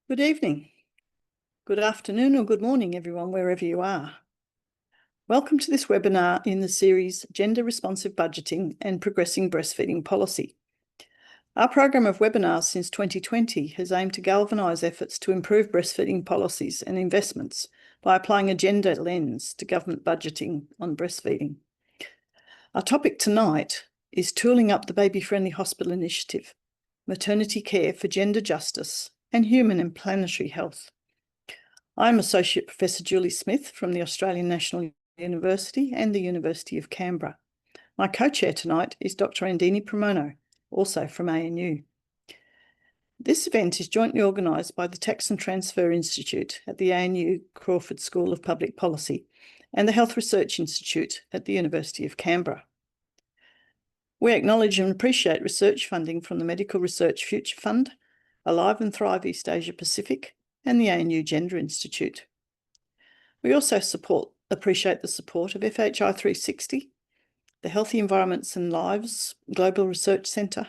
Good evening, good afternoon or good morning, everyone, wherever you are. Welcome to this webinar in the series Gender Responsive Budgeting and Progressing Breastfeeding Policy. Our program of webinars since 2020 has aimed to galvanise efforts to improve breastfeeding policies and investments by applying a gender lens to government budgeting on breastfeeding. Our topic tonight is Tooling Up the Baby-Friendly Hospital Initiative, Maternity Care for Gender Justice and Human and Planetary Health. I'm Associate Professor Julie Smith from the Australian National University and the University of Canberra. My co-chair tonight is Dr. Andini Pramono, also from ANU. This event is jointly organised by the Tax and Transfer Institute at the ANU Crawford School of Public Policy and the Health Research Institute at the University of Canberra. We acknowledge and appreciate research funding from the Medical Research Future Fund, Alive and Thrive East Asia Pacific, and the ANU Gender Institute. We also appreciate the support of BFHI 360, the Healthy Environments and Lives Global Research Centre,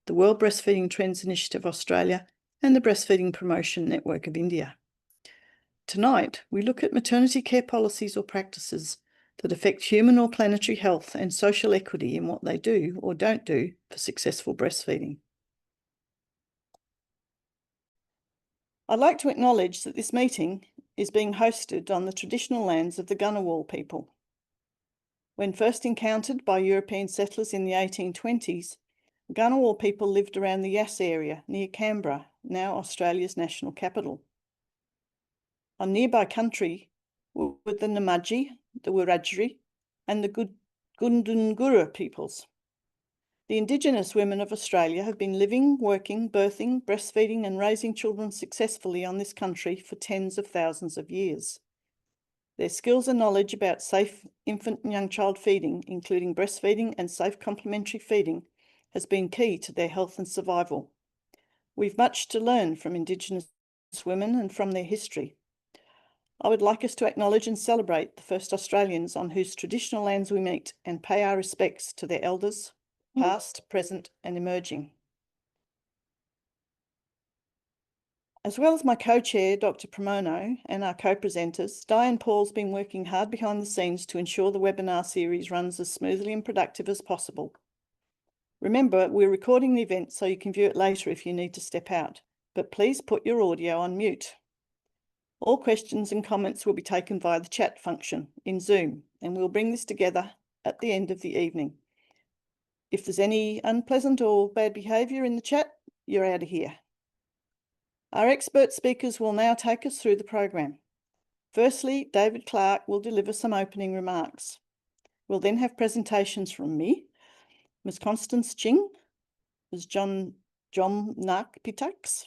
the World Breastfeeding Trends Initiative Australia, and the Breastfeeding Promotion Network of India. Tonight, we look at maternity care policies or practices that affect human or planetary health and social equity in what they do or don't do for successful breastfeeding. I'd like to acknowledge that this meeting is being hosted on the traditional lands of the Ngunnawal people. When first encountered by European settlers in the 1820s, the Ngunnawal people lived around the Yass area near Canberra, now Australia's national capital. On nearby country were the Namadji, the Wiradjuri, and the Gundungurra peoples. The Indigenous women of Australia have been living, working, birthing, breastfeeding and raising children successfully on this country for tens of thousands of years. Their skills and knowledge about safe infant and young child feeding, including breastfeeding and safe complementary feeding, has been key to their health and survival. We've much to learn from Indigenous women and from their history. I would like us to acknowledge and celebrate the first Australians on whose traditional lands we meet and pay our respects to their elders, past, present and emerging. As well as my co-chair, Dr. Pramono, and our co-presenters, Diane Paul's been working hard behind the scenes to ensure the webinar series runs as smoothly and productive as possible. Remember, we're recording the event so you can view it later if you need to step out, but please put your audio on mute. All questions and comments will be taken via the chat function in Zoom, and we'll bring this together at the end of the evening. If there's any unpleasant or bad behaviour in the chat, you're out of here. Our expert speakers will now take us through the program. Firstly, David Clark will deliver some opening remarks. We'll then have presentations from me, Ms. Constance Ching, Ms. John Nak Pitaks,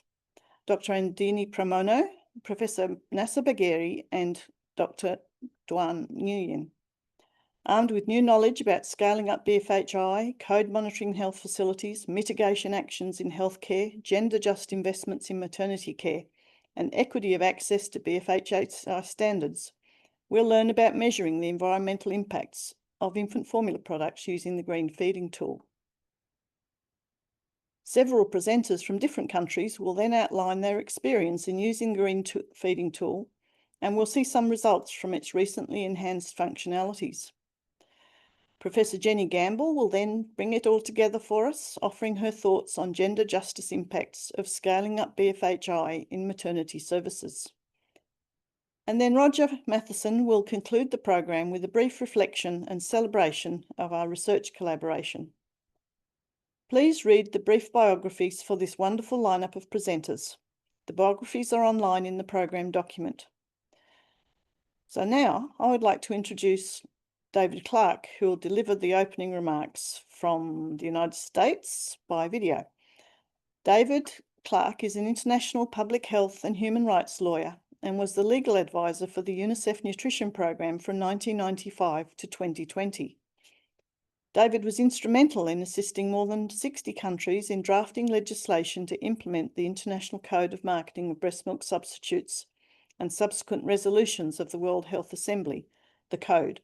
Dr. Andini Pramono, Professor Nasa Bagheri, and Dr. Duan Nguyen. Armed with new knowledge about scaling up BFHI, code monitoring health facilities, mitigation actions in healthcare, gender-just investments in maternity care, and equity of access to BFHI standards, we'll learn about measuring the environmental impacts of infant formula products using the green feeding tool. Several presenters from different countries will then outline their experience in using the green feeding tool, and we'll see some results from its recently enhanced functionalities. Professor Jenny Gamble will then bring it all together for us, offering her thoughts on gender justice impacts of scaling up BFHI in maternity services. And then Roger Matheson will conclude the program with a brief reflection and celebration of our research collaboration. Please read the brief biographies for this wonderful lineup of presenters. The biographies are online in the program document. So now I would like to introduce David Clark, who will deliver the opening remarks from the United States by video. David Clark is an international public health and human rights lawyer and was the legal advisor for the UNICEF Nutrition Program from 1995 to 2020. David was instrumental in assisting more than 60 countries in drafting legislation to implement the International Code of Marketing of Breast Milk Substitutes and subsequent resolutions of the World Health Assembly, the Code,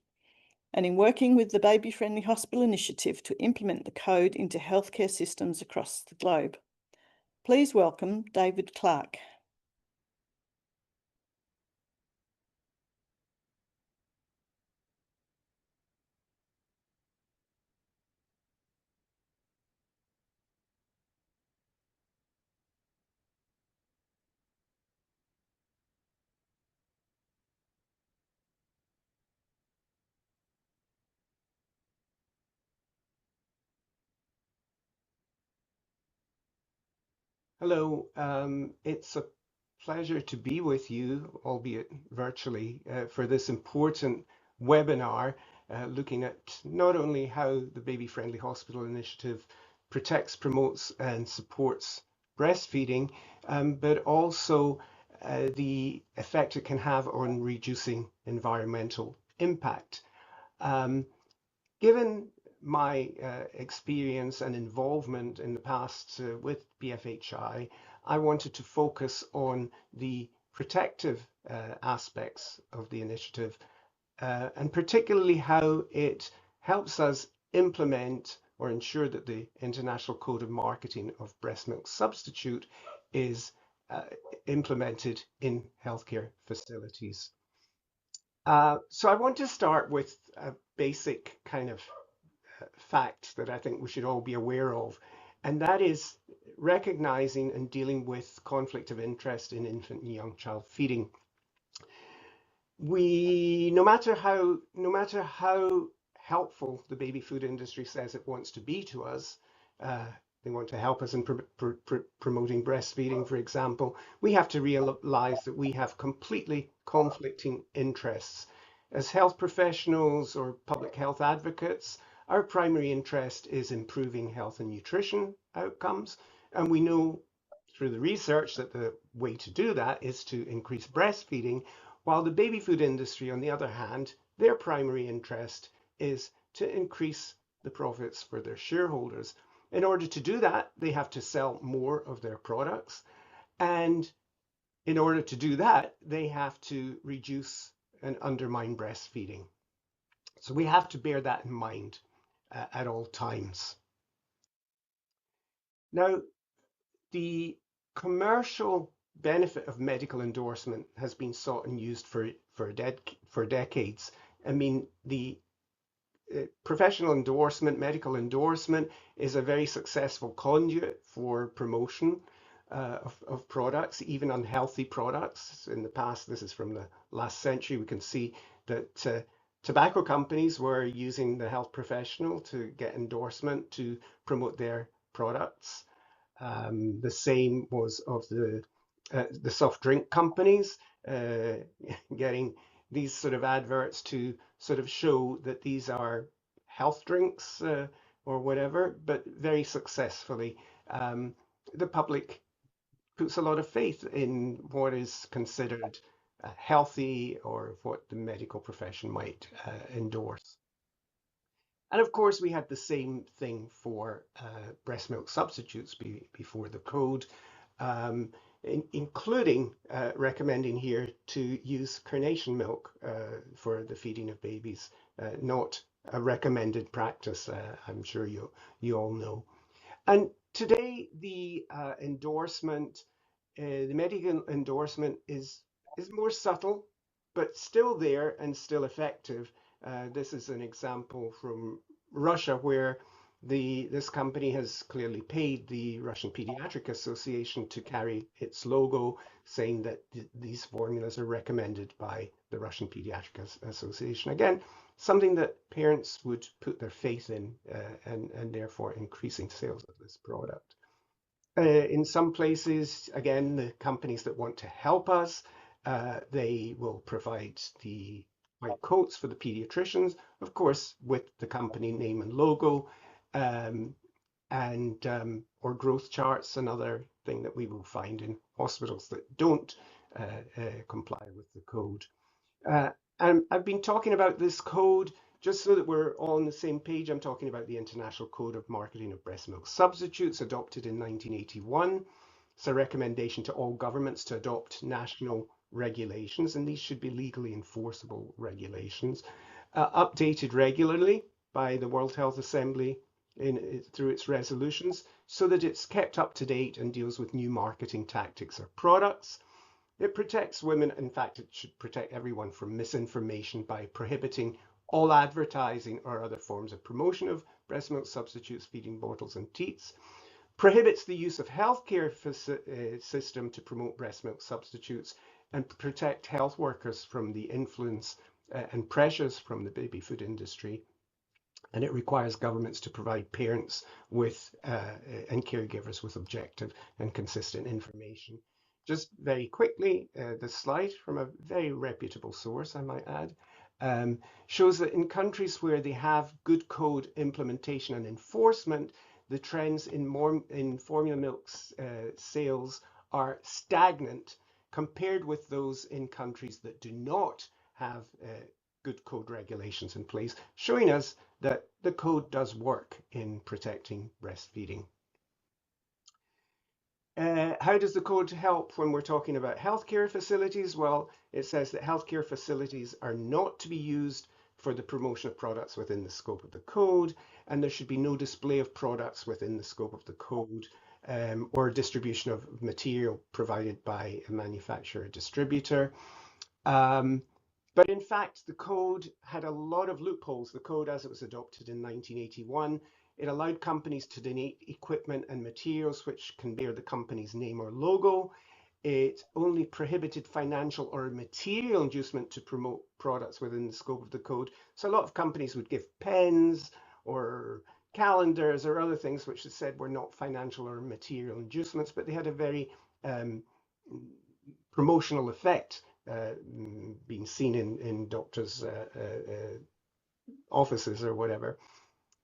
and in working with the Baby-Friendly Hospital Initiative to implement the code into healthcare systems across the globe. Please welcome David Clark. Hello, it's a pleasure to be with you, albeit virtually, for this important webinar looking at not only how the Baby Friendly Hospital Initiative protects, promotes, and supports breastfeeding, but also the effect it can have on reducing environmental impact. Um, Given my experience and involvement in the past with BFHI, I wanted to focus on the protective aspects of the initiative and particularly how it helps us implement or ensure that the International Code of Marketing of Breast Milk Substitute is uh, implemented in healthcare facilities. So I want to start with a basic kind of fact that I think we should all be aware of, and that is recognizing and dealing with conflict of interest in infant and young child feeding. No matter how helpful the baby food industry says it wants to be to us, uh, they want to help us in promoting breastfeeding, for example, we have to realize that we have completely conflicting interests. As health professionals or public health advocates, our primary interest is improving health and nutrition outcomes, and we know through the research that the way to do that is to increase breastfeeding, while the baby food industry, on the other hand, their primary interest is to increase the profits for their shareholders. In order to do that, they have to sell more of their products. And in order to do that, they have to reduce and undermine breastfeeding. So we have to bear that in mind at all times. Now, the commercial benefit of medical endorsement has been sought and used for decades. I mean, the professional endorsement, medical endorsement, is a very successful conduit for promotion of products, even unhealthy products. In the past, this is from the last century, we can see that tobacco companies were using the health professional to get endorsement to promote their products. The same was of the soft drink companies uh, getting these sort of adverts to sort of show that these are health drinks or whatever, but very successfully. Um, the public puts a lot of faith in what is considered healthy or what the medical profession might endorse. And of course, we had the same thing for breast milk substitutes before the code, including recommending here to use carnation milk for the feeding of babies, not a recommended practice, I'm sure you all know. And today, the medical endorsement is more subtle, but still there and still effective. This is an example from Russia where this company has clearly paid the Russian Pediatric Association to carry its logo, saying that these formulas are recommended by the Russian Pediatric Association. Again, something that parents would put their faith in and therefore increasing sales of this product. In some places, again, the companies that want to help us, they will provide the white coats for the pediatricians, of course, with the company name and logo, um, and or growth charts, another thing that we will find in hospitals that don't comply with the code. Uh, and I've been talking about this code just so that we're all on the same page. I'm talking about the International Code of Marketing of Breast Milk Substitutes, adopted in 1981. It's a recommendation to all governments to adopt national regulations, and these should be legally enforceable regulations, updated regularly by the World Health Assembly through its resolutions so that it's kept up to date and deals with new marketing tactics or products. It protects women. In fact, it should protect everyone from misinformation by prohibiting all advertising or other forms of promotion of breast milk substitutes, feeding bottles, and teats. Prohibits the use of healthcare system to promote breast milk substitutes and protect health workers from the influence and pressures from the baby food industry. and it requires governments to provide parents with and caregivers with objective and consistent information. Just very quickly, the slide from a very reputable source, I might add, shows that in countries where they have good code implementation and enforcement, the trends in formula milk sales are stagnant compared with those in countries that do not have good code regulations in place, showing us that the code does work in protecting breastfeeding. How does the code help when we're talking about healthcare facilities? Well, it says that healthcare facilities are not to be used for the promotion of products within the scope of the code, and there should be no display of products within the scope of the code or distribution of material provided by a manufacturer or distributor. But in fact, the code had a lot of loopholes. The code, as it was adopted in 1981, it allowed companies to donate equipment and materials which can bear the company's name or logo. It only prohibited financial or material inducement to promote products within the scope of the code. So a lot of companies would give pens or calendars or other things which they said were not financial or material inducements, but they had a very promotional effect being seen in doctors' offices or whatever.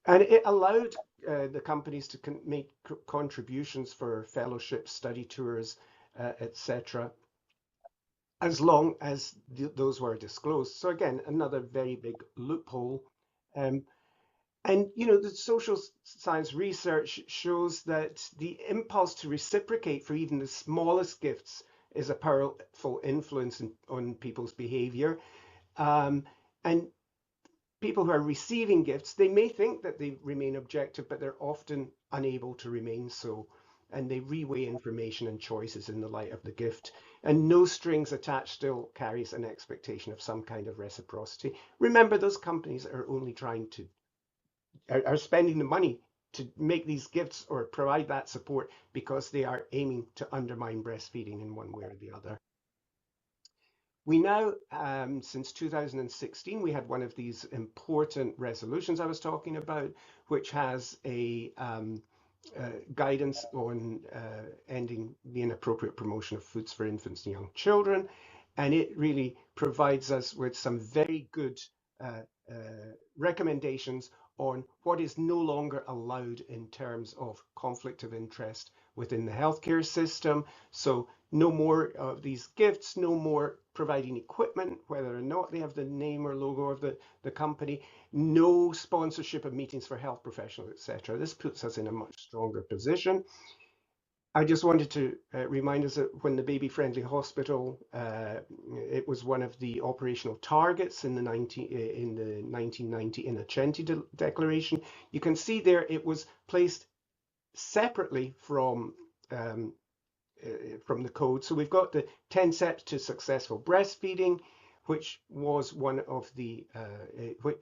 And it allowed the companies to make contributions for fellowships, study tours, etc., as long as those were disclosed. So again, another very big loophole. And you know, the social science research shows that the impulse to reciprocate for even the smallest gifts is a powerful influence on people's behavior. And people who are receiving gifts, they may think that they remain objective, but they're often unable to remain so. And they reweigh information and choices in the light of the gift. And no strings attached still carries an expectation of some kind of reciprocity. Remember, those companies are only trying to are spending the money to make these gifts or provide that support because they are aiming to undermine breastfeeding in one way or the other. We now, since 2016, we had one of these important resolutions I was talking about, which has a guidance on ending the inappropriate promotion of foods for infants and young children. And it really provides us with some very good recommendations on what is no longer allowed in terms of conflict of interest within the healthcare system. So no more of these gifts, no more providing equipment, whether or not they have the name or logo of the company, no sponsorship of meetings for health professionals, etc. This puts us in a much stronger position. I just wanted to remind us that when the Baby Friendly Hospital, it was one of the operational targets in the 1990 Innocenti Declaration. You can see there it was placed separately from the code. So we've got the 10 steps to successful breastfeeding, which was one of the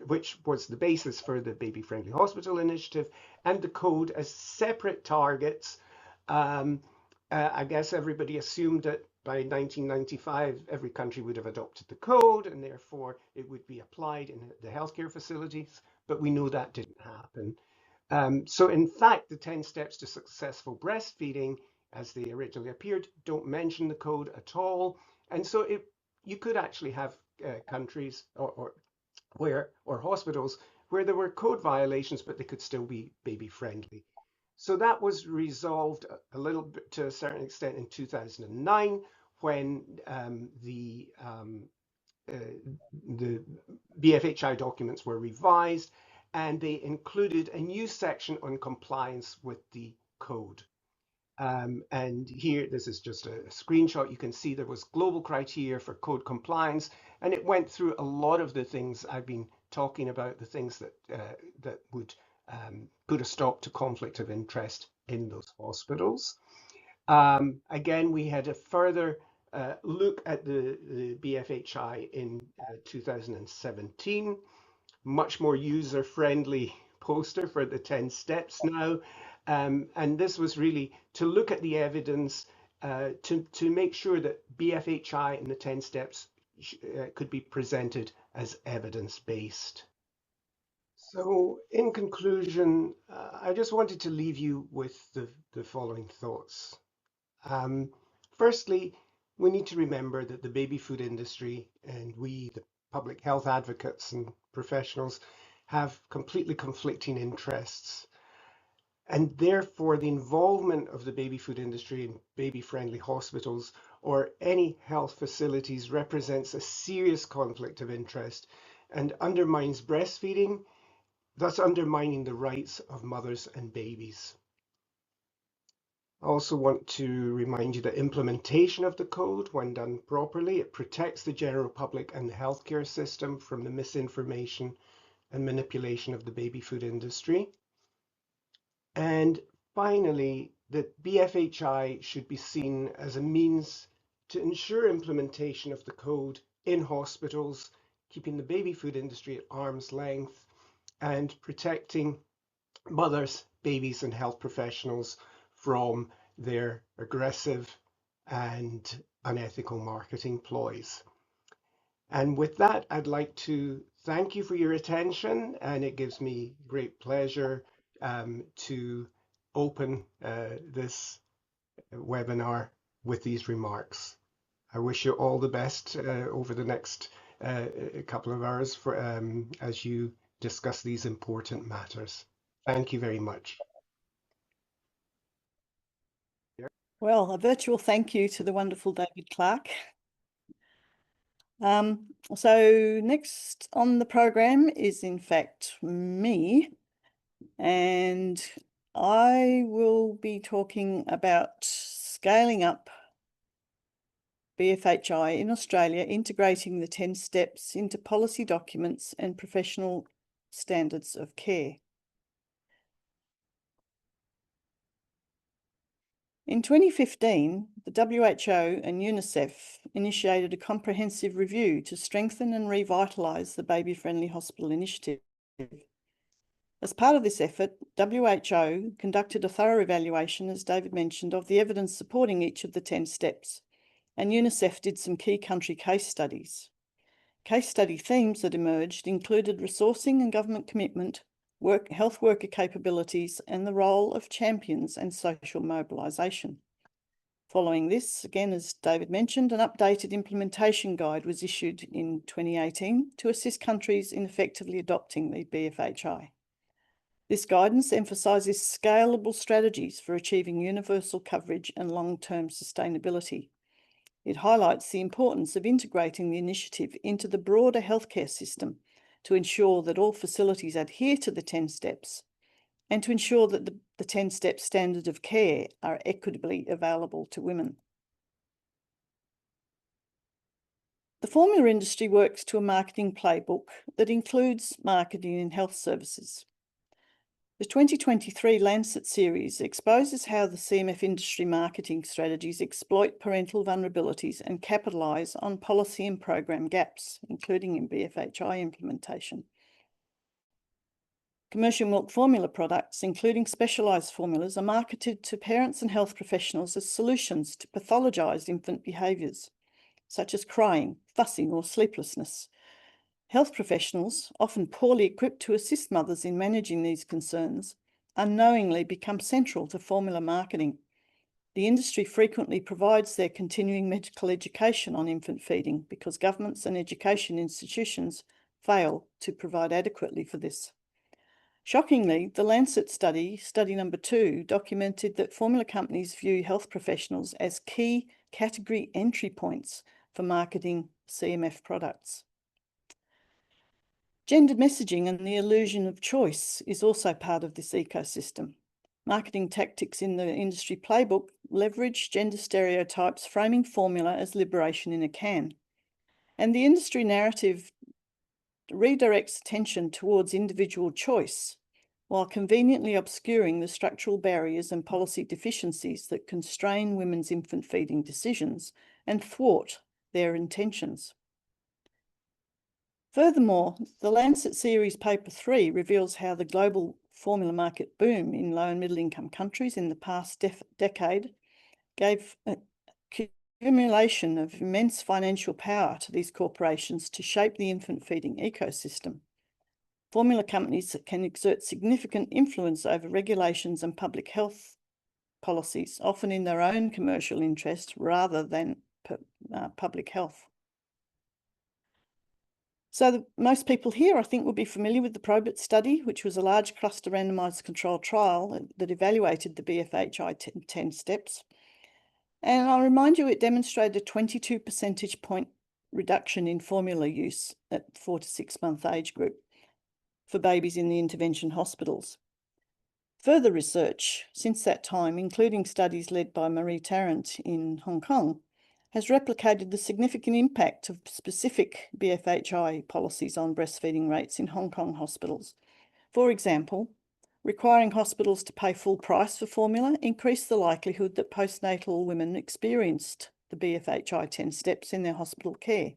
which was the basis for the Baby Friendly Hospital initiative, and the code as separate targets. I guess everybody assumed that by 1995 every country would have adopted the code and therefore it would be applied in the healthcare facilities, but we know that didn't happen. So in fact, the 10 steps to successful breastfeeding, as they originally appeared, don't mention the code at all. And so you could actually have countries or hospitals where there were code violations, but they could still be baby friendly. So that was resolved a little bit to a certain extent in 2009 when the BFHI documents were revised, and they included a new section on compliance with the code. And here, this is just a screenshot. You can see there was global criteria for code compliance, and it went through a lot of the things I've been talking about, the things that that would put a stop to conflict of interest in those hospitals. Again, we had a further look at the BFHI in 2017, much more user-friendly poster for the 10 steps now. And this was really to look at the evidence to make sure that BFHI and the 10 steps could be presented as evidence-based. So, in conclusion, I just wanted to leave you with the following thoughts. Um, Firstly, we need to remember that the baby food industry and we, the public health advocates and professionals, have completely conflicting interests. And therefore, the involvement of the baby food industry in baby-friendly hospitals or any health facilities represents a serious conflict of interest and undermines breastfeeding, thus undermining the rights of mothers and babies. I also want to remind you that implementation of the code, when done properly, it protects the general public and the healthcare system from the misinformation and manipulation of the baby food industry. And finally, that BFHI should be seen as a means to ensure implementation of the code in hospitals, keeping the baby food industry at arm's length and protecting mothers, babies, and health professionals from their aggressive and unethical marketing ploys. And with that, I'd like to thank you for your attention, and it gives me great pleasure to open this webinar with these remarks. I wish you all the best over the next couple of hours as you discuss these important matters. Thank you very much. Well, a virtual thank you to the wonderful David Clark. So next on the program is in fact me, and I will be talking about scaling up BFHI in Australia, integrating the 10 steps into policy documents and professional standards of care. In 2015, the WHO and UNICEF initiated a comprehensive review to strengthen and revitalise the baby-friendly hospital initiative. As part of this effort, WHO conducted a thorough evaluation, as David mentioned, of the evidence supporting each of the 10 steps, and UNICEF did some key country case studies. Case study themes that emerged included resourcing and government commitment, health worker capabilities, and the role of champions and social mobilisation. Following this, again, as David mentioned, an updated implementation guide was issued in 2018 to assist countries in effectively adopting the BFHI. This guidance emphasises scalable strategies for achieving universal coverage and long-term sustainability. It highlights the importance of integrating the initiative into the broader healthcare system to ensure that all facilities adhere to the 10 steps and to ensure that the 10-step standard of care are equitably available to women. The formula industry works to a marketing playbook that includes marketing in health services. The 2023 Lancet series exposes how the CMF industry marketing strategies exploit parental vulnerabilities and capitalise on policy and program gaps, including in BFHI implementation. Commercial milk formula products, including specialised formulas, are marketed to parents and health professionals as solutions to pathologised infant behaviours, such as crying, fussing, or sleeplessness. Health professionals, often poorly equipped to assist mothers in managing these concerns, unknowingly become central to formula marketing. The industry frequently provides their continuing medical education on infant feeding because governments and education institutions fail to provide adequately for this. Shockingly, the Lancet study number 2, documented that formula companies view health professionals as key category entry points for marketing CMF products. Gendered messaging and the illusion of choice is also part of this ecosystem. Marketing tactics in the industry playbook leverage gender stereotypes, framing formula as liberation in a can. And the industry narrative redirects attention towards individual choice, while conveniently obscuring the structural barriers and policy deficiencies that constrain women's infant feeding decisions and thwart their intentions. Furthermore, the Lancet Series Paper 3 reveals how the global formula market boom in low and middle income countries in the past decade gave accumulation of immense financial power to these corporations to shape the infant feeding ecosystem. Formula companies can exert significant influence over regulations and public health policies, often in their own commercial interest rather than public health. So most people here, I think, will be familiar with the PROBIT study, which was a large cluster randomised controlled trial that evaluated the BFHI 10 steps. And I'll remind you, it demonstrated a 22 percentage point reduction in formula use at 4 to 6 month age group for babies in the intervention hospitals. Further research since that time, including studies led by Marie Tarrant in Hong Kong, has replicated the significant impact of specific BFHI policies on breastfeeding rates in Hong Kong hospitals. For example, requiring hospitals to pay full price for formula increased the likelihood that postnatal women experienced the BFHI 10 steps in their hospital care.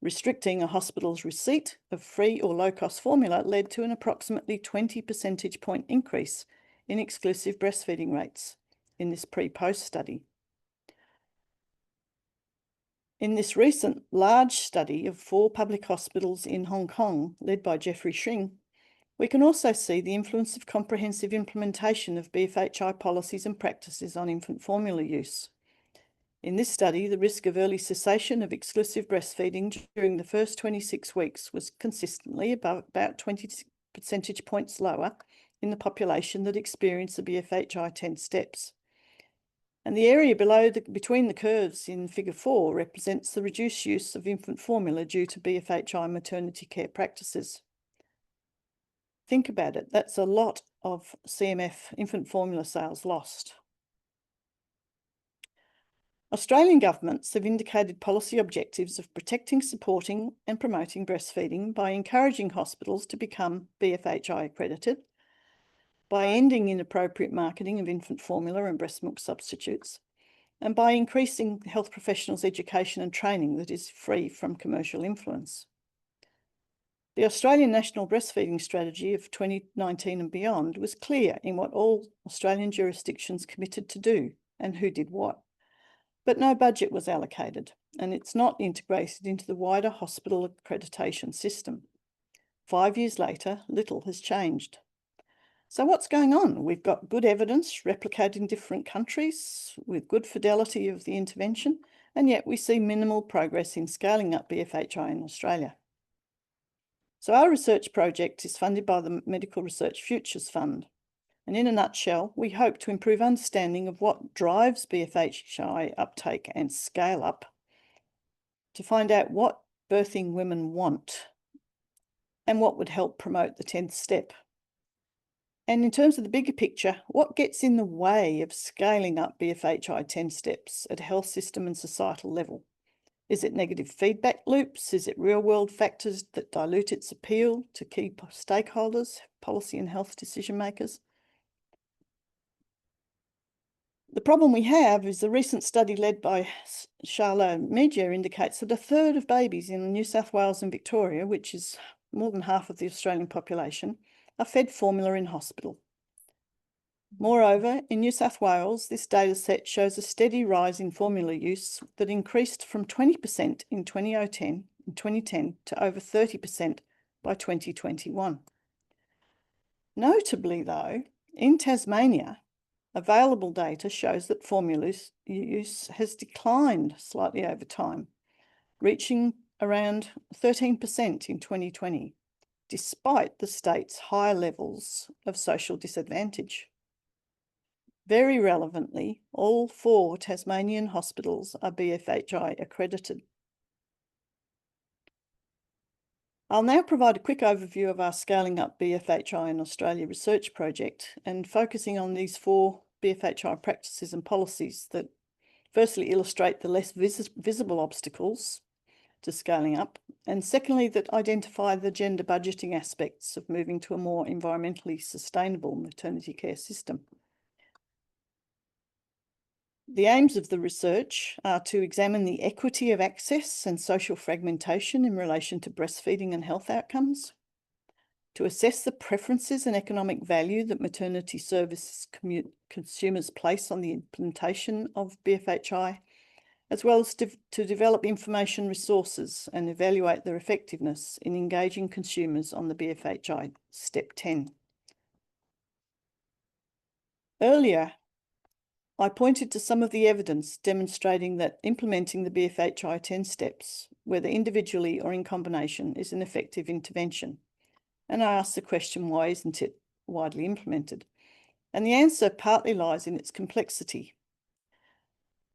Restricting a hospital's receipt of free or low-cost formula led to an approximately 20 percentage point increase in exclusive breastfeeding rates in this pre-post study. In this recent large study of 4 public hospitals in Hong Kong, led by Jeffrey Shring, we can also see the influence of comprehensive implementation of BFHI policies and practices on infant formula use. In this study, the risk of early cessation of exclusive breastfeeding during the first 26 weeks was consistently about 20 percentage points lower in the population that experienced the BFHI 10 steps. And the area between the curves in Figure 4 represents the reduced use of infant formula due to BFHI maternity care practices. Think about it, that's a lot of CMF infant formula sales lost. Australian governments have indicated policy objectives of protecting, supporting and promoting breastfeeding by encouraging hospitals to become BFHI accredited, by ending inappropriate marketing of infant formula and breast milk substitutes, and by increasing health professionals' education and training that is free from commercial influence. The Australian National Breastfeeding Strategy of 2019 and beyond was clear in what all Australian jurisdictions committed to do and who did what. But no budget was allocated, and it's not integrated into the wider hospital accreditation system. 5 years later, little has changed. So what's going on? We've got good evidence replicated in different countries with good fidelity of the intervention, and yet we see minimal progress in scaling up BFHI in Australia. So our research project is funded by the Medical Research Futures Fund. And in a nutshell, we hope to improve understanding of what drives BFHI uptake and scale up, to find out what birthing women want and what would help promote the 10th step. And in terms of the bigger picture, what gets in the way of scaling up BFHI 10 steps at a health system and societal level? Is it negative feedback loops? Is it real-world factors that dilute its appeal to key stakeholders, policy and health decision makers? The problem we have is the recent study led by Charlotte Media indicates that 1/3 of babies in New South Wales and Victoria, which is more than half of the Australian population, are fed formula in hospital. Moreover, in New South Wales, this data set shows a steady rise in formula use that increased from 20% in 2010 to over 30% by 2021. Notably, though, in Tasmania, available data shows that formula use has declined slightly over time, reaching around 13% in 2020, despite the state's high levels of social disadvantage. Very relevantly, all 4 Tasmanian hospitals are BFHI accredited. I'll now provide a quick overview of our Scaling Up BFHI in Australia research project and focusing on these 4 BFHI practices and policies that firstly illustrate the less visible obstacles to scaling up, and secondly that identify the gender budgeting aspects of moving to a more environmentally sustainable maternity care system. The aims of the research are to examine the equity of access and social fragmentation in relation to breastfeeding and health outcomes, to assess the preferences and economic value that maternity services consumers place on the implementation of BFHI, as well as to develop information resources and evaluate their effectiveness in engaging consumers on the BFHI Step 10. Earlier, I pointed to some of the evidence demonstrating that implementing the BFHI 10 steps, whether individually or in combination, is an effective intervention. And I asked the question, why isn't it widely implemented? And the answer partly lies in its complexity.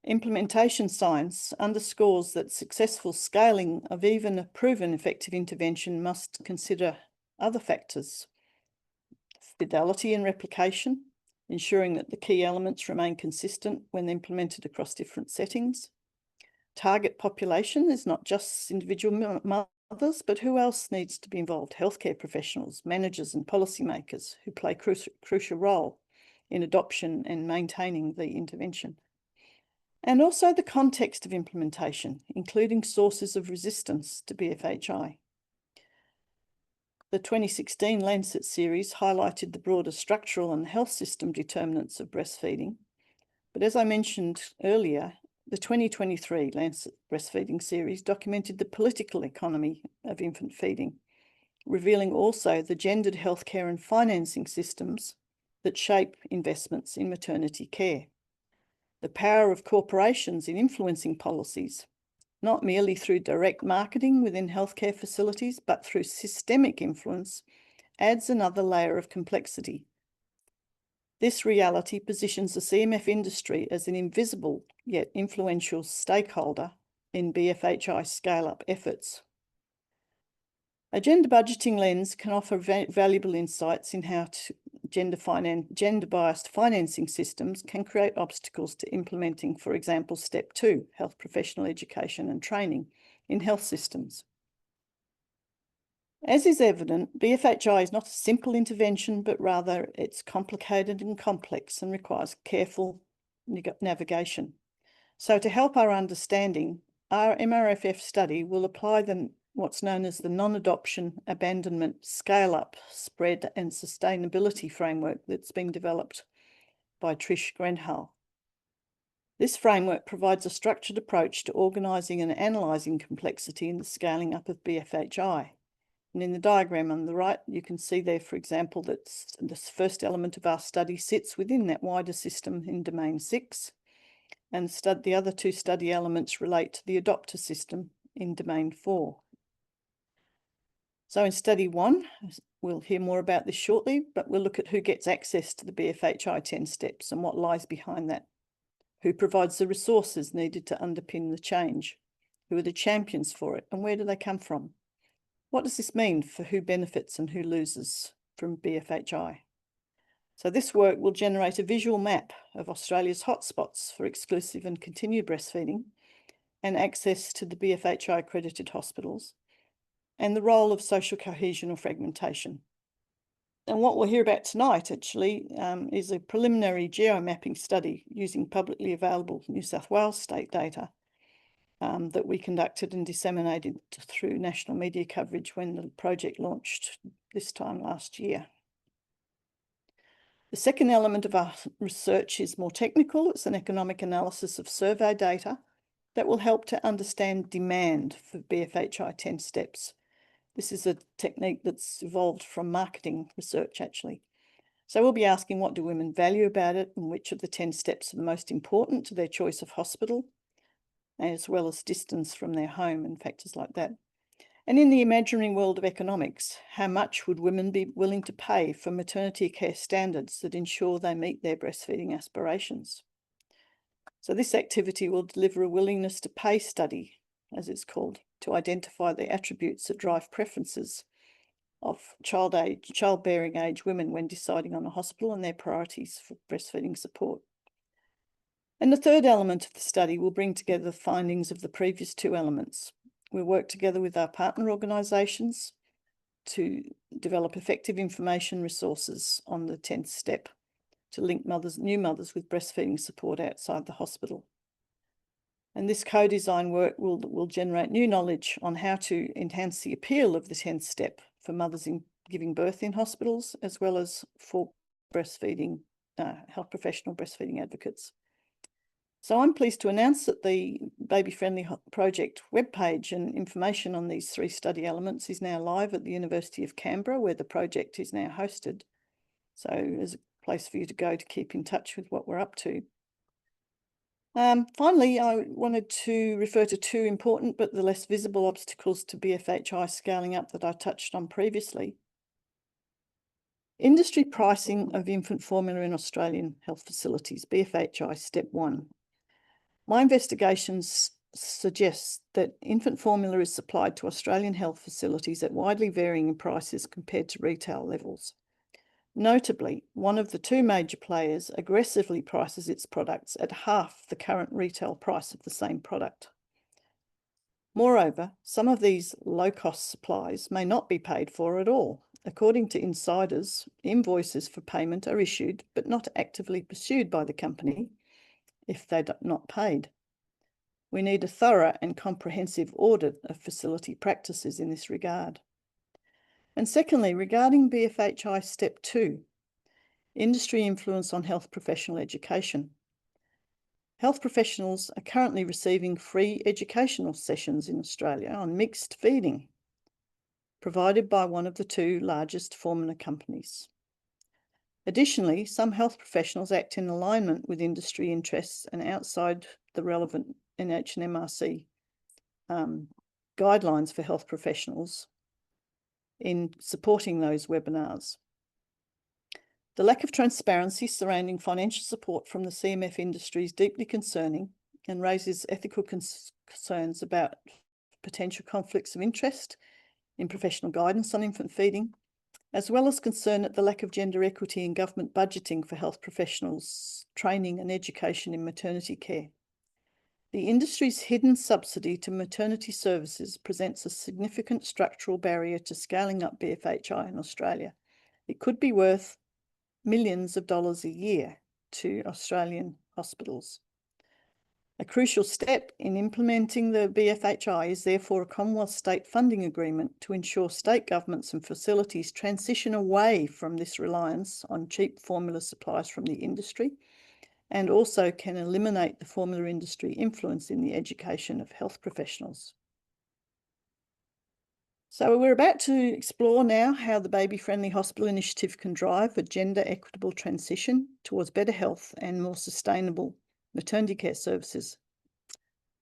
Implementation science underscores that successful scaling of even a proven effective intervention must consider other factors: fidelity and replication, ensuring that the key elements remain consistent when implemented across different settings. Target population is not just individual mothers, but who else needs to be involved? Healthcare professionals, managers and policymakers who play a crucial role in adoption and maintaining the intervention. And also the context of implementation, including sources of resistance to BFHI. The 2016 Lancet series highlighted the broader structural and health system determinants of breastfeeding. But as I mentioned earlier, the 2023 Lancet Breastfeeding series documented the political economy of infant feeding, revealing also the gendered healthcare and financing systems that shape investments in maternity care. The power of corporations in influencing policies, not merely through direct marketing within healthcare facilities, but through systemic influence, adds another layer of complexity. This reality positions the CMF industry as an invisible yet influential stakeholder in BFHI scale-up efforts. A gender budgeting lens can offer valuable insights in how gender-biased financing systems can create obstacles to implementing, for example, Step 2, health professional education and training in health systems. As is evident, BFHI is not a simple intervention, but rather it's complicated and complex and requires careful navigation. So to help our understanding, our MRFF study will apply what's known as the non-adoption, abandonment, scale-up, spread and sustainability framework that's been developed by Trish Grenhall. This framework provides a structured approach to organising and analysing complexity in the scaling up of BFHI. And in the diagram on the right, you can see there, for example, that this first element of our study sits within that wider system in domain 6, and the other two study elements relate to the adopter system in domain 4. So in study 1, we'll hear more about this shortly, but we'll look at who gets access to the BFHI 10 steps and what lies behind that. Who provides the resources needed to underpin the change? Who are the champions for it, and where do they come from? What does this mean for who benefits and who loses from BFHI? So this work will generate a visual map of Australia's hotspots for exclusive and continued breastfeeding and access to the BFHI accredited hospitals, and the role of social cohesion or fragmentation. And what we'll hear about tonight actually is a preliminary geomapping study using publicly available New South Wales state data that we conducted and disseminated through national media coverage when the project launched this time last year. The second element of our research is more technical. It's an economic analysis of survey data that will help to understand demand for BFHI 10 steps. This is a technique that's evolved from marketing research, actually. So we'll be asking, what do women value about it, and which of the 10 steps are the most important to their choice of hospital, as well as distance from their home and factors like that. And in the imaginary world of economics, how much would women be willing to pay for maternity care standards that ensure they meet their breastfeeding aspirations? So this activity will deliver a willingness to pay study, as it's called, to identify the attributes that drive preferences of childbearing age women when deciding on a hospital and their priorities for breastfeeding support. And the third element of the study will bring together the findings of the previous two elements. We'll work together with our partner organisations to develop effective information resources on the 10th step to link new mothers with breastfeeding support outside the hospital. And this co-design work will generate new knowledge on how to enhance the appeal of the 10th step for mothers in giving birth in hospitals, as well as for breastfeeding, health professional breastfeeding advocates. So I'm pleased to announce that the Baby Friendly Project webpage and information on these 3 study elements is now live at the University of Canberra, where the project is now hosted. So there's a place for you to go to keep in touch with what we're up to. Finally, I wanted to refer to 2 important but the less visible obstacles to BFHI scaling up that I touched on previously. Industry pricing of infant formula in Australian health facilities, BFHI Step 1. My investigations suggest that infant formula is supplied to Australian health facilities at widely varying prices compared to retail levels. Notably, one of the 2 major players aggressively prices its products at half the current retail price of the same product. Moreover, some of these low-cost supplies may not be paid for at all. According to insiders, invoices for payment are issued but not actively pursued by the company if they're not paid. We need a thorough and comprehensive audit of facility practices in this regard. And secondly, regarding BFHI Step 2, industry influence on health professional education. Health professionals are currently receiving free educational sessions in Australia on mixed feeding, provided by one of the 2 largest formula companies. Additionally, some health professionals act in alignment with industry interests and outside the relevant NH and MRC guidelines for health professionals in supporting those webinars. The lack of transparency surrounding financial support from the CMF industry is deeply concerning and raises ethical concerns about potential conflicts of interest in professional guidance on infant feeding, as well as concern at the lack of gender equity in government budgeting for health professionals' training and education in maternity care. The industry's hidden subsidy to maternity services presents a significant structural barrier to scaling up BFHI in Australia. It could be worth millions of dollars a year to Australian hospitals. A crucial step in implementing the BFHI is therefore a Commonwealth state funding agreement to ensure state governments and facilities transition away from this reliance on cheap formula supplies from the industry, and also can eliminate the formula industry influence in the education of health professionals. So we're about to explore now how the Baby Friendly Hospital Initiative can drive a gender equitable transition towards better health and more sustainable maternity care services.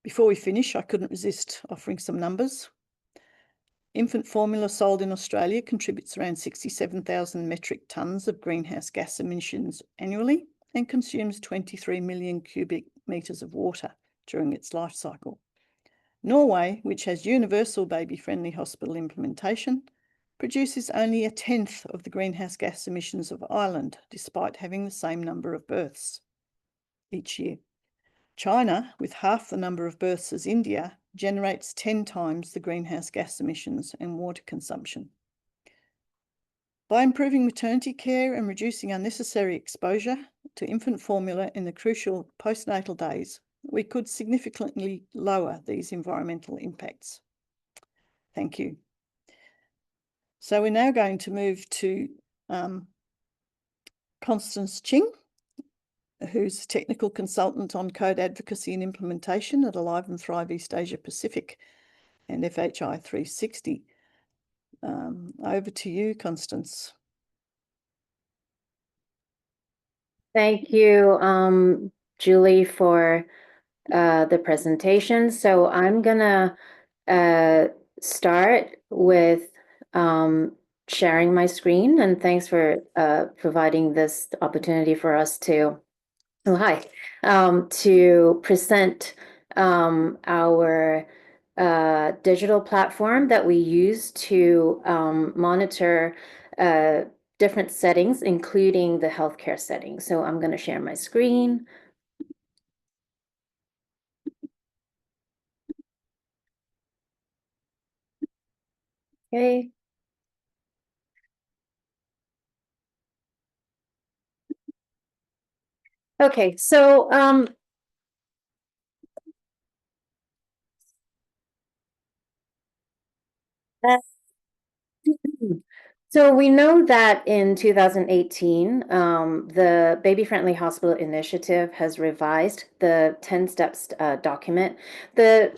Before we finish, I couldn't resist offering some numbers. Infant formula sold in Australia contributes around 67,000 metric tonnes of greenhouse gas emissions annually and consumes 23 million cubic metres of water during its life cycle. Norway, which has universal baby-friendly hospital implementation, produces only 1/10 of the greenhouse gas emissions of Ireland, despite having the same number of births each year. China, with half the number of births as India, generates 10 times the greenhouse gas emissions and water consumption. By improving maternity care and reducing unnecessary exposure to infant formula in the crucial postnatal days, we could significantly lower these environmental impacts. Thank you. So we're now going to move to Constance Ching, who's technical consultant on code advocacy and implementation at Alive and Thrive East Asia Pacific and FHI 360. Over to you, Constance. Thank you, Julie, for the presentation. So I'm gonna start with sharing my screen, and thanks for providing this opportunity for us to, to present our digital platform that we use to monitor different settings, including the healthcare setting. So I'm going to share my screen. Okay. Okay, so So we know that in 2018, the Baby Friendly Hospital Initiative has revised the 10 steps document. The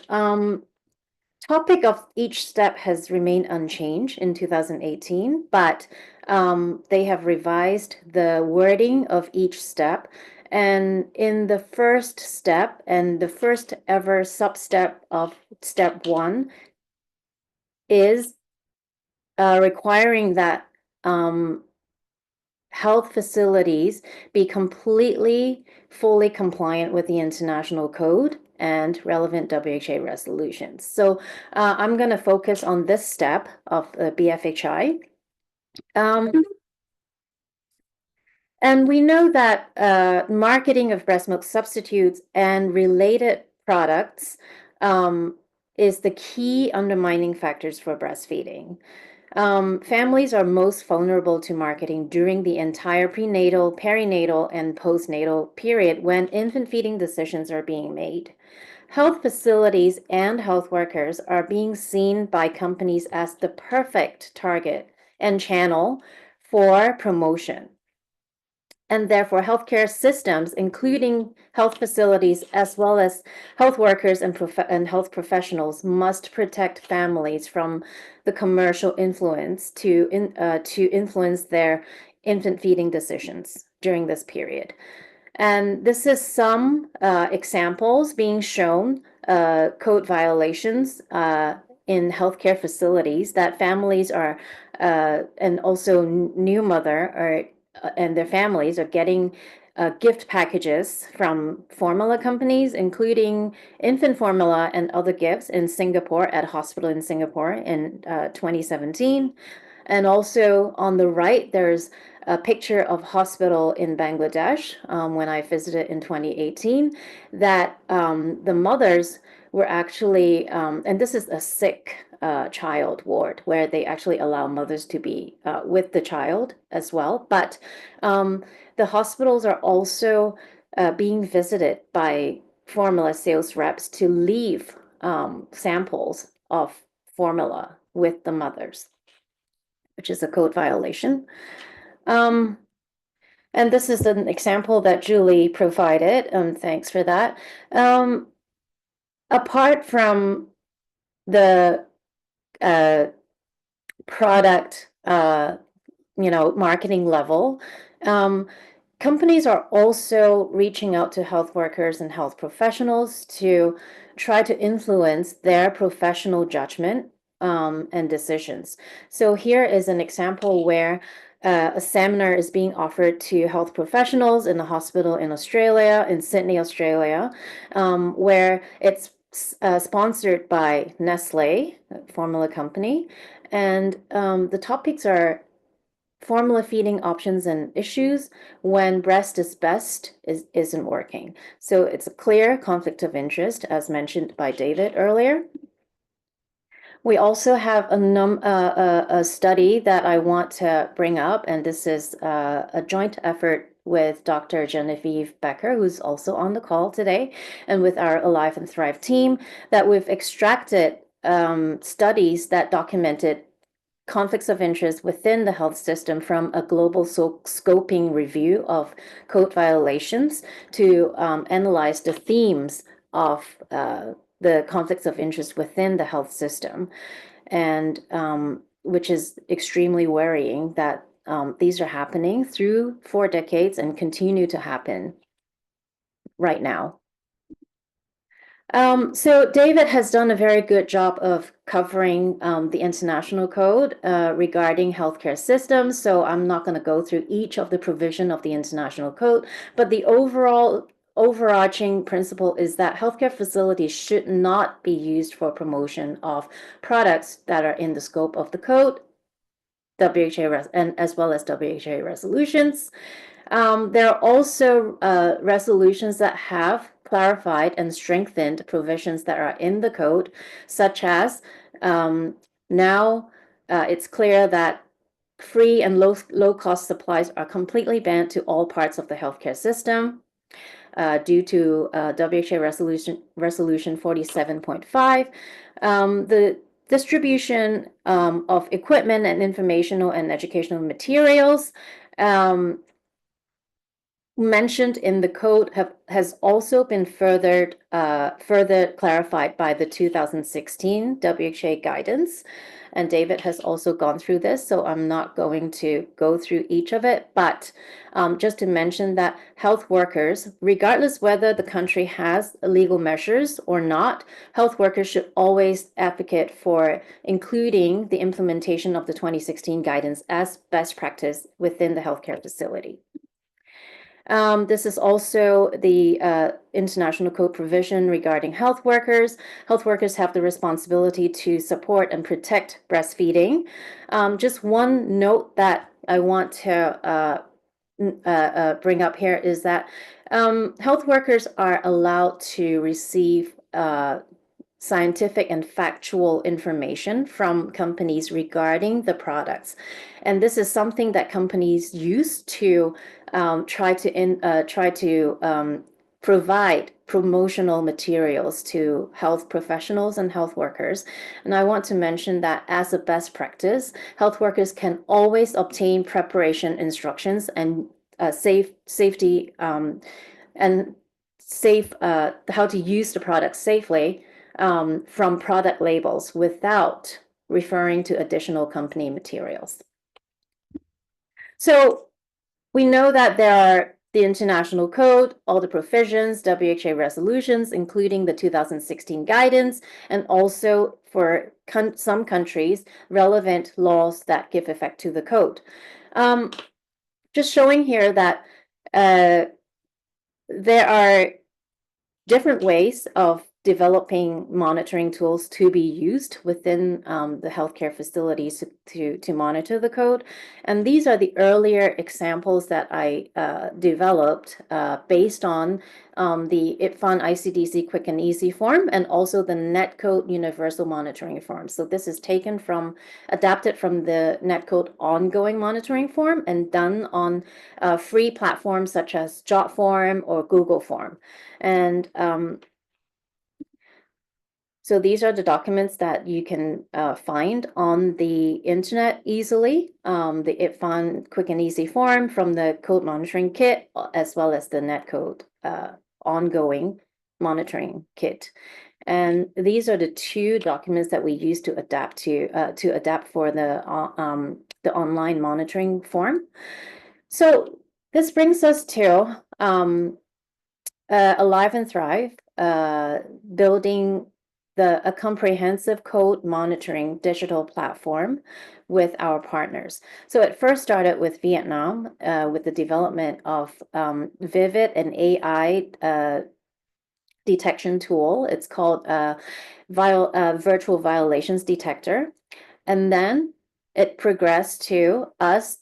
topic of each step has remained unchanged in 2018, but they have revised the wording of each step. And in the first step, and the first ever sub-step of step 1 is requiring that health facilities be completely, fully compliant with the international code and relevant WHA resolutions. So I'm going to focus on this step of the BFHI. And we know that marketing of breast milk substitutes and related products is the key undermining factors for breastfeeding. Families are most vulnerable to marketing during the entire prenatal, perinatal, and postnatal period when infant feeding decisions are being made. Health facilities and health workers are being seen by companies as the perfect target and channel for promotion. And therefore, healthcare systems, including health facilities, as well as health workers and health professionals, must protect families from the commercial influence to influence their infant feeding decisions during this period. And this is some examples being shown, code violations in healthcare facilities that families are, and also new mother are and their families are getting gift packages from formula companies, including infant formula and other gifts in Singapore, at a hospital in Singapore in 2017. And also on the right, there's a picture of hospital in Bangladesh when I visited in 2018, that the mothers were actually, and this is a sick child ward where they actually allow mothers to be with the child as well. But the hospitals are also being visited by formula sales reps to leave samples of formula with the mothers, which is a code violation. And this is an example that Julie provided. Thanks for that. Apart from the product, marketing level, companies are also reaching out to health workers and health professionals to try to influence their professional judgment and decisions. So here is an example where a seminar is being offered to health professionals in a hospital in Australia, in Sydney, Australia, where it's sponsored by Nestle, a formula company. And the topics are formula feeding options and issues when breast is best isn't working. So it's a clear conflict of interest, as mentioned by David earlier. We also have a study that I want to bring up, and this is a joint effort with Dr. Genevieve Becker, who's also on the call today, and with our Alive and Thrive team, that we've extracted studies that documented conflicts of interest within the health system from a global scoping review of code violations to analyze the themes of the conflicts of interest within the health system, and which is extremely worrying that these are happening through 4 decades and continue to happen right now. So David has done a very good job of covering the international code regarding healthcare systems. So I'm not going to go through each of the provision of the international code, but the overarching principle is that healthcare facilities should not be used for promotion of products that are in the scope of the code, WHA and as well as WHA resolutions. There are also resolutions that have clarified and strengthened provisions that are in the code, such as now it's clear that free and low cost supplies are completely banned to all parts of the healthcare system due to WHA resolution 47.5. distribution of equipment and informational and educational materials mentioned in the code has also been further clarified by the 2016 WHA guidance. And David has also gone through this, so I'm not going to go through each of it, but just to mention that health workers, regardless whether the country has legal measures or not, health workers should always advocate for including the implementation of the 2016 guidance as best practice within the healthcare facility. This is also the international code provision regarding health workers. Health workers have the responsibility to support and protect breastfeeding. Just one note that I want to bring up here is that health workers are allowed to receive scientific and factual information from companies regarding the products. And this is something that companies use to try to provide promotional materials to health professionals and health workers. And I want to mention that as a best practice, health workers can always obtain preparation instructions and safety and how to use the product safely from product labels without referring to additional company materials. So we know that there are the international code, all the provisions, WHA resolutions, including the 2016 guidance, and also for some countries, relevant laws that give effect to the code. Just showing here that there are different ways of developing monitoring tools to be used within the healthcare facilities to monitor the code. And these are the earlier examples that I developed based on the IPFON ICDC Quick and Easy form and also the Netcode Universal Monitoring form. So this is adapted from the Netcode Ongoing Monitoring form and done on free platforms such as Jotform or Google Form. And so these are the documents that you can find on the internet easily. The IPFON Quick and Easy form from the Code Monitoring Kit, as well as the Netcode Ongoing Monitoring Kit. And these are the two documents that we use to adapt for the online monitoring form. So this brings us to Alive and Thrive, building a comprehensive code monitoring digital platform with our partners. So it first started with Vietnam with the development of Vivid, an AI detection tool. It's called Virtual Violations Detector. And then it progressed to us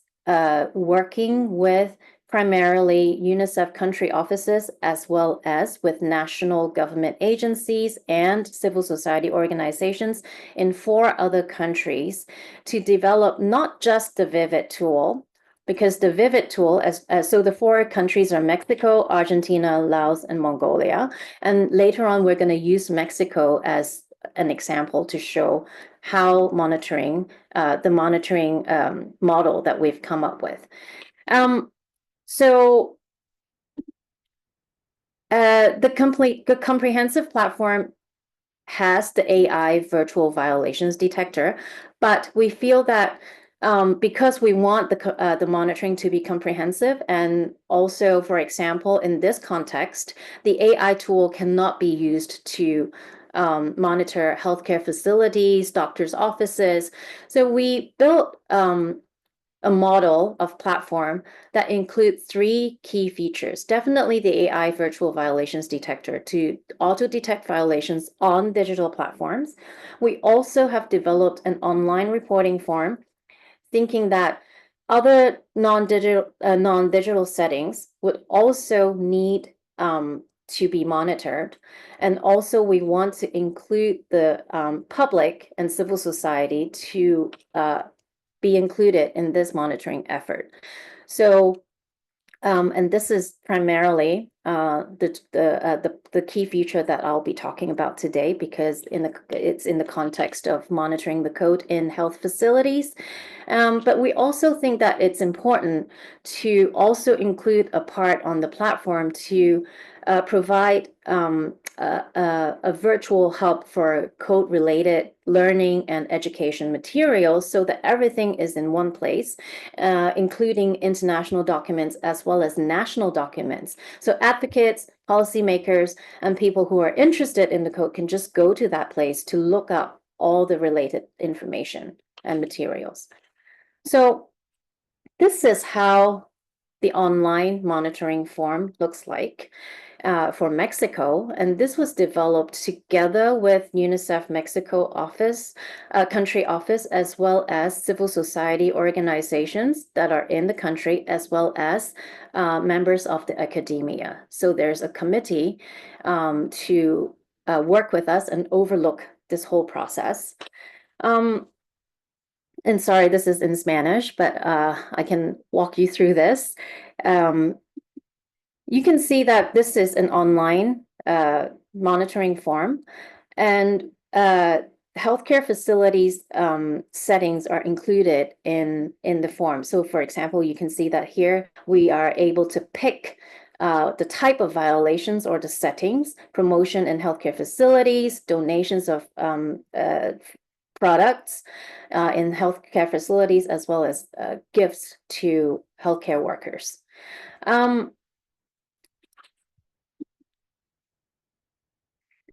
working with primarily UNICEF country offices, as well as with national government agencies and civil society organizations in 4 other countries to develop not just the Vivid tool, because the Vivid tool, so the 4 countries are Mexico, Argentina, Laos, and Mongolia. And later on, we're going to use Mexico as an example to show how the monitoring model that we've come up with. So the comprehensive platform has the AI virtual violations detector, but we feel that because we want the monitoring to be comprehensive, and also, for example, in this context, the AI tool cannot be used to monitor healthcare facilities, doctors' offices. So we built a model of platform that includes 3 key features. Definitely the AI virtual violations detector to auto-detect violations on digital platforms. We also have developed an online reporting form, thinking that other non-digital settings would also need to be monitored. And also we want to include the public and civil society to be included in this monitoring effort. So And this is primarily the key feature that I'll be talking about today, because it's in the context of monitoring the code in health facilities. But we also think that it's important to also include a part on the platform to provide a virtual hub for code-related learning and education materials, so that everything is in one place, including international documents as well as national documents. So advocates, policymakers, and people who are interested in the code can just go to that place to look up all the related information and materials. So this is how the online monitoring form looks like for Mexico. And this was developed together with UNICEF Mexico office, country office, as well as civil society organizations that are in the country, as well as members of the academia. So there's a committee to work with us and overlook this whole process. And sorry, this is in Spanish, but I can walk you through this. You can see that this is an online monitoring form, and healthcare facilities settings are included in the form. So for example, you can see that here we are able to pick the type of violations or the settings: promotion in healthcare facilities, donations of products in healthcare facilities, as well as gifts to healthcare workers.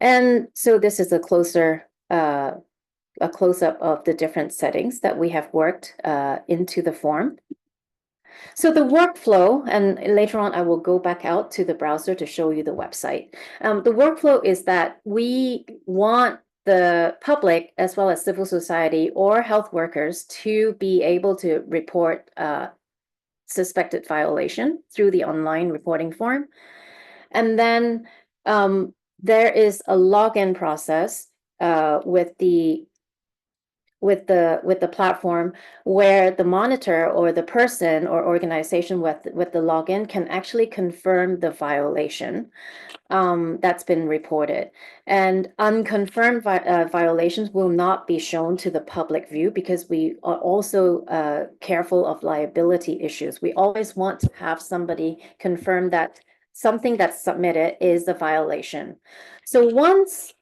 And so this is a closer a close-up of the different settings that we have worked into the form. So the workflow, and later on I will go back out to the browser to show you the website. The workflow is that we want the public, as well as civil society or health workers, to be able to report suspected violation through the online reporting form. And then there is a login process with the platform, where the monitor or the person or organization with the login can actually confirm the violation that's been reported. And unconfirmed violations will not be shown to the public view, because we are also careful of liability issues. We always want to have somebody confirm that something that's submitted is a violation. So once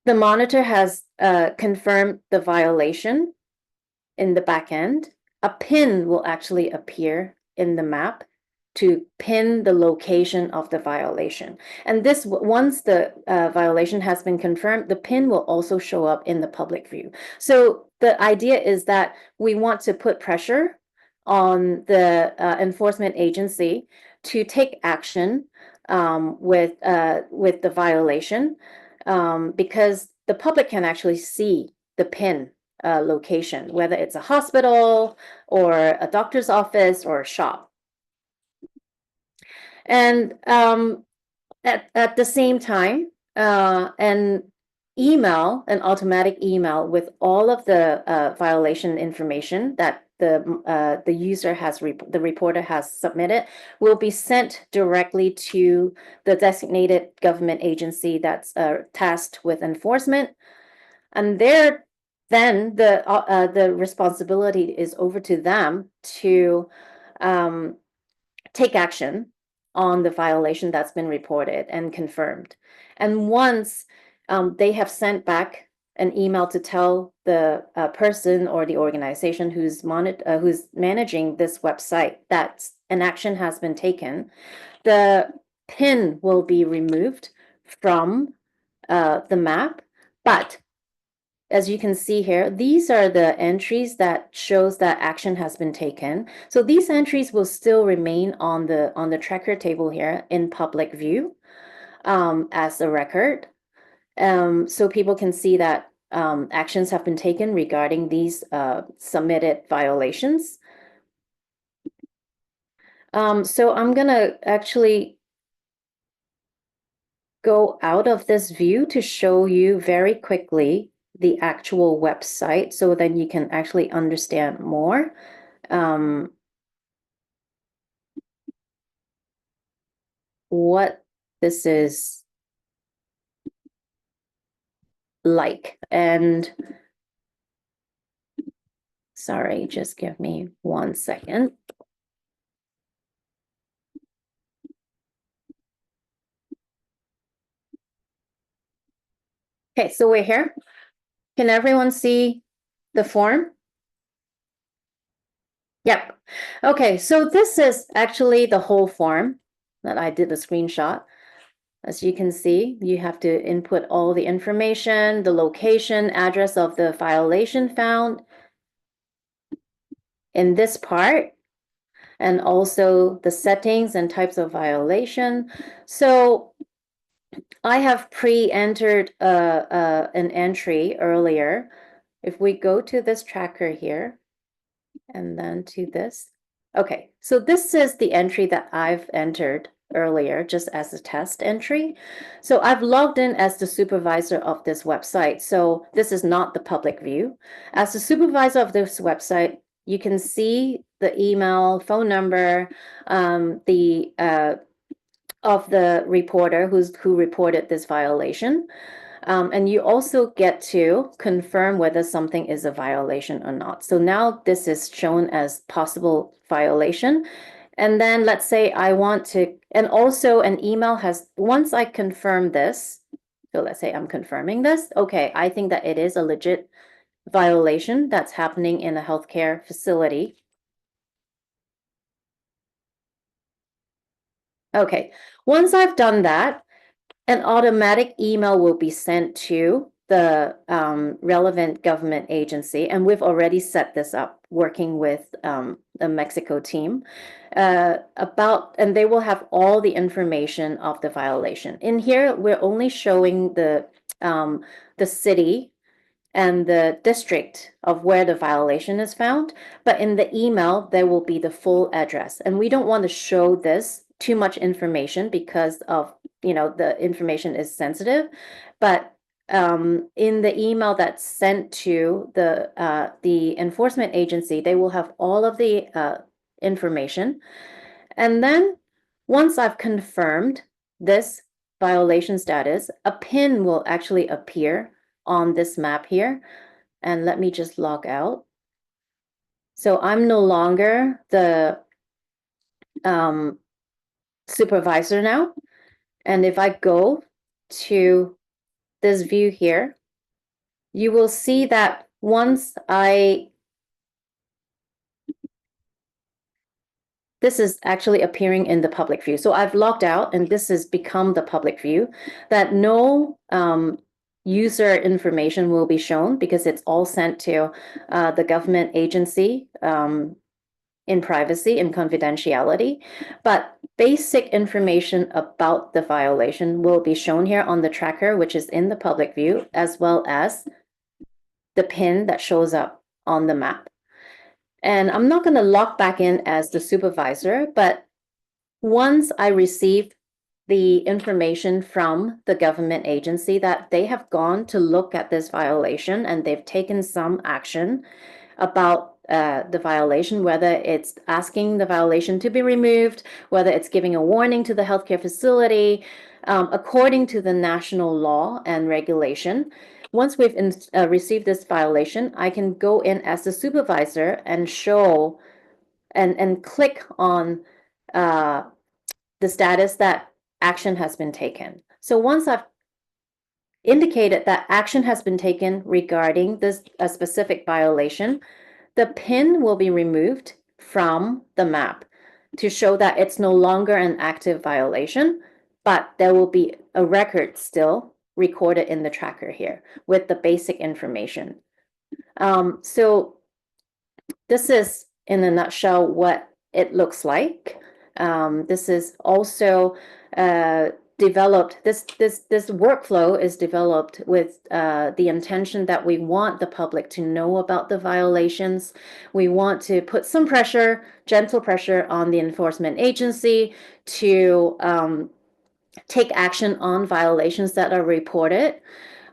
the monitor has confirmed the violation in the back end, a pin will actually appear in the map to pin the location of the violation. And this, once the violation has been confirmed, the pin will also show up in the public view. So the idea is that we want to put pressure on the enforcement agency to take action with the violation, because the public can actually see the pin location, whether it's a hospital or a doctor's office or a shop. And at the same time, an automatic email with all of the violation information that the user has, the reporter has submitted, will be sent directly to the designated government agency that's tasked with enforcement. And then the responsibility is over to them to take action on the violation that's been reported and confirmed. And once they have sent back an email to tell the person or the organization who's managing this website that an action has been taken, the pin will be removed from the map. But as you can see here, these are the entries that shows that action has been taken. So these entries will still remain on the tracker table here in public view as a record. So people can see that actions have been taken regarding these submitted violations. So I'm gonna actually go out of this view to show you very quickly the actual website, so then you can actually understand more. what this is like. And sorry, just give me 1 second. Okay, so we're here. Can everyone see the form? Yep. Okay, so this is actually the whole form that I did a screenshot. As you can see, you have to input all the information, the location, address of the violation found in this part, and also the settings and types of violation. So I have pre-entered an entry earlier. If we go to this tracker here, and then to this. Okay, so this is the entry that I've entered earlier just as a test entry. So I've logged in as the supervisor of this website. So this is not the public view. As the supervisor of this website, you can see the email, phone number, of the reporter who reported this violation. And you also get to confirm whether something is a violation or not. So now this is shown as possible violation. And then let's say I want to, and also an email has, once I confirm this, so let's say I'm confirming this, okay, I think that it is a legit violation that's happening in a healthcare facility. Okay, once I've done that, an automatic email will be sent to the relevant government agency, and we've already set this up working with the Mexico team and they will have all the information of the violation. In here, we're only showing the city and the district of where the violation is found, but in the email, there will be the full address. And we don't want to show this too much information because of, the information is sensitive, but in the email that's sent to the enforcement agency, they will have all of the information. And then once I've confirmed this violation status, a pin will actually appear on this map here. And let me just log out. So I'm no longer the supervisor now. And if I go to this view here, you will see that once this is actually appearing in the public view. So I've logged out and this has become the public view, that no user information will be shown because it's all sent to the government agency in privacy and confidentiality. But basic information about the violation will be shown here on the tracker, which is in the public view, as well as the pin that shows up on the map. And I'm not going to log back in as the supervisor, but once I receive the information from the government agency that they have gone to look at this violation and they've taken some action about the violation, whether it's asking the violation to be removed, whether it's giving a warning to the healthcare facility, according to the national law and regulation. Once we've received this violation, I can go in as the supervisor and show and click on the status that action has been taken. So once I've indicated that action has been taken regarding this a specific violation, the pin will be removed from the map to show that it's no longer an active violation, but there will be a record still recorded in the tracker here with the basic information. So this is, in a nutshell, what it looks like. This is also developed, this workflow is developed with the intention that we want the public to know about the violations. We want to put some pressure, gentle pressure on the enforcement agency to take action on violations that are reported,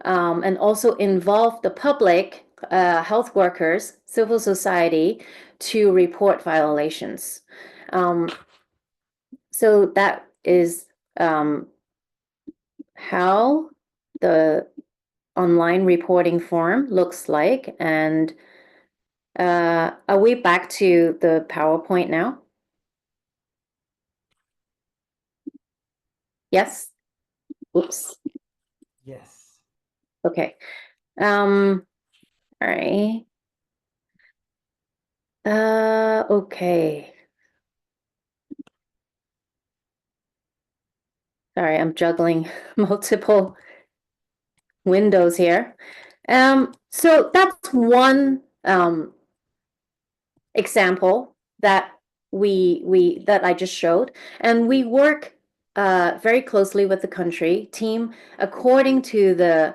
and also involve the public, health workers, civil society to report violations. So that is how the online reporting form looks like. And are we back to the PowerPoint now? Yes? Oops. Yes. Okay. All right. Okay. Sorry, I'm juggling multiple windows here. So that's one example that that I just showed, and we work very closely with the country team according to the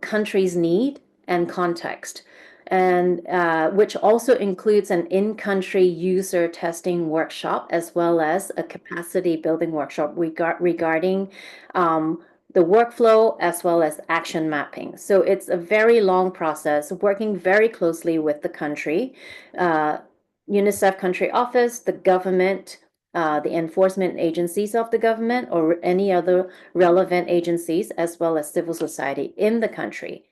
country's need and context, and which also includes an in-country user testing workshop as well as a capacity building workshop regarding the workflow as well as action mapping. So it's a very long process, working very closely with the country, UNICEF country office, the government, the enforcement agencies of the government, or any other relevant agencies, as well as civil society in the country.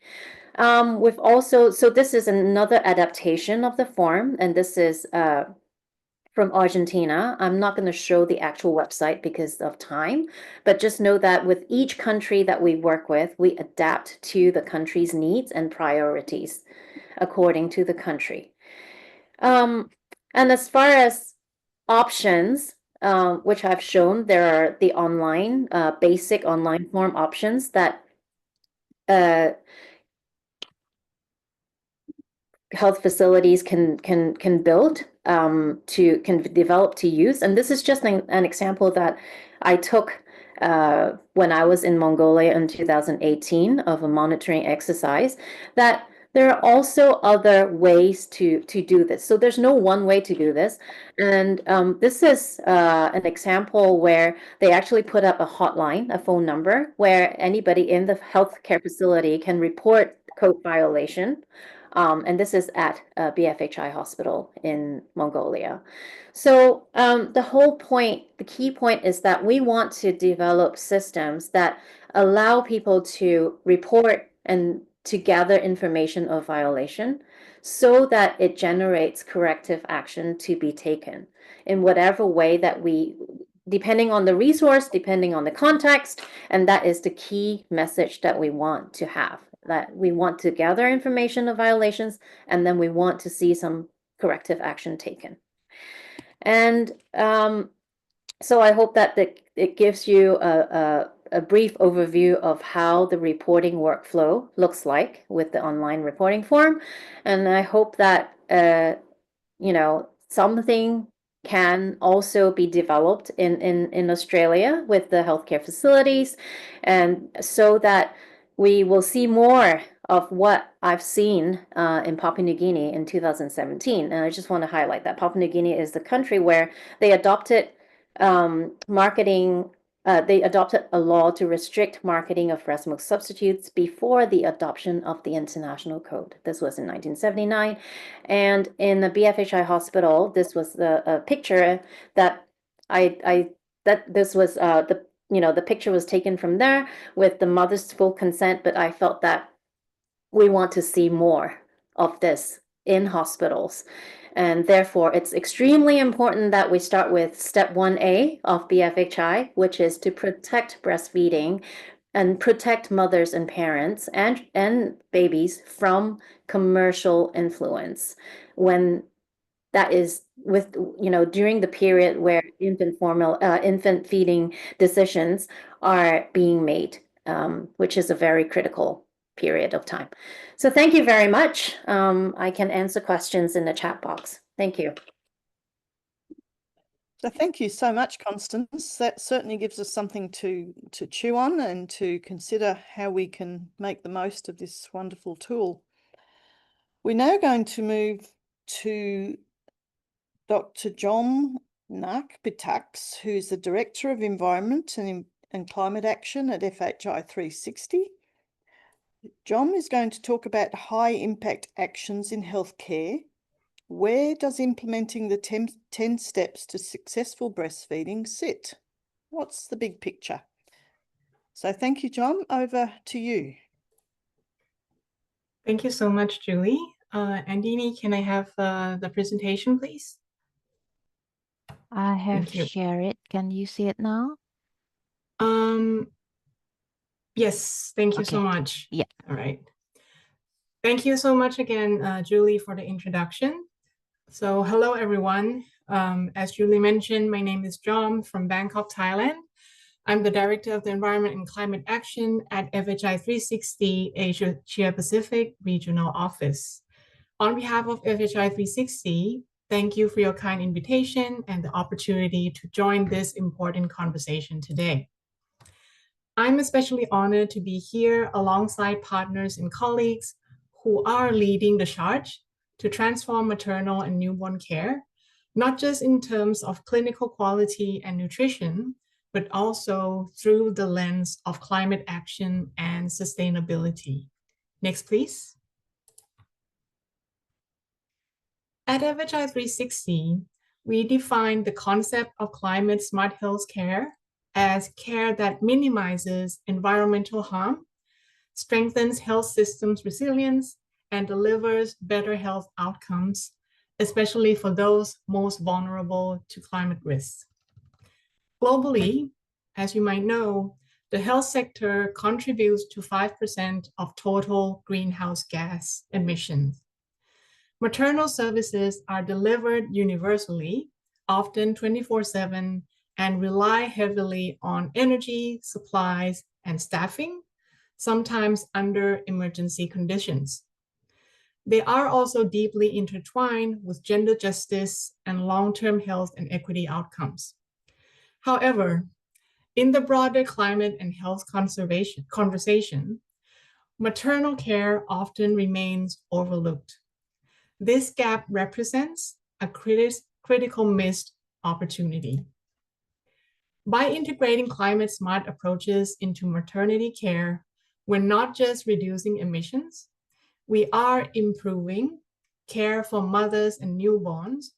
We've also, so this is another adaptation of the form, and this is from Argentina. I'm not going to show the actual website because of time, but just know that with each country that we work with, we adapt to the country's needs and priorities according to the country. And as far as options, which I've shown, there are the online, basic online form options that health facilities can build can develop to use. And this is just an example that I took when I was in Mongolia in 2018 of a monitoring exercise, that there are also other ways to do this. So there's no one way to do this. And this is an example where they actually put up a hotline, a phone number, where anybody in the healthcare facility can report code violation. And this is at BFHI hospital in Mongolia. So the whole point, the key point is that we want to develop systems that allow people to report and to gather information of violation so that it generates corrective action to be taken in whatever way that we, depending on the resource, depending on the context, and that is the key message that we want to have, that we want to gather information of violations, and then we want to see some corrective action taken. And so I hope that it gives you a brief overview of how the reporting workflow looks like with the online reporting form. And I hope that, you know, something can also be developed in Australia with the healthcare facilities, and so that we will see more of what I've seen in Papua New Guinea in 2017. And I just want to highlight that Papua New Guinea is the country where they adopted marketing. They adopted a law to restrict marketing of breast milk substitutes before the adoption of the international code. This was in 1979. And in the BFHI hospital, this was the picture that this was the picture was taken from there with the mother's full consent, but I felt that we want to see more of this in hospitals. And therefore, it's extremely important that we start with step 1A of BFHI, which is to protect breastfeeding and protect mothers and parents and babies from commercial influence when that is with, during the period where infant feeding decisions are being made, which is a very critical period of time. So thank you very much. I can answer questions in the chat box. Thank you. So thank you so much, Constance. That certainly gives us something to chew on and to consider how we can make the most of this wonderful tool. We're now going to move to Dr. John Nark-Bitaks, who's the Director of Environment and Climate Action at FHI 360. John is going to talk about high impact actions in healthcare. Where does implementing the 10 steps to successful breastfeeding sit? What's the big picture? So thank you, John. Over to you. Thank you so much, Julie. Andini, can I have the presentation, please? I have Thank you. shared it. Can you see it now? Yes, thank you so Okay. much. Yeah. All right. Thank you so much again, Julie, for the introduction. So hello, everyone. As Julie mentioned, my name is John from Bangkok, Thailand. I'm the Director of the Environment and Climate Action at FHI 360 Asia Pacific Regional Office. On behalf of FHI 360, thank you for your kind invitation and the opportunity to join this important conversation today. I'm especially honored to be here alongside partners and colleagues who are leading the charge to transform maternal and newborn care, not just in terms of clinical quality and nutrition, but also through the lens of climate action and sustainability. Next, please. At FHI 360, we define the concept of climate smart health care as care that minimizes environmental harm, strengthens health systems resilience, and delivers better health outcomes, especially for those most vulnerable to climate risks. Globally, as you might know, the health sector contributes to 5% of total greenhouse gas emissions. Maternal services are delivered universally, often 24/7, and rely heavily on energy, supplies, and staffing, sometimes under emergency conditions. They are also deeply intertwined with gender justice and long-term health and equity outcomes. However, in the broader climate and health conversation, maternal care often remains overlooked. This gap represents a critical missed opportunity. By integrating climate smart approaches into maternity care, we're not just reducing emissions, we are improving care for mothers and newborns,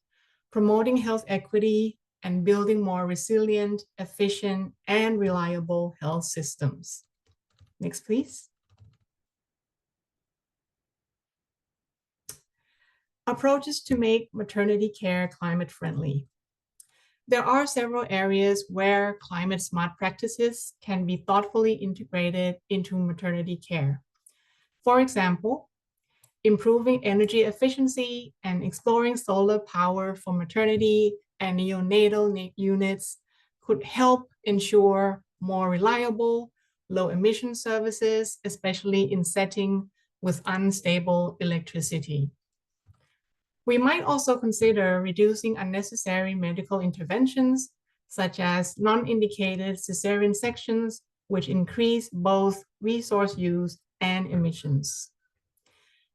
promoting health equity, and building more resilient, efficient, and reliable health systems. Next, please. Approaches to make maternity care climate friendly. There are several areas where climate smart practices can be thoughtfully integrated into maternity care. For example, improving energy efficiency and exploring solar power for maternity and neonatal units could help ensure more reliable, low emission services, especially in settings with unstable electricity. We might also consider reducing unnecessary medical interventions, such as non-indicated cesarean sections, which increase both resource use and emissions.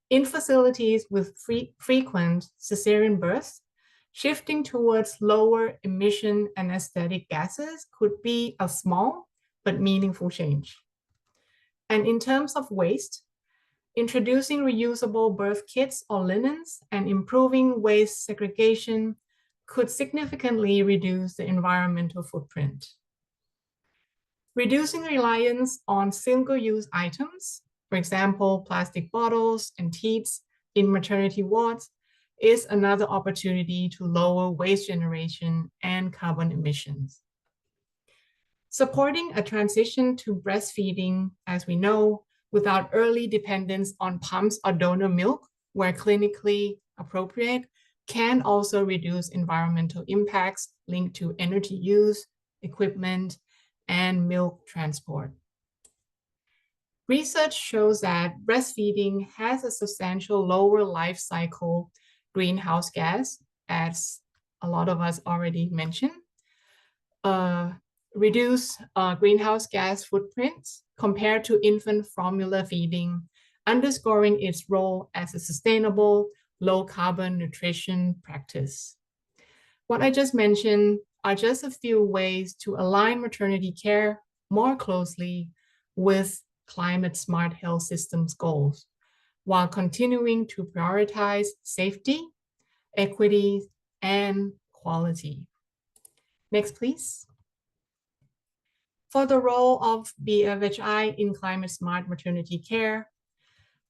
In facilities with frequent cesarean births, shifting towards lower emission anesthetic gases could be a small but meaningful change. And in terms of waste, introducing reusable birth kits or linens and improving waste segregation could significantly reduce the environmental footprint. Reducing reliance on single-use items, for example, plastic bottles and teats in maternity wards, is another opportunity to lower waste generation and carbon emissions. Supporting a transition to breastfeeding, as we know, without early dependence on pumps or donor milk, where clinically appropriate, can also reduce environmental impacts linked to energy use, equipment, and milk transport. Research shows that breastfeeding has a substantial lower life cycle greenhouse gas, as a lot of us already mentioned, reduce greenhouse gas footprints compared to infant formula feeding, underscoring its role as a sustainable, low-carbon nutrition practice. What I just mentioned are just a few ways to align maternity care more closely with climate smart health systems goals, while continuing to prioritize safety, equity, and quality. Next, please. For the role of BFHI in climate smart maternity care,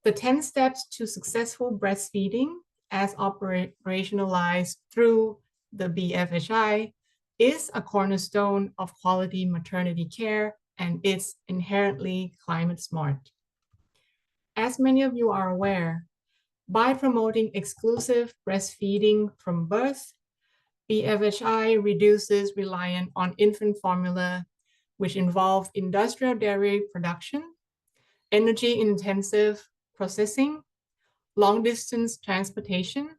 the 10 steps to successful breastfeeding as operationalized through the BFHI is a cornerstone of quality maternity care, and it's inherently climate smart. As many of you are aware, by promoting exclusive breastfeeding from birth, BFHI reduces reliance on infant formula, which involve industrial dairy production, energy-intensive processing, long-distance transportation,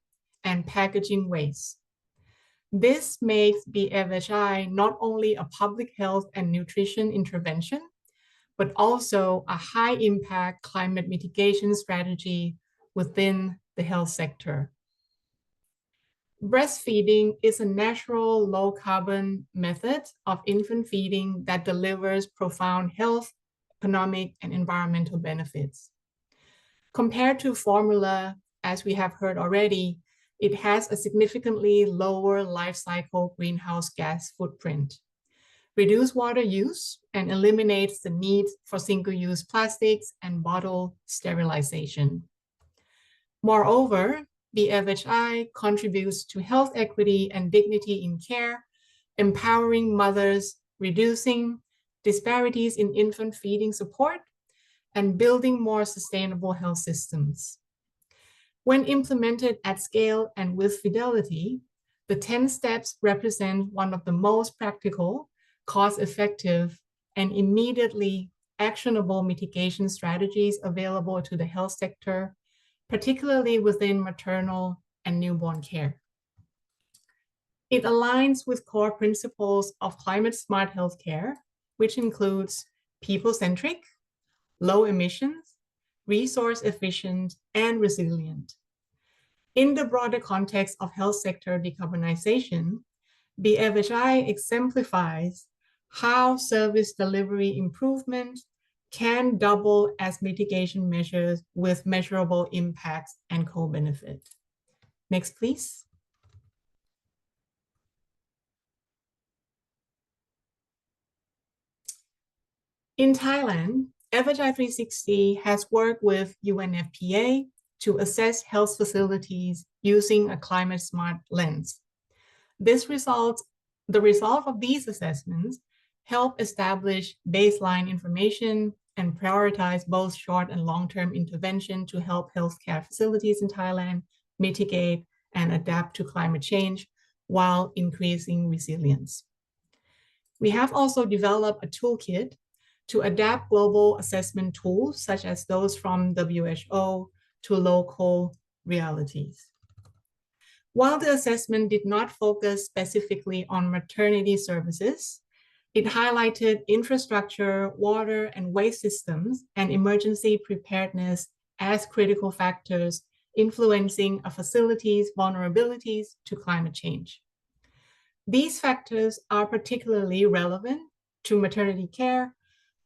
and packaging waste. This makes BFHI not only a public health and nutrition intervention, but also a high-impact climate mitigation strategy within the health sector. Breastfeeding is a natural, low-carbon method of infant feeding that delivers profound health, economic, and environmental benefits. Compared to formula, as we have heard already, it has a significantly lower life cycle greenhouse gas footprint, reduce water use, and eliminates the need for single-use plastics and bottle sterilization. Moreover, BFHI contributes to health equity and dignity in care, empowering mothers, reducing disparities in infant feeding support, and building more sustainable health systems. When implemented at scale and with fidelity, the 10 steps represent one of the most practical, cost-effective, and immediately actionable mitigation strategies available to the health sector, particularly within maternal and newborn care. It aligns with core principles of climate smart healthcare, which includes people-centric, low emissions, resource efficient, and resilient. In the broader context of health sector decarbonization, BFHI exemplifies how service delivery improvement can double as mitigation measures with measurable impacts and co-benefit. Next, please. In Thailand, BFHI 360 has worked with UNFPA to assess health facilities using a climate smart lens. The result of these assessments help establish baseline information and prioritize both short and long-term intervention to help healthcare facilities in Thailand mitigate and adapt to climate change while increasing resilience. We have also developed a toolkit to adapt global assessment tools, such as those from WHO, to local realities. While the assessment did not focus specifically on maternity services, it highlighted infrastructure, water and waste systems, and emergency preparedness as critical factors influencing a facility's vulnerabilities to climate change. These factors are particularly relevant to maternity care,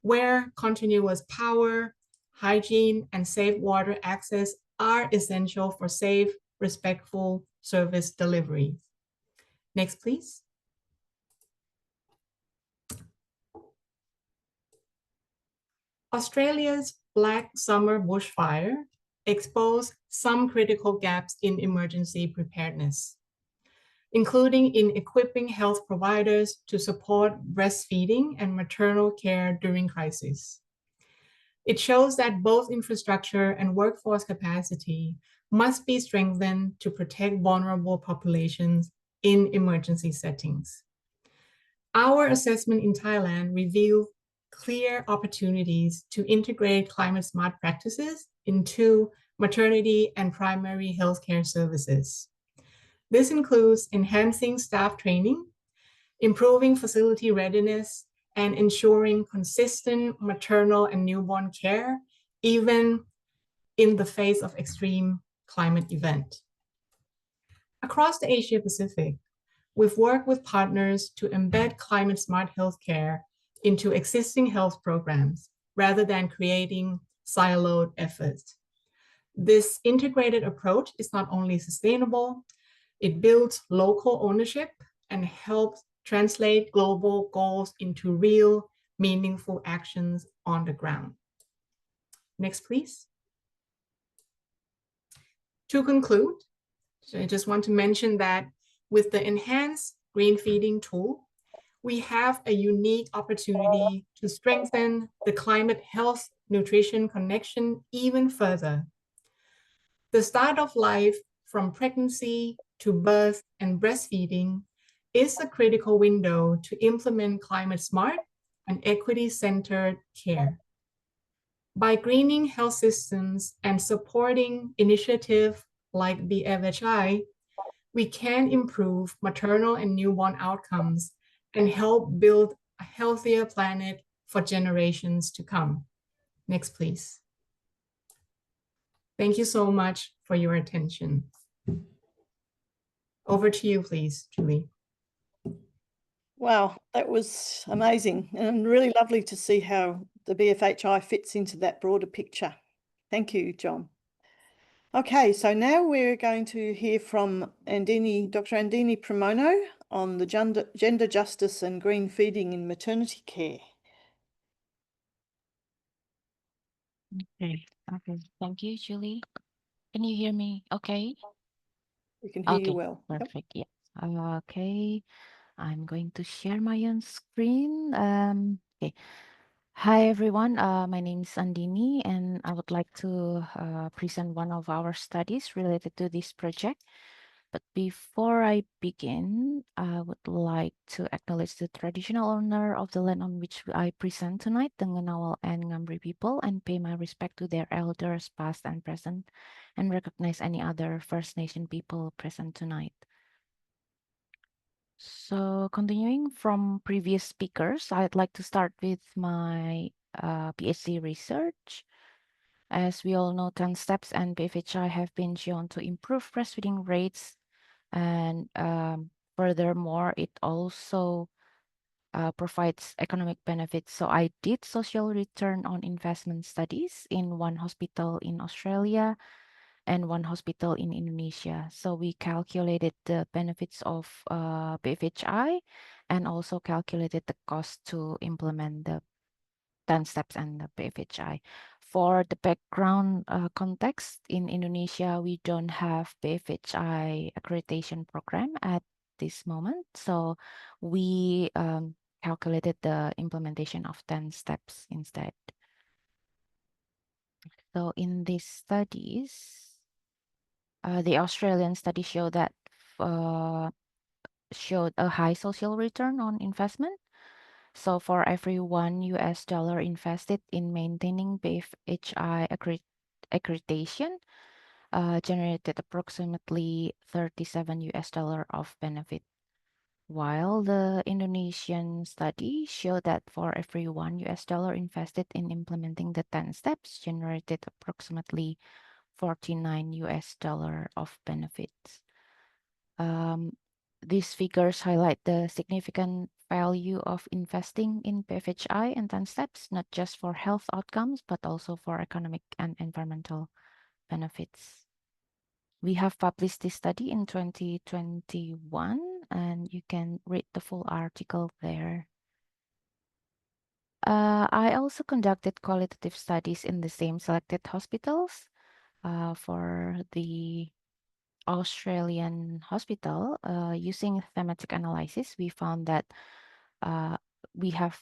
where continuous power, hygiene, and safe water access are essential for safe, respectful service delivery. Next, please. Australia's Black Summer bushfire exposed some critical gaps in emergency preparedness, including in equipping health providers to support breastfeeding and maternal care during crisis. It shows that both infrastructure and workforce capacity must be strengthened to protect vulnerable populations in emergency settings. Our assessment in Thailand revealed clear opportunities to integrate climate smart practices into maternity and primary healthcare services. This includes enhancing staff training, improving facility readiness, and ensuring consistent maternal and newborn care, even in the face of extreme climate event. Across the Asia Pacific, we've worked with partners to embed climate smart healthcare into existing health programs rather than creating siloed efforts. This integrated approach is not only sustainable, it builds local ownership and helps translate global goals into real, meaningful actions on the ground. Next, please. To conclude, I just want to mention that with the enhanced green feeding tool, we have a unique opportunity to strengthen the climate health nutrition connection even further. The start of life from pregnancy to birth and breastfeeding is a critical window to implement climate smart and equity-centered care. By greening health systems and supporting initiatives like BFHI, we can improve maternal and newborn outcomes and help build a healthier planet for generations to come. Next, please. Thank you so much for your attention. Over to you, please, Julie. Wow, that was amazing and really lovely to see how the BFHI fits into that broader picture. Thank you, John. Okay, so now we're going to hear from Dr. Andini Pramono on the gender justice and green feeding in maternity care. Okay. Thank you, Julie. Can you hear me? Okay. We can hear you Okay. well. Yep. Perfect. Yeah. Okay. I'm going to share my own screen. Okay. Hi, everyone. My name is Andini, and I would like to present one of our studies related to this project. But before I begin, I would like to acknowledge the traditional owner of the land on which I present tonight, the Ngunnawal and Ngambri people, and pay my respect to their elders, past and present, and recognize any other First Nation people present tonight. So continuing from previous speakers, I'd like to start with my PhD research. As we all know, 10 steps and BFHI have been shown to improve breastfeeding rates, and furthermore, it also provides economic benefits. So I did social return on investment studies in one hospital in Australia and one hospital in Indonesia. So we calculated the benefits of BFHI and also calculated the cost to implement the 10 steps and the BFHI. For the background context, in Indonesia, we don't have BFHI accreditation program at this moment. So we calculated the implementation of 10 steps instead. So in these studies, the Australian study showed that showed a high social return on investment. So for every $1 invested in maintaining BFHI accreditation, generated approximately $37 of benefit. While the Indonesian study showed that for every $1 invested in implementing the 10 steps, generated approximately $49 of benefits. These figures highlight the significant value of investing in BFHI and 10 steps, not just for health outcomes, but also for economic and environmental benefits. We have published this study in 2021, and you can read the full article there. I also conducted qualitative studies in the same selected hospitals. For the Australian hospital, using thematic analysis, we found that we have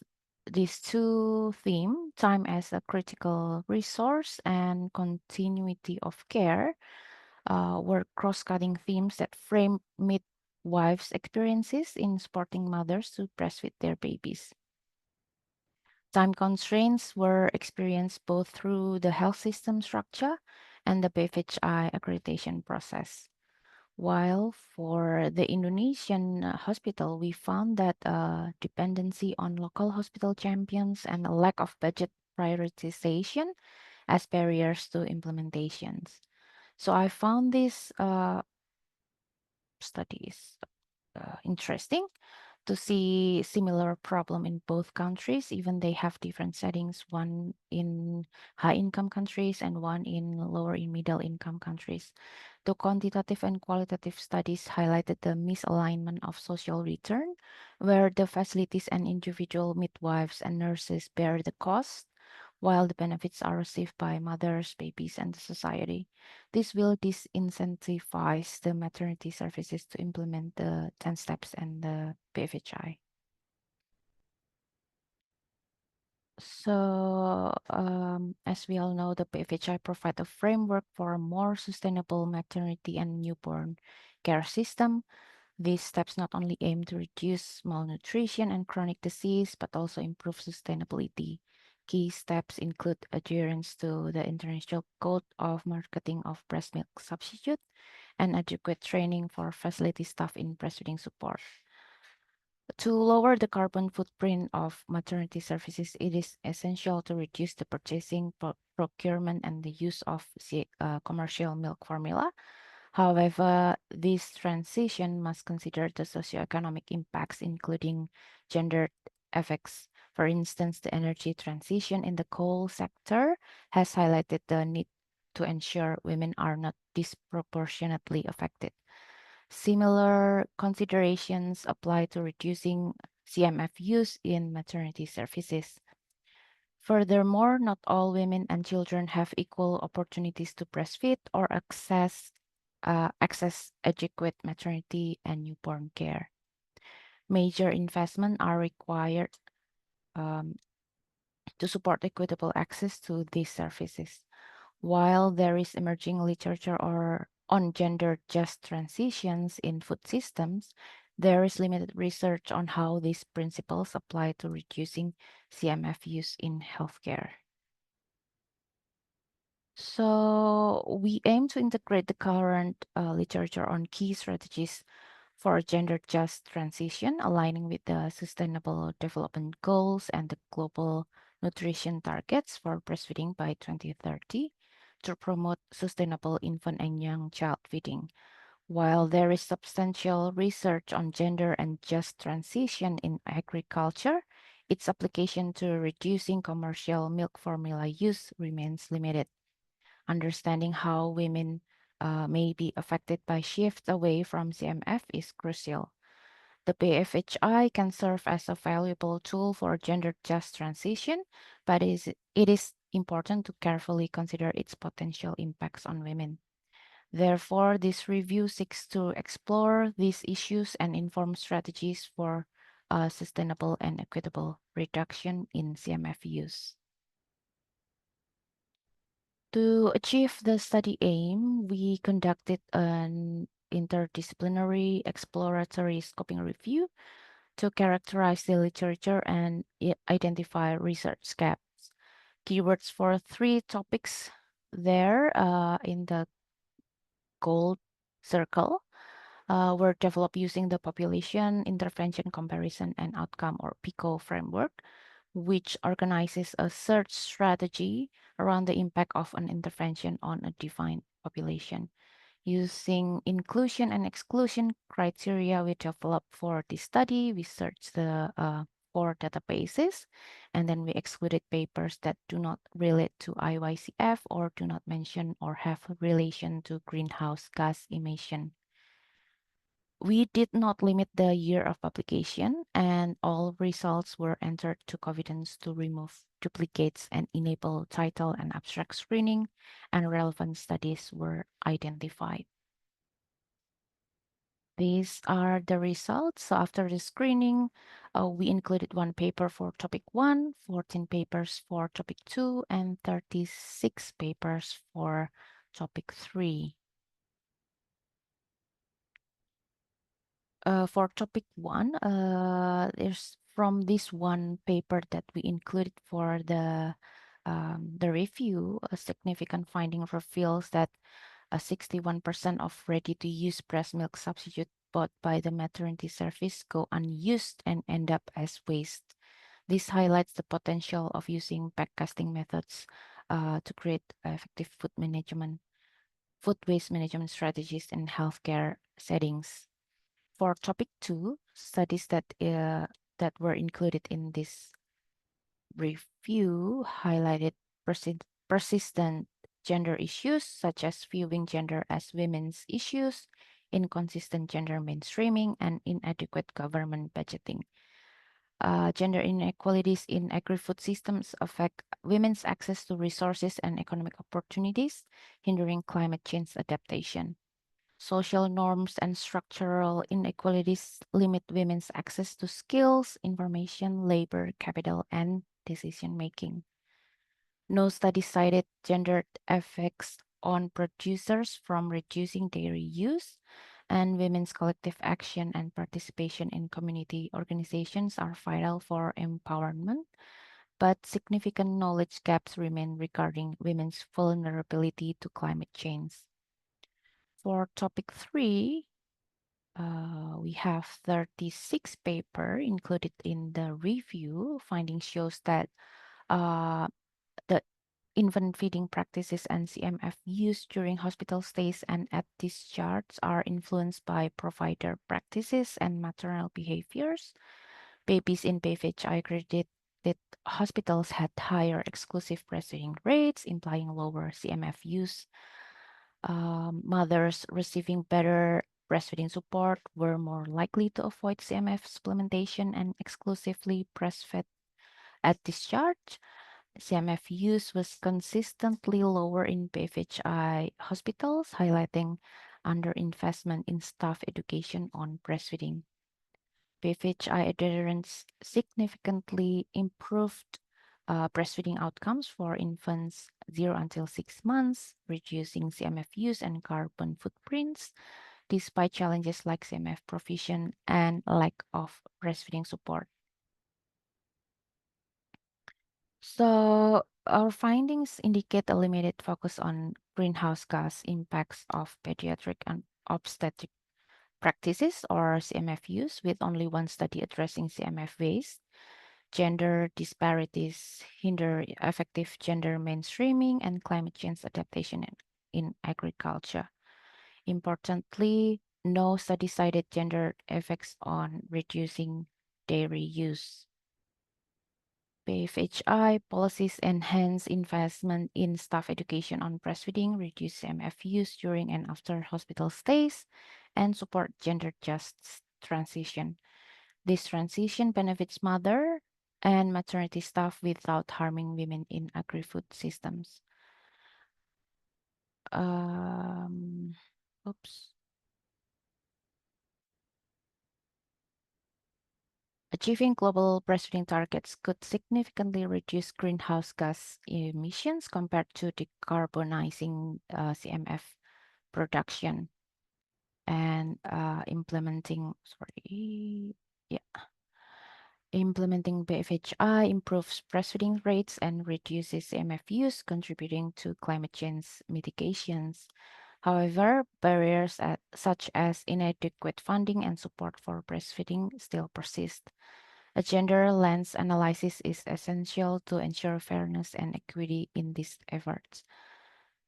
these two themes, time as a critical resource and continuity of care, were cross-cutting themes that frame midwives' experiences in supporting mothers to breastfeed their babies. Time constraints were experienced both through the health system structure and the BFHI accreditation process. While for the Indonesian hospital, we found that dependency on local hospital champions and a lack of budget prioritization as barriers to implementations. So I found these studies interesting to see similar problem in both countries, even they have different settings, one in high income countries and one in lower and middle income countries. The quantitative and qualitative studies highlighted the misalignment of social return, where the facilities and individual midwives and nurses bear the cost, while the benefits are received by mothers, babies, and the society. This will disincentivize the maternity services to implement the 10 steps and the BFHI. So, as we all know, the BFHI provide a framework for a more sustainable maternity and newborn care system. These steps not only aim to reduce malnutrition and chronic disease, but also improve sustainability. Key steps include adherence to the International Code of Marketing of Breast Milk Substitute and adequate training for facility staff in breastfeeding support. To lower the carbon footprint of maternity services, it is essential to reduce the purchasing, procurement, and the use of commercial milk formula. However, this transition must consider the socioeconomic impacts, including gender effects. For instance, the energy transition in the coal sector has highlighted the need to ensure women are not disproportionately affected. Similar considerations apply to reducing CMF use in maternity services. Furthermore, not all women and children have equal opportunities to breastfeed or access adequate maternity and newborn care. Major investment are required to support equitable access to these services. While there is emerging literature on gender just transitions in food systems, there is limited research on how these principles apply to reducing CMF use in healthcare. So we aim to integrate the current literature on key strategies for a gender just transition, aligning with the Sustainable Development Goals and the global nutrition targets for breastfeeding by 2030 to promote sustainable infant and young child feeding. While there is substantial research on gender and just transition in agriculture, its application to reducing commercial milk formula use remains limited. Understanding how women may be affected by shifts away from CMF is crucial. The BFHI can serve as a valuable tool for gender just transition, but it is important to carefully consider its potential impacts on women. Therefore, this review seeks to explore these issues and inform strategies for sustainable and equitable reduction in CMF use. To achieve the study aim, we conducted an interdisciplinary exploratory scoping review to characterize the literature and identify research gaps. Keywords for 3 topics there in the gold circle were developed using the Population Intervention Comparison and Outcome, or PICO framework, which organizes a search strategy around the impact of an intervention on a defined population. Using inclusion and exclusion criteria we developed for this study, we searched the 4 databases, and then we excluded papers that do not relate to IYCF or do not mention or have relation to greenhouse gas emission. We did not limit the year of publication, and all results were entered to Covidence to remove duplicates and enable title and abstract screening, and relevant studies were identified. These are the results. So after the screening, we included 1 paper for topic 1, 14 papers for topic 2, and 36 papers for topic 3. For topic 1, there's from this 1 paper that we included for the review, a significant finding reveals that 61% of ready-to-use breast milk substitute bought by the maternity service go unused and end up as waste. This highlights the potential of using backcasting methods to create effective food waste management strategies in healthcare settings. For topic 2, studies that were included in this review highlighted persistent gender issues, such as viewing gender as women's issues, inconsistent gender mainstreaming, and inadequate government budgeting. Gender inequalities in agri-food systems affect women's access to resources and economic opportunities, hindering climate change adaptation. Social norms and structural inequalities limit women's access to skills, information, labor, capital, and decision making. No study cited gendered effects on producers from reducing dairy use, and women's collective action and participation in community organizations are vital for empowerment, but significant knowledge gaps remain regarding women's vulnerability to climate change. For topic 3, we have 36 paper included in the review. Findings shows that the infant feeding practices and CMF use during hospital stays and at discharge are influenced by provider practices and maternal behaviors. Babies in BFHI accredited hospitals had higher exclusive breastfeeding rates, implying lower CMF use. Mothers receiving better breastfeeding support were more likely to avoid CMF supplementation and exclusively breastfed at discharge. CMF use was consistently lower in BFHI hospitals, highlighting underinvestment in staff education on breastfeeding. BFHI adherence significantly improved breastfeeding outcomes for infants 0 until 6 months, reducing CMF use and carbon footprints, despite challenges like CMF provision and lack of breastfeeding support. So our findings indicate a limited focus on greenhouse gas impacts of pediatric and obstetric practices or CMF use, with only one study addressing CMF waste. Gender disparities hinder effective gender mainstreaming and climate change adaptation in agriculture. Importantly, no study cited gender effects on reducing dairy use. BFHI policies enhance investment in staff education on breastfeeding, reduce CMF use during and after hospital stays, and support gender-just transition. This transition benefits mother and maternity staff without harming women in agri-food systems. Achieving global breastfeeding targets could significantly reduce greenhouse gas emissions compared to decarbonizing CMF production and implementing BFHI improves breastfeeding rates and reduces CMF use, contributing to climate change mitigations. However, barriers such as inadequate funding and support for breastfeeding still persist. A gender lens analysis is essential to ensure fairness and equity in these efforts.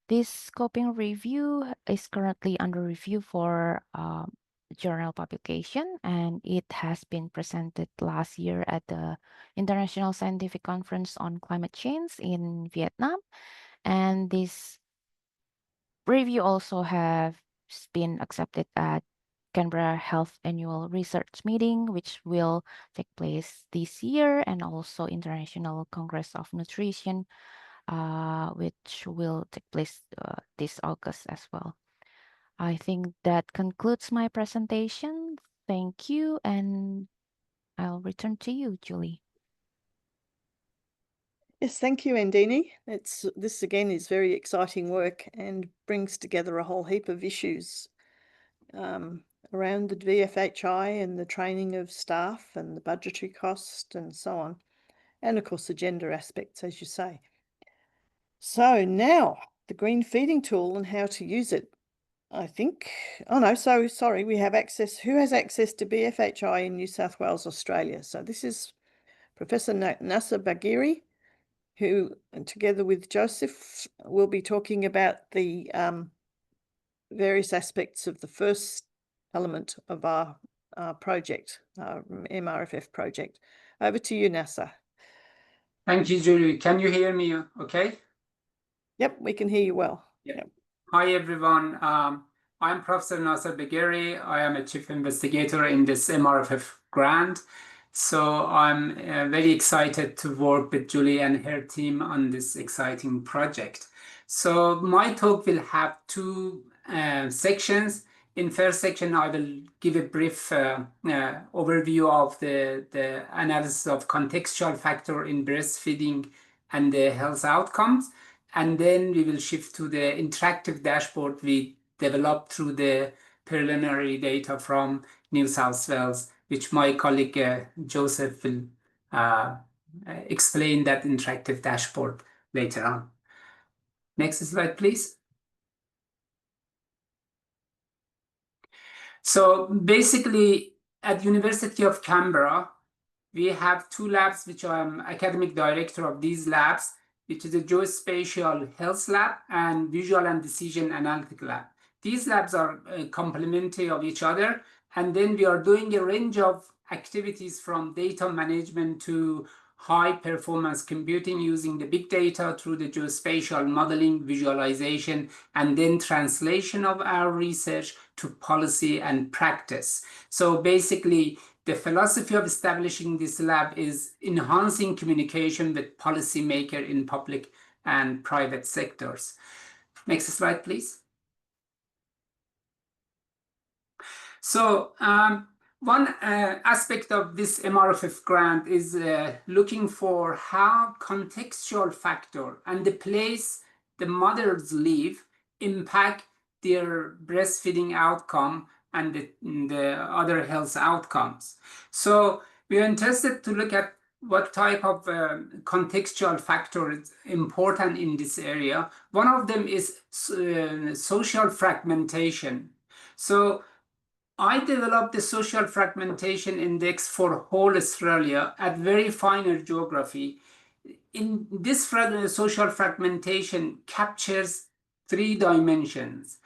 This scoping review is currently under review for journal publication, and it has been presented last year at the International Scientific Conference on Climate Change in Vietnam. And this review also has been accepted at Canberra Health Annual Research Meeting, which will take place this year, and also International Congress of Nutrition, which will take place this August as well. I think that concludes my presentation. Thank you, and I'll return to you, Julie. Yes, thank you, Andini. This again is very exciting work and brings together a whole heap of issues around the BFHI and the training of staff and the budgetary cost and so on. And of course, the gender aspects, as you say. So now the green feeding tool and how to use it. I think, sorry, we have access. Who has access to BFHI in New South Wales, Australia? So this is Professor Nasser Bagheri, who, together with Joseph, will be talking about the various aspects of the first element of our project, MRFF project. Over to you, Nasser. Thank you, Julie. Can you hear me okay? Yep, we can hear you well. Yep. Hi, everyone. I'm Professor Nasser Begheri. I am a chief investigator in this MRFF grant. So I'm very excited to work with Julie and her team on this exciting project. So my talk will have two sections. In first section, I will give a brief overview of the analysis of contextual factor in breastfeeding and the health outcomes. And then we will shift to the interactive dashboard we developed through the preliminary data from New South Wales, which my colleague Joseph will explain that interactive dashboard later on. Next slide, please. So basically, at University of Canberra, we have two labs, which I'm academic director of these labs, which is a geospatial health lab and visual and decision analytic lab. These labs are complementary of each other. And then we are doing a range of activities from data management to high performance computing using the big data through the geospatial modeling, visualization, and then translation of our research to policy and practice. So basically, the philosophy of establishing this lab is enhancing communication with policymakers in public and private sectors. Next slide, please. So one aspect of this MRFF grant is looking for how contextual factor and the place the mothers live impact their breastfeeding outcome and the other health outcomes. So we are interested to look at what type of contextual factor is important in this area. One of them is social fragmentation. So I developed the social fragmentation index for whole Australia at very finer geography. In this social fragmentation captures three dimensions: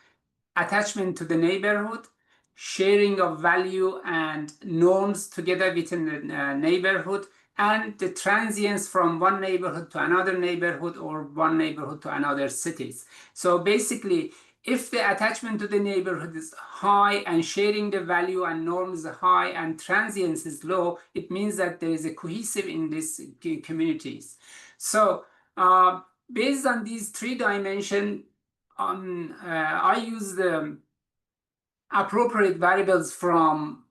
attachment to the neighborhood, sharing of value and norms together within the neighborhood, and the transience from one neighborhood to another neighborhood or one neighborhood to another cities. So basically, if the attachment to the neighborhood is high and sharing the value and norms is high and transience is low, it means that there is a cohesive in these communities. So based on these three dimensions, I use the appropriate variables from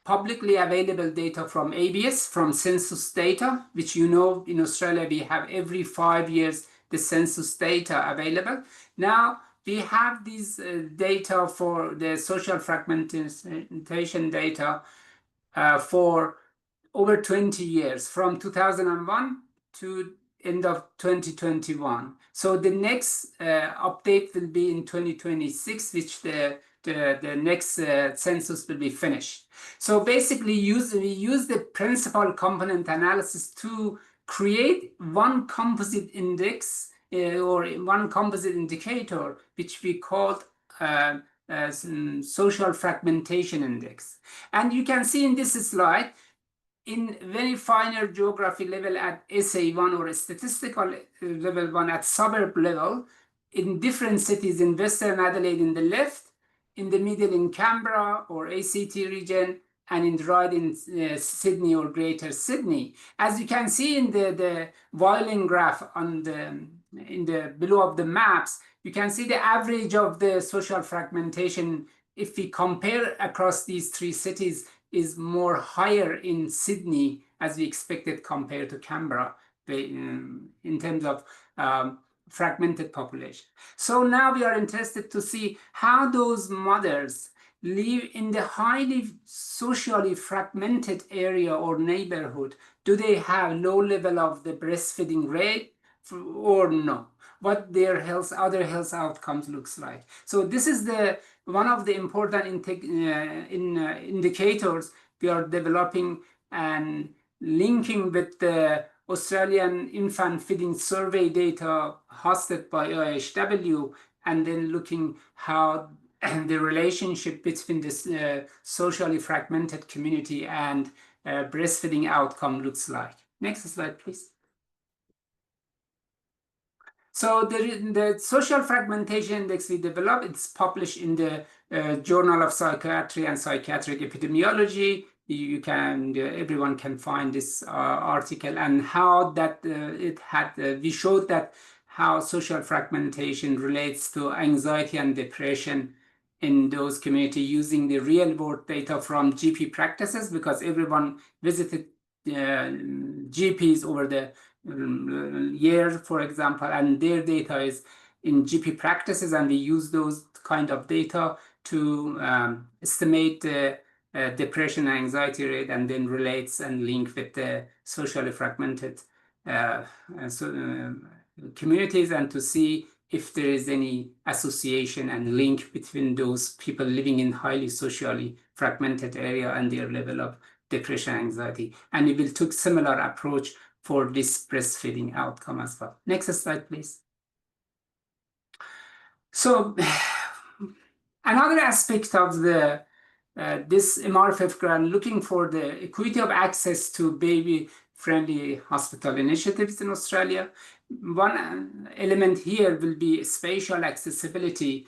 publicly available data from ABS, from census data, which you know in Australia we have every 5 years the census data available. Now we have these data for the social fragmentation data for over 20 years, from 2001 to end of 2021. So the next update will be in 2026, which the next census will be finished. So basically, we use the principal component analysis to create one composite index or one composite indicator, which we called social fragmentation index. And you can see in this slide, in very finer geography level at SA1 or statistical level 1 at suburb level, in different cities in Western Adelaide in the left, in the middle in Canberra or ACT region, and in the right in Sydney or Greater Sydney. As you can see in the violin graph on in the below of the maps, you can see the average of the social fragmentation. If we compare across these three cities, is more higher in Sydney as we expected compared to Canberra in terms of fragmented population. So now we are interested to see how those mothers live in the highly socially fragmented area or neighborhood. Do they have low level of the breastfeeding rate or no? What their other health outcomes looks like. So this is one of the important indicators we are developing and linking with the Australian Infant Feeding Survey data hosted by IHW, and then looking how the relationship between this socially fragmented community and breastfeeding outcome looks like. Next slide, please. So the social fragmentation index we developed, it's published in the Journal of Psychiatry and Psychiatric Epidemiology. You can, everyone can find this article, and how that we showed that how social fragmentation relates to anxiety and depression in those communities using the real world data from GP practices, because everyone visited GPs over the year, for example, and their data is in GP practices, and we use those kind of data to estimate the depression and anxiety rate, and then relates and link with the socially fragmented communities, and to see if there is any association and link between those people living in highly socially fragmented area and their level of depression and anxiety. And we will take similar approach for this breastfeeding outcome as well. Next slide, please. So another aspect of the this MRFF grant, looking for the equity of access to baby-friendly hospital initiatives in Australia. One element here will be spatial accessibility.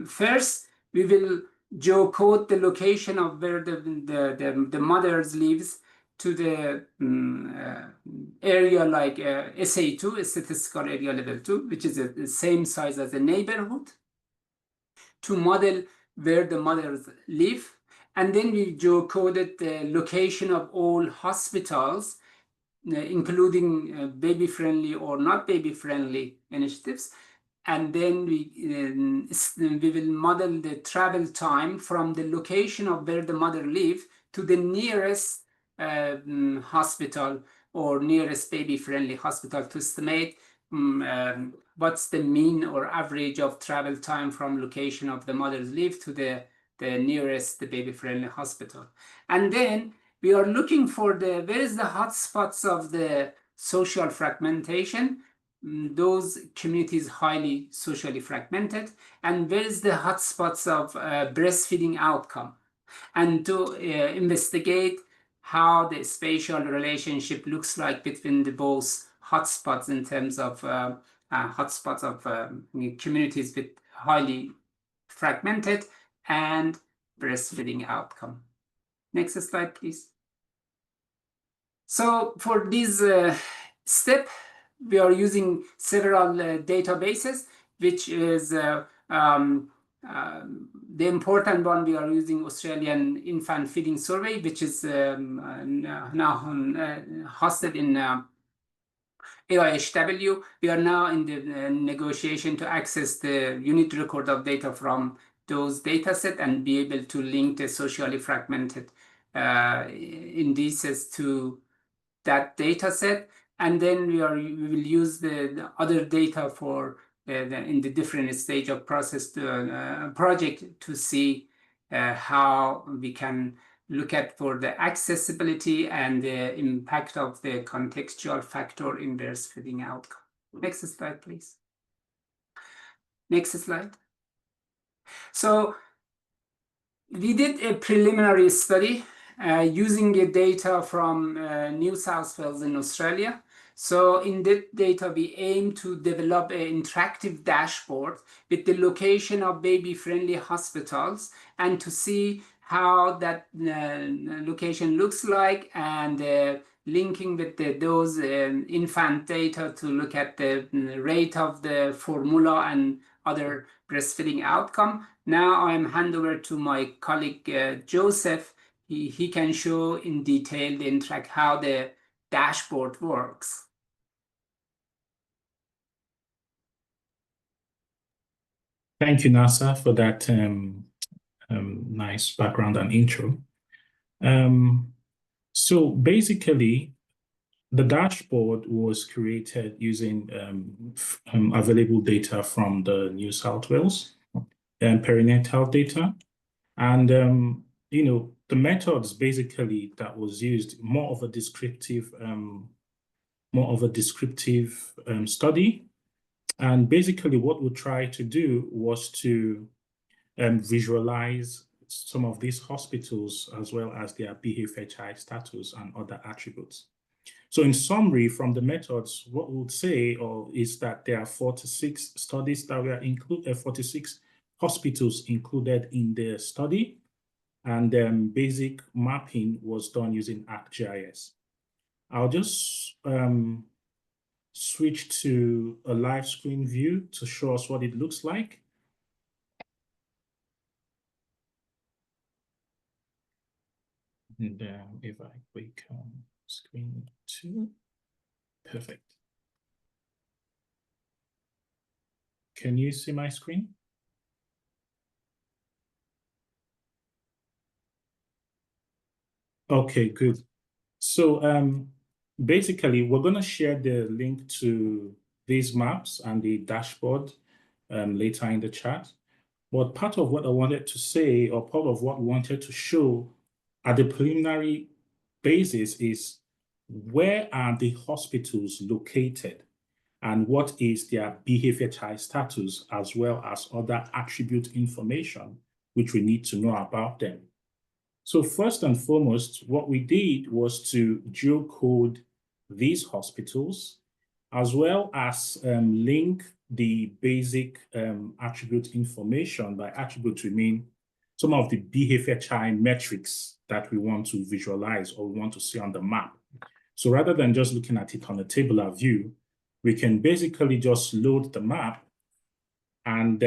First, we will geocode the location of where the mothers lives to the area like SA2, statistical area level 2, which is the same size as the neighborhood, to model where the mothers live. And then we geocoded the location of all hospitals, including baby-friendly or not baby-friendly initiatives. And then we will model the travel time from the location of where the mother lives to the nearest hospital or nearest baby-friendly hospital to estimate what's the mean or average of travel time from location of the mother's live to the nearest baby-friendly hospital. And then we are looking for where is the hotspots of the social fragmentation, those communities highly socially fragmented, and where is the hotspots of breastfeeding outcome, and to investigate how the spatial relationship looks like between the both hotspots in terms of hotspots of communities with highly fragmented and breastfeeding outcome. Next slide, please. So for this step, we are using several databases, which is the important one. We are using Australian Infant Feeding Survey, which is now hosted in AIHW. We are now in the negotiation to access the unit record of data from those data set and be able to link the socially fragmented indices to that data set. And then we will use the other data for in the different stage of process project to see how we can look at for the accessibility and the impact of the contextual factor in breastfeeding outcome. Next slide, please. Next slide. So we did a preliminary study using the data from New South Wales in Australia. So in that data, we aim to develop an interactive dashboard with the location of baby-friendly hospitals and to see how that location looks like, and linking with those infant data to look at the rate of the formula and other breastfeeding outcome. Now I'm hand over to my colleague Joseph. He can show in detail how the dashboard works. Thank you, Nasser, for that nice background and intro. So basically, the dashboard was created using available data from the New South Wales perinatal data. And, you know, the methods basically that was used, more of a descriptive study. And basically what we tried to do was to visualize some of these hospitals as well as their BFHI status and other attributes. So in summary, from the methods, what we would say is that there are 46 studies that were included, 46 hospitals included in the study, and basic mapping was done using ArcGIS. I'll just switch to a live screen view to show us what it looks like. And if I click on screen 2, perfect. Can you see my screen? Okay, good. So basically, we're going to share the link to these maps and the dashboard later in the chat. But part of what I wanted to say, or part of what we wanted to show at the preliminary basis, is where are the hospitals located and what is their BFHI status, as well as other attribute information which we need to know about them. So first and foremost, what we did was to geocode these hospitals, as well as link the basic attribute information. By attribute, we mean some of the BFHI metrics that we want to visualize or we want to see on the map. So rather than just looking at it on a tabular view, we can basically just load the map and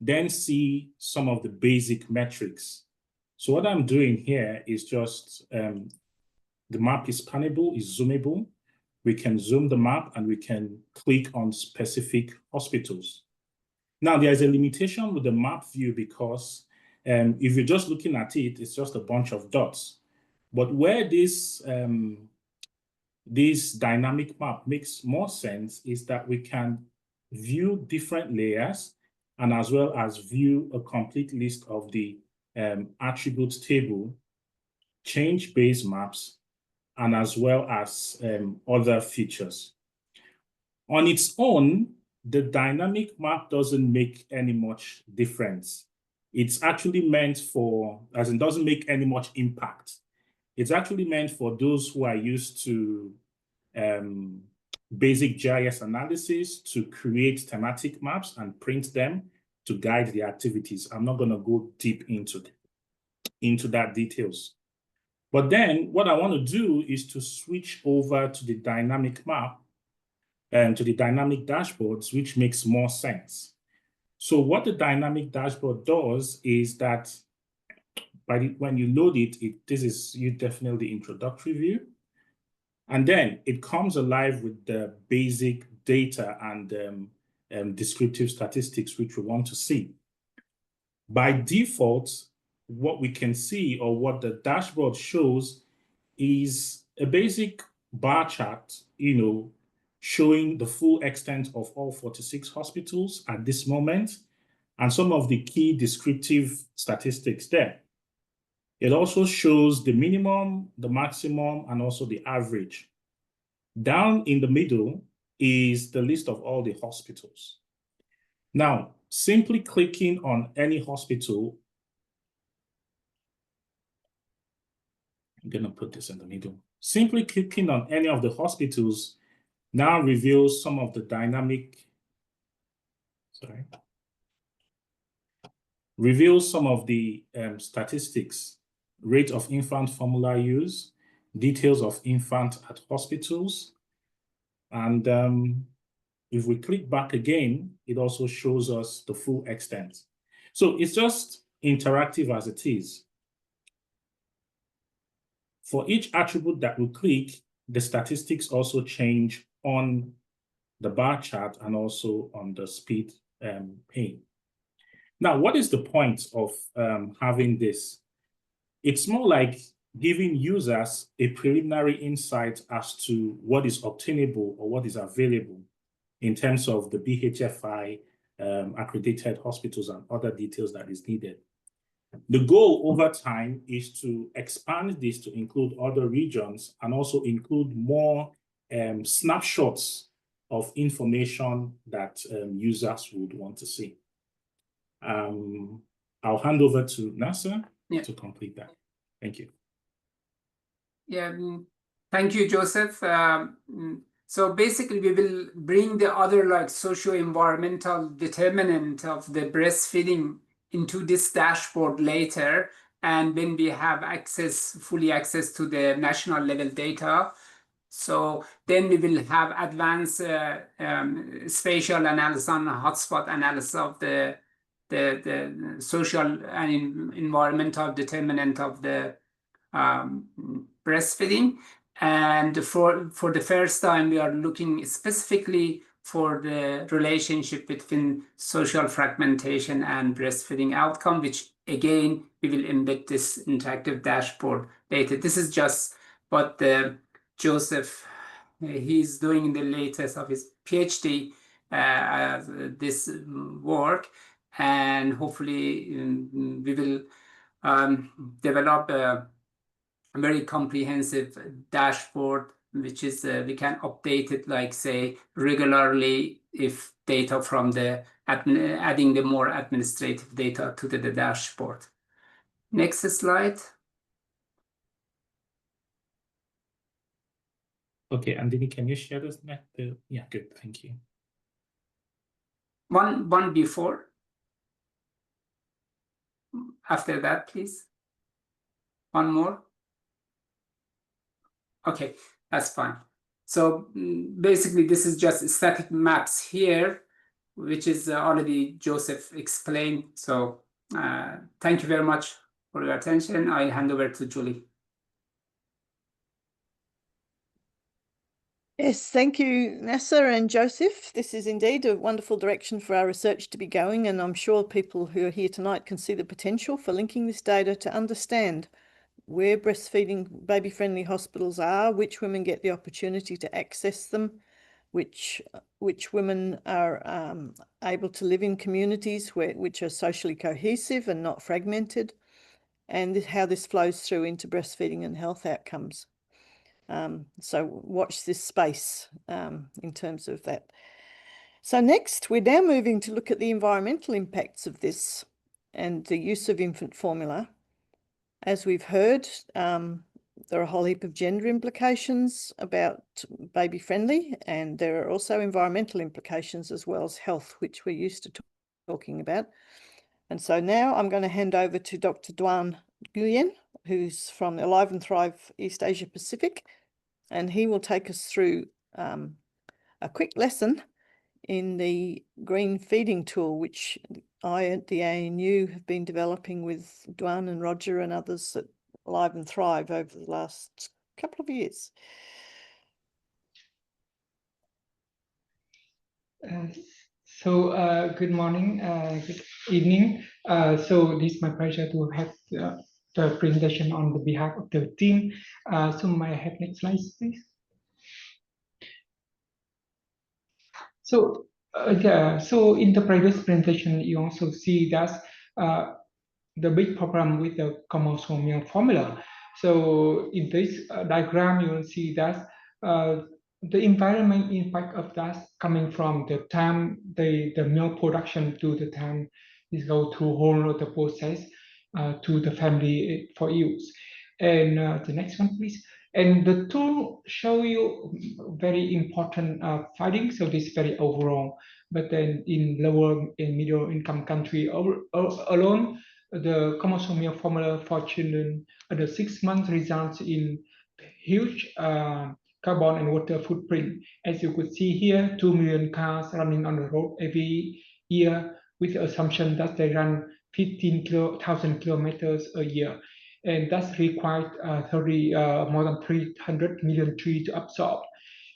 then see some of the basic metrics. So what I'm doing here is just, the map is panable, is zoomable. We can zoom the map and we can click on specific hospitals. Now, there's a limitation with the map view because if you're just looking at it, it's just a bunch of dots. But where this dynamic map makes more sense is that we can view different layers and as well as view a complete list of the attributes table, change base maps, and as well as other features. On its own, the dynamic map doesn't make any much difference. It's actually meant for, as in doesn't make any much impact. It's actually meant for those who are used to basic GIS analysis to create thematic maps and print them to guide the activities. I'm not going to go deep into that details. But then what I want to do is to switch over to the dynamic map and to the dynamic dashboards, which makes more sense. So what the dynamic dashboard does is that when you load it, this is definitely the introductory view. And then it comes alive with the basic data and descriptive statistics, which we want to see. By default, what we can see, or what the dashboard shows, is a basic bar chart, showing the full extent of all 46 hospitals at this moment, and some of the key descriptive statistics there. It also shows the minimum, the maximum, and also the average. Down in the middle is the list of all the hospitals. Now, simply clicking on any hospital, I'm going to put this in the middle. Simply clicking on any of the hospitals now reveals some of the statistics, rate of infant formula use, details of infant at hospitals. And if we click back again, it also shows us the full extent. So it's just interactive as it is. For each attribute that we click, the statistics also change on the bar chart and also on the speed pane. Now, what is the point of having this? It's more like giving users a preliminary insight as to what is obtainable or what is available in terms of the BFHI accredited hospitals and other details that is needed. The goal over time is to expand this to include other regions and also include more snapshots of information that users would want to see. I'll hand over to Nasser Yeah. to complete that. Thank you. Yeah, thank you, Joseph. So basically, we will bring the other like socio-environmental determinant of the breastfeeding into this dashboard later. And when we have fully access to the national level data, so then we will have advanced spatial analysis and hotspot analysis of the social and environmental determinant of the breastfeeding. And for the first time, we are looking specifically for the relationship between social fragmentation and breastfeeding outcome, which again, we will embed this interactive dashboard later. This is just what Joseph, he's doing in the latest of his PhD, this work, and hopefully we will develop a very comprehensive dashboard, which is we can update it, like say regularly if data from the adding the more administrative data to the dashboard. Next slide. Okay, Andini, can you share this? Yeah, good, thank you. One before. After that, please. One more. Okay, that's fine. So basically, this is just static maps here, which is already Joseph explained. So thank you very much for your attention. I'll hand over to Julie. Yes, thank you, Nasser and Joseph. This is indeed a wonderful direction for our research to be going, and I'm sure people who are here tonight can see the potential for linking this data to understand where breastfeeding baby-friendly hospitals are, which women get the opportunity to access them, which women are able to live in communities which are socially cohesive and not fragmented, and how this flows through into breastfeeding and health outcomes. So watch this space in terms of that. So next, we're now moving to look at the environmental impacts of this and the use of infant formula. As we've heard, there are a whole heap of gender implications about baby-friendly, and there are also environmental implications as well as health, which we're used to talking about. And so now I'm going to hand over to Dr. Duan Nguyen, who's from Alive and Thrive East Asia Pacific, and he will take us through a quick lesson in the green feeding tool, which I at the ANU have been developing with Duan and Roger and others at Alive and Thrive over the last couple of years. Good morning, good evening. So this is my pleasure to have the presentation on the behalf of the team. So may I have next slide, please? So so in the previous presentation, you also see that the big problem with the commercial milk formula. So in this diagram, you will see that the environment impact of that coming from the time the milk production to the time is go through whole of the process to the family for use. And the next one, please. And the tool show you very important findings. So this is very overall, but then in lower and middle income country alone, the commercial milk formula for children at the 6 months results in huge carbon and water footprint. As you could see here, 2 million cars running on the road every year with the assumption that they run 15,000 kilometers a year. And that's required more than 300 million trees to absorb.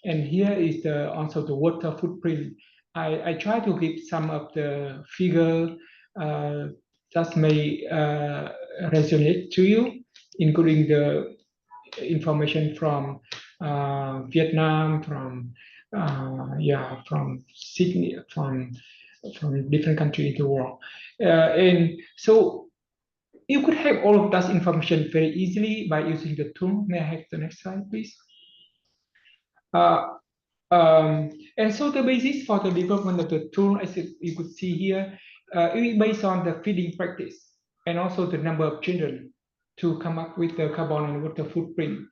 And here is also the water footprint. I try to give some of the figure that may resonate to you, including the information from Vietnam, from Sydney, from different countries in the world. And so you could have all of that information very easily by using the tool. May I have the next slide, please? And so the basis for the development of the tool, as you could see here, is based on the feeding practice. and also the number of children to come up with the carbon and water footprint.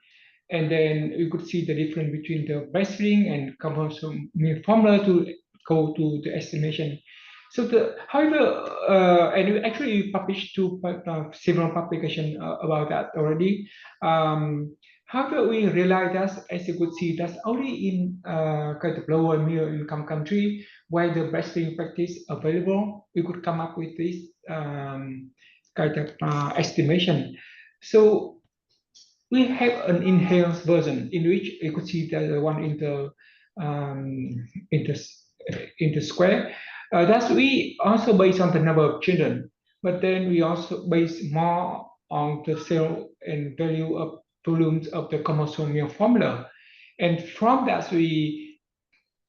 And then you could see the difference between the breastfeeding and commercial milk formula to go to the estimation. So however, and we actually published several publications about that already. However, we realized that, as you could see, that's only in kind of lower middle income country where the breastfeeding practice available, we could come up with this kind of estimation. So we have an enhanced version in which you could see the one in the square. That's we also based on the number of children, but then we also base more on the sale and value of volumes of the commercial milk formula, and from that we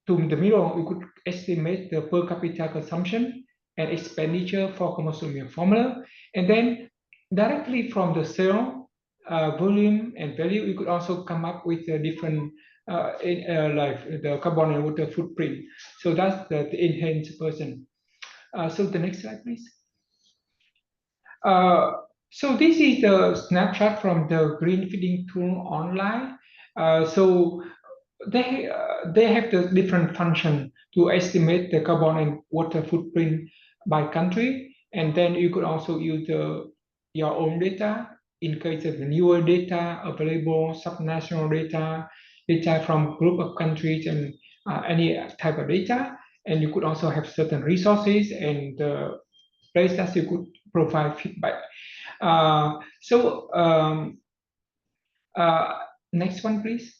to the middle we could estimate the per capita consumption and expenditure for commercial milk formula, and then directly from the sale volume and value, we could also come up with a different like the carbon and water footprint. So that's the enhanced version. So the next slide, please. So this is the snapshot from the green feeding tool online. So they have the different function to estimate the carbon and water footprint by country, and then you could also use your own data in case of newer data available, subnational data from group of countries, and any type of data. And you could also have certain resources and place that you could provide feedback. Next one, please.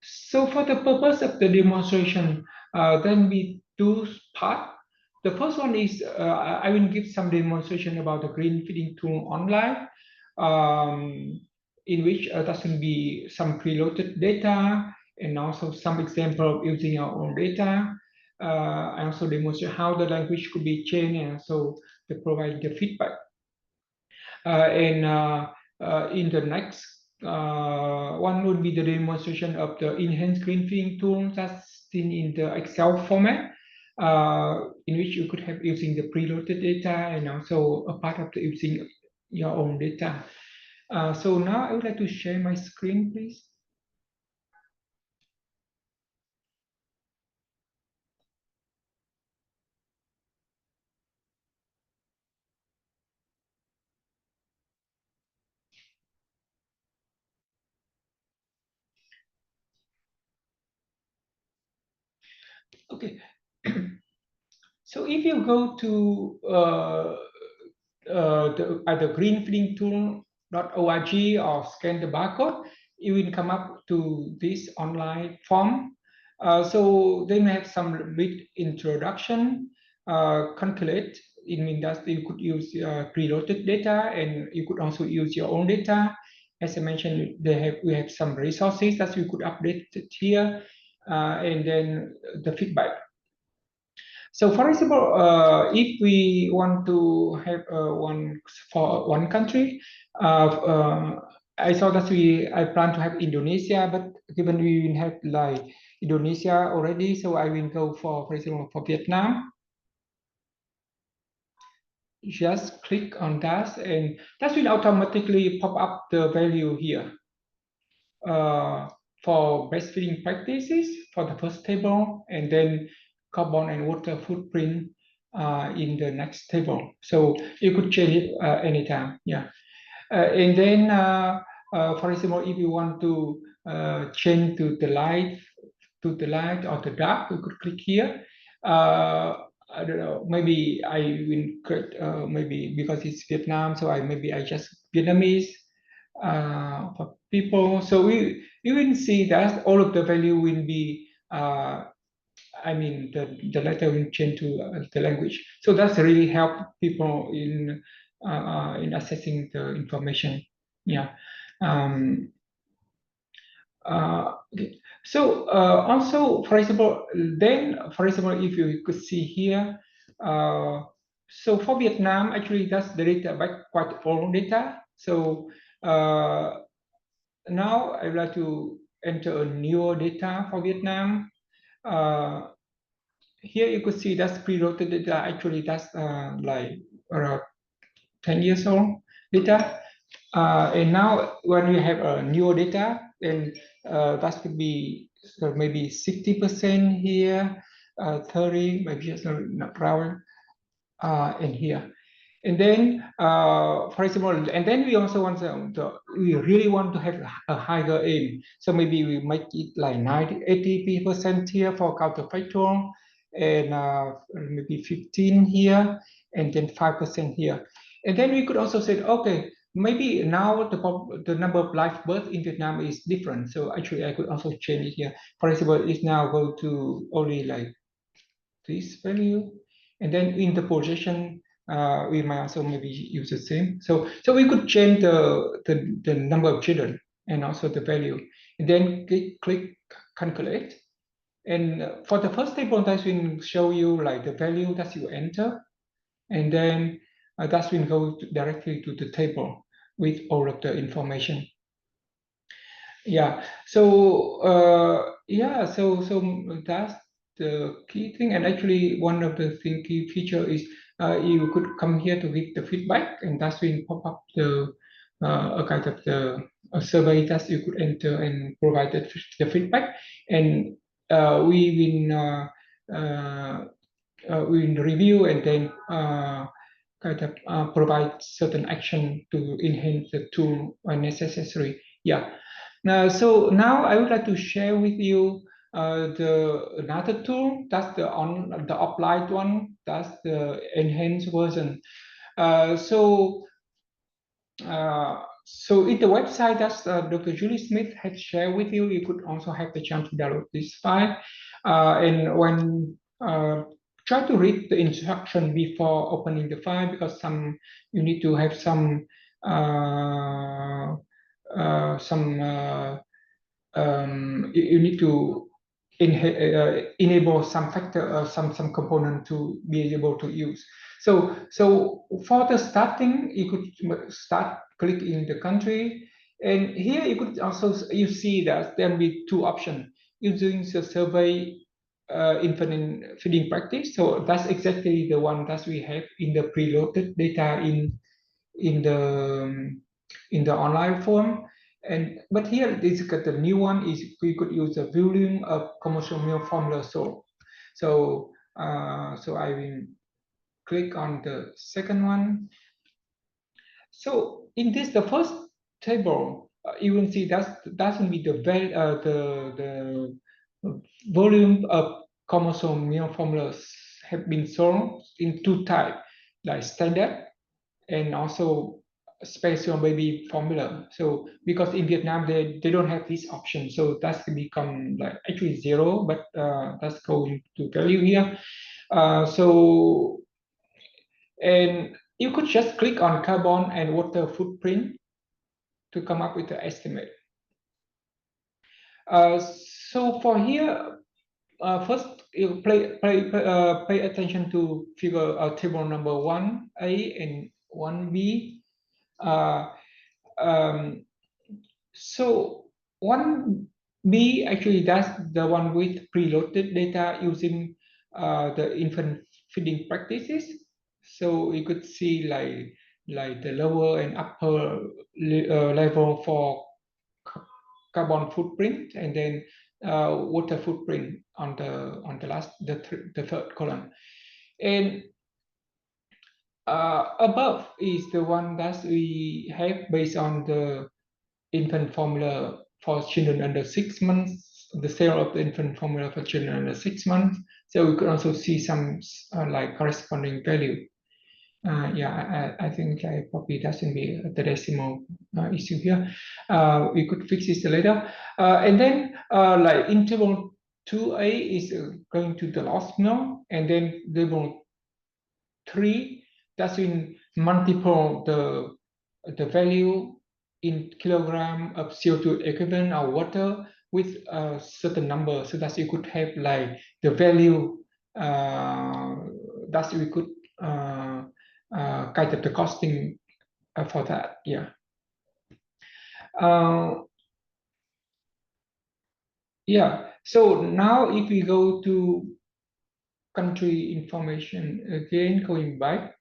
So for the purpose of the demonstration, then we do part. The first one is I will give some demonstration about the green feeding tool online, in which that will be some preloaded data and also some example of using our own data. I also demonstrate how the language could be changed and also to provide the feedback. In the next one would be the demonstration of the enhanced green feeding tool that's seen in the Excel format, in which you could have using the preloaded data and also a part of the using your own data. So now I would like to share my screen, please. Okay. So if you go to either greenfeedingtool.org or scan the barcode, you will come up to this online form. So they may have some bit introduction, calculate. It means that you could use preloaded data, and you could also use your own data. As I mentioned, we have some resources that you could update it here, and then the feedback. So for example, if we want to have one for one country, I saw that I plan to have Indonesia, but given we will have like Indonesia already, so I will go for example, for Vietnam. Just click on that, and that will automatically pop up the value here. For breastfeeding practices for the first table, and then carbon and water footprint in the next table. So you could change it anytime. Yeah. And then, for example, if you want to change to the light or the dark, you could click here. I don't know, maybe I will create, maybe because it's Vietnam, so maybe I just Vietnamese for people. So you will see that all of the value will be, I mean, the letter will change to the language. So that's really help people in assessing the information. Yeah. Okay. So also, for example, if you could see here, so for Vietnam, actually that's the data back quite old data. So now I would like to enter a newer data for Vietnam. Here you could see that's preloaded data. Actually, that's like 10 years old data. And now when we have newer data, then that could be maybe 60% here, 30, maybe just not around in here. And then, for example, and then we also want we really want to have a higher aim. So maybe we make it like 80% here for counterfactual, and maybe 15 here, and then 5% here. And then we could also say, okay, maybe now the number of live births in Vietnam is different. So actually, I could also change it here. For example, it's now go to only like this value, and then in the projection, we might also maybe use the same. So we could change the number of children and also the value, and then click calculate. And for the first table, that will show you like the value that you enter, and then that will go directly to the table with all of the information. Yeah. So yeah. So that's the key thing. And actually, one of the key feature is you could come here to give the feedback, and that's will pop up the a kind of the survey that you could enter and provide the feedback, and we will review and then kind of provide certain action to enhance the tool when necessary. Yeah. So now I would like to share with you another tool. That's the applied one. That's the enhanced version. So in the website that Dr. Julie Smith had shared with you, you could also have the chance to download this file. And when try to read the instruction before opening the file, because you need to have some you need to enable some factor, some component to be able to use. So for the starting, you could start clicking the country, and here you could also see that there will be two options using the survey infant feeding practice. So that's exactly the one that we have in the preloaded data in the online form. But here the new one is we could use the volume of commercial milk formula sold. So I will click on the second one. So in this, the first table, you will see that will be the volume of commercial milk formulas have been sold in two types, like standard and also special baby formula. So because in Vietnam they don't have this option, so that's become like actually zero, but that's going to value here. And you could just click on carbon and water footprint to come up with the estimate. So for here, first you pay attention to figure table number 1A and 1B. So 1B actually that's the one with preloaded data using the infant feeding practices. So you could see like the lower and upper level for carbon footprint, and then water footprint on the third column. And above is the one that we have based on the infant formula for children under 6 months, the sale of the infant formula for children under 6 months. So we could also see some like corresponding value. Yeah, I think probably doesn't be the decimal issue here. We could fix this later. And then like in table 2A is going to the lost milk, and then table 3, that's in multiple the value in kilogram of CO2 equivalent or water with a certain number, so that you could have like the value that we could kind of the costing for that. Yeah. Yeah. So now if we go to country information again, going back,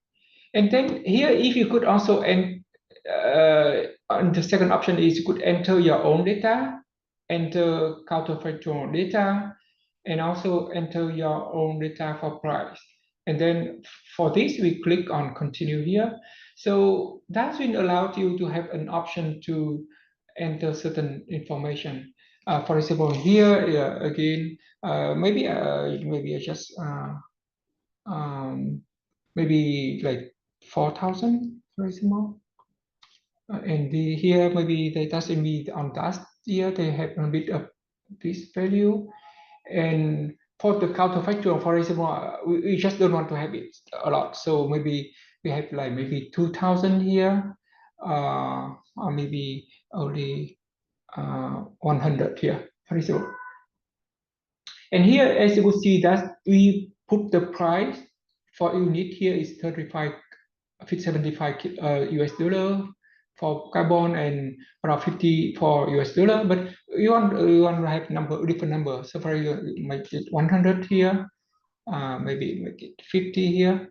And then here, if you could also, and the second option is you could enter your own data, enter counterfactual data, and also enter your own data for price. And then for this, we click on continue here. So that will allow you to have an option to enter certain information. For example, here again, maybe I just maybe like 4,000, for example. And here maybe they doesn't be on last year, they have a bit of this value. And for the counterfactual, for example, we just don't want to have it a lot. So maybe we have like maybe 2,000 here, or maybe only 100 here, for example. And here, as you will see, that we put the price for unit here is 75 US dollar for carbon and around 50 for US dollar. But you want to have different number. So for example, make it 100 here, maybe make it 50 here,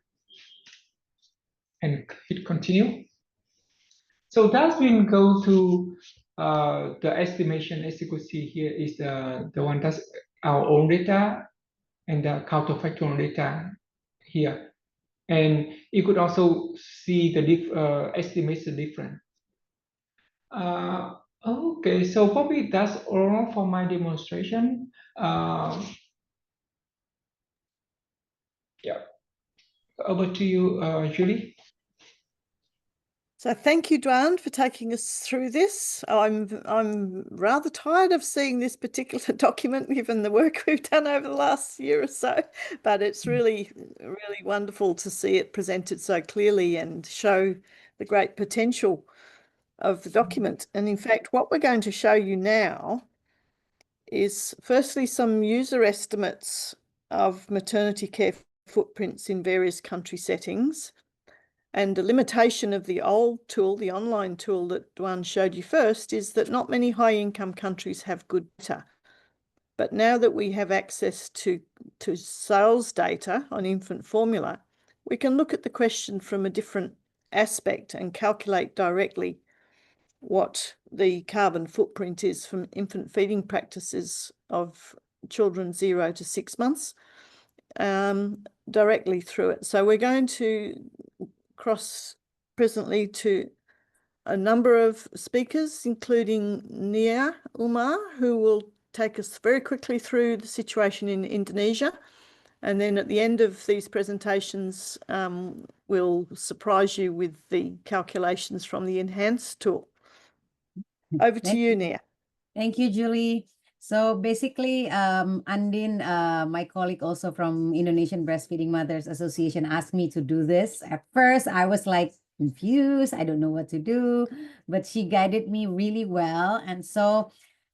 and hit continue. So that will go to the estimation. As you could see here is the one that's our own data and the counterfactual data here. And you could also see the estimates the difference. Okay, so probably that's all for my demonstration. Yeah, over to you, Julie. So thank you, Duan, for taking us through this. I'm rather tired of seeing this particular document, given the work we've done over the last year or so. But it's really wonderful to see it presented so clearly and show the great potential of the document. And in fact, what we're going to show you now is firstly some user estimates of maternity care footprints in various country settings. And the limitation of the old tool, the online tool that Duan showed you first, is that not many high-income countries have good data. But now that we have access to sales data on infant formula, we can look at the question from a different aspect and calculate directly what the carbon footprint is from infant feeding practices of children 0 to 6 months directly through it. So we're going to cross presently to a number of speakers, including Nia Umar, who will take us very quickly through the situation in Indonesia. And then at the end of these presentations, we'll surprise you with the calculations from the enhanced tool. Over to you, Nia. Thank you, Julie. So basically, Andin, my colleague also from Indonesian Breastfeeding Mothers Association, asked me to do this. At first, I was like confused. I don't know what to do, but she guided me really well. And so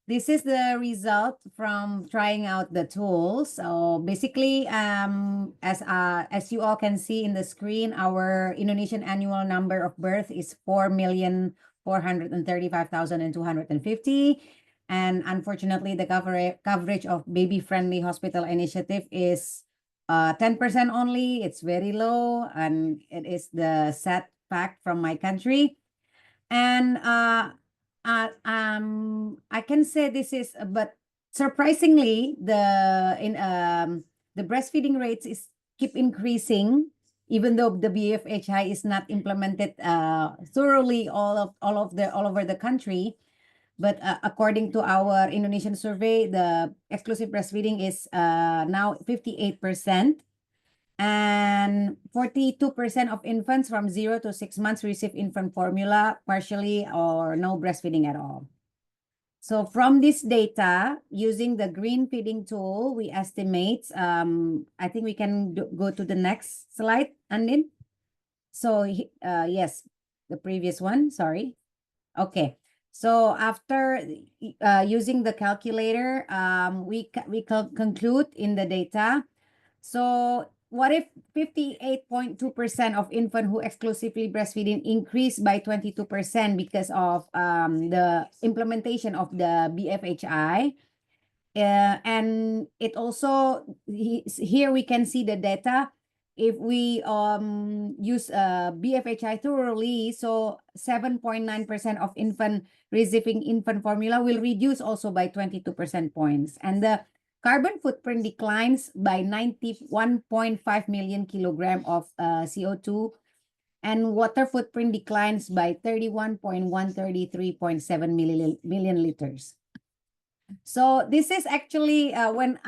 this is the result from trying out the tools. So basically, as you all can see in the screen, our Indonesian annual number of birth is 4,435,250. And unfortunately, the coverage of baby-friendly hospital initiative is 10% only. It's very low, and it is the sad fact from my country. And I can say this is, but surprisingly, the breastfeeding rates keep increasing, even though the BFHI is not implemented thoroughly all over the country. But according to our Indonesian survey, the exclusive breastfeeding is now 58%. And 42% of infants from 0 to 6 months receive infant formula partially or no breastfeeding at all. So from this data, using the green feeding tool, we estimate, I think we can go to the next slide, Andin. So yes, the previous one, sorry. Okay. So after using the calculator, we conclude in the data. So what if 58.2% of infants who exclusively breastfeeding increased by 22% because of the implementation of the BFHI? And it also, here we can see the data. if we use BFHI thoroughly, so 7.9% of infant receiving infant formula will reduce also by 22% points. And the carbon footprint declines by 91.5 million kilogram of CO2, and water footprint declines by 31.133.7 million liters. So this is actually when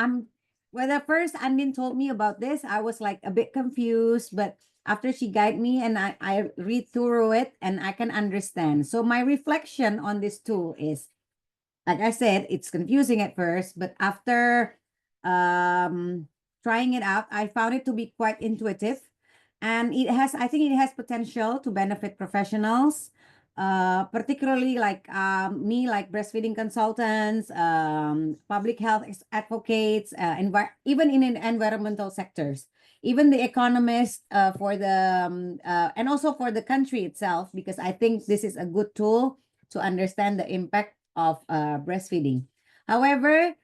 the first Andin told me about this, I was like a bit confused, but after she guided me and I read through it and I can understand. So my reflection on this tool is, like I said, it's confusing at first, but after trying it out, I found it to be quite intuitive, and I think it has potential to benefit professionals, particularly like me, like breastfeeding consultants, public health advocates, even in environmental sectors, even the economists, for the and also for the country itself, because I think this is a good tool to understand the impact of breastfeeding. However,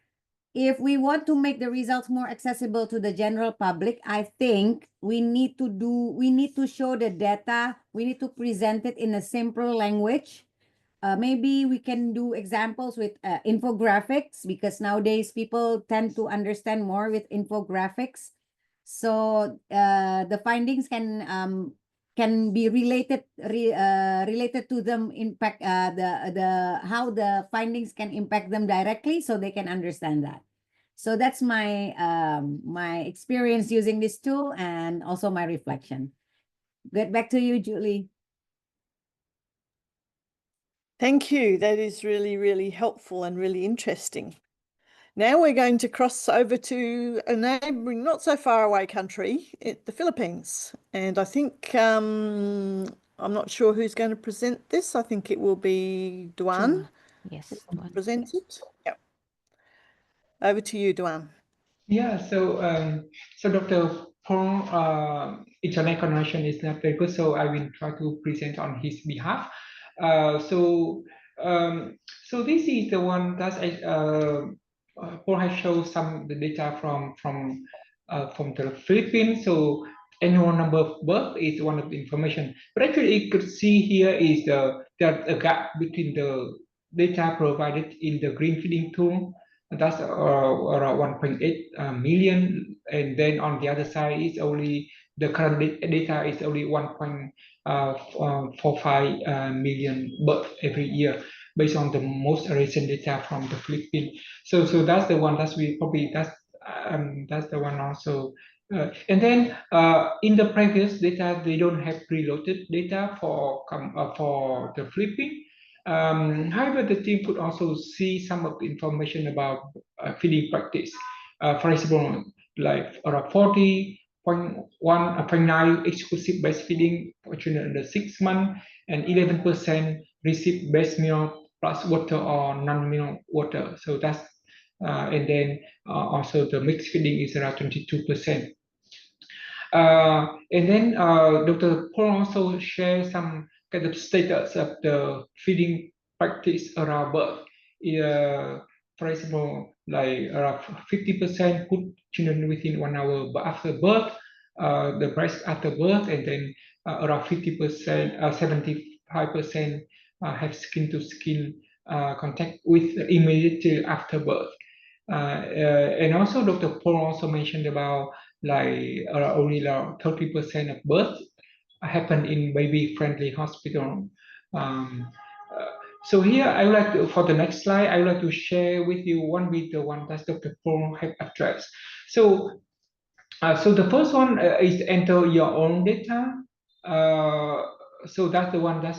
if we want to make the results more accessible to the general public, I think we need to show the data. We need to present it in a simple language. Maybe we can do examples with infographics, because nowadays people tend to understand more with infographics. So the findings can be related to them impact how the findings can impact them directly, so they can understand that. So that's my my experience using this tool and also my reflection. Get back to you, Julie. Thank you. That is really, really helpful and really interesting. Now we're going to cross over to a neighboring, not so far away country, the Philippines. And I think, I'm not sure who's going to present this. I think it will be Duan. Yes, Duan. Present it. Yep. Over to you, Duan. Yeah, so Dr. Paul, internet connection is not very good, so I will try to present on his behalf. So this is the one that Paul has shown the data from the Philippines. So annual number of birth is one of the information, but actually you could see here is there's a gap between the data provided in the green feeding tool. That's around 1.8 million, and then on the other side is only the current data is only 1.45 million birth every year, based on the most recent data from the Philippines. So that's the one that's the one also. And then in the previous data, they don't have preloaded data for the Philippines. However, the team could also see some of the information about feeding practice. For example, like around 40.9 exclusive breastfeeding for children under 6 months, and 11% receive breast milk plus water or non-milk water. So that's and then also the mixed feeding is around 22%. And then Dr. Paul also shared some kind of status of the feeding practice around birth. For example, like around 50% put children within 1 hour after birth, the breast after birth, and then around 50%, 75% have skin-to-skin contact with immediately after birth. And also Dr. Paul also mentioned about like only 30% of births happen in baby-friendly hospital. So here I would like to, for the next slide, I would like to share with you one with the one that Dr. Paul have addressed. So the first one is enter your own data. So that's the one that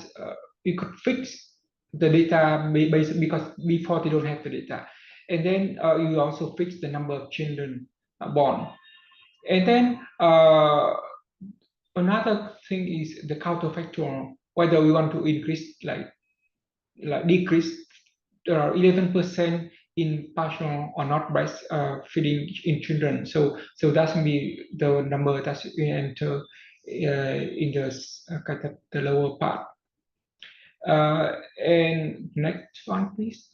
you could fix the data because before they don't have the data. And then you also fix the number of children born. And then another thing is the counterfactual, whether we want to increase like decrease 11% in partial or not breast feeding in children. So that's be the number that we enter in the lower part. And next one, please.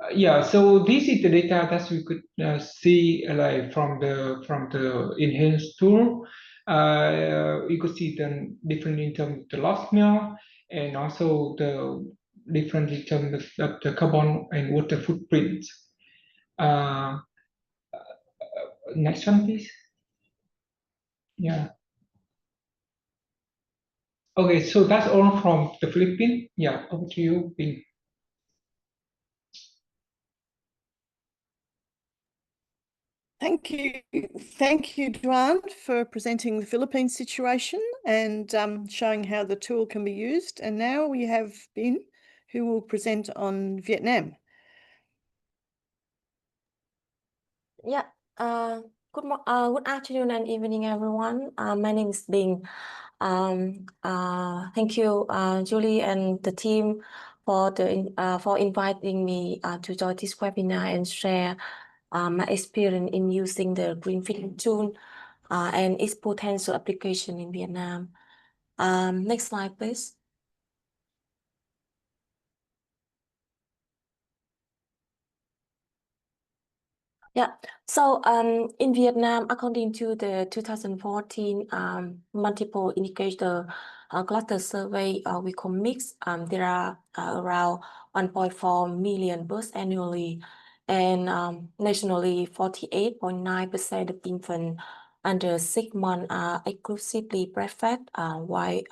Yeah, so this is the data that we could see like from the enhanced tool. You could see the different in terms of the lost milk and also the different in terms of the carbon and water footprints. Next one, please. Yeah. Okay, so that's all from the Philippines. Yeah, over to you, Ping. Thank you, Duan, for presenting the Philippines situation and showing how the tool can be used. And now we have Bin, who will present on Vietnam. Yeah. Good afternoon and evening, everyone. My name is Bing. Thank you, Julie and the team for inviting me to join this webinar and share my experience in using the green feeding tool and its potential application in Vietnam. Next slide, please. Yeah, so in Vietnam, according to the 2014 multiple indicator cluster survey we commit, there are around 1.4 million births annually, and nationally 48.9% of infants under 6 months are exclusively breastfed, while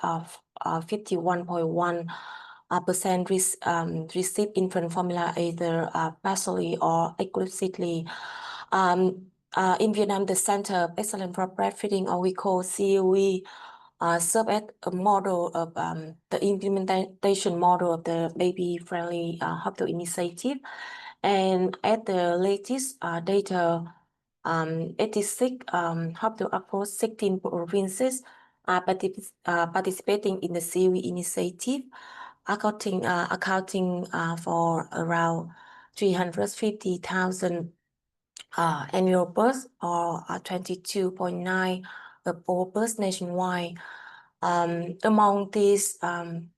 51.1% receive infant formula either partially or exclusively. In Vietnam, the Center of Excellence for Breastfeeding, or we call COE, serve as a model of the implementation model of the baby-friendly hospital initiative. And at the latest data, 86 hospital across 16 provinces are participating in the COE initiative, accounting for around 350,000 annual births, or 22.9% of all births nationwide. Among these,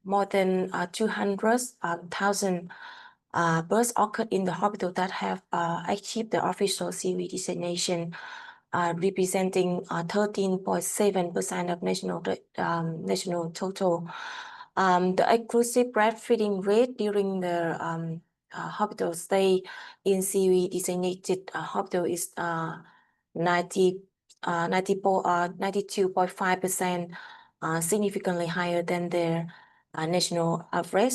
more than 200,000 births occurred in the hospital that have achieved the official COE designation, representing 13.7% of national total. The exclusive breastfeeding rate during the hospital stay in COE designated hospital is 92.5%, significantly higher than their national average.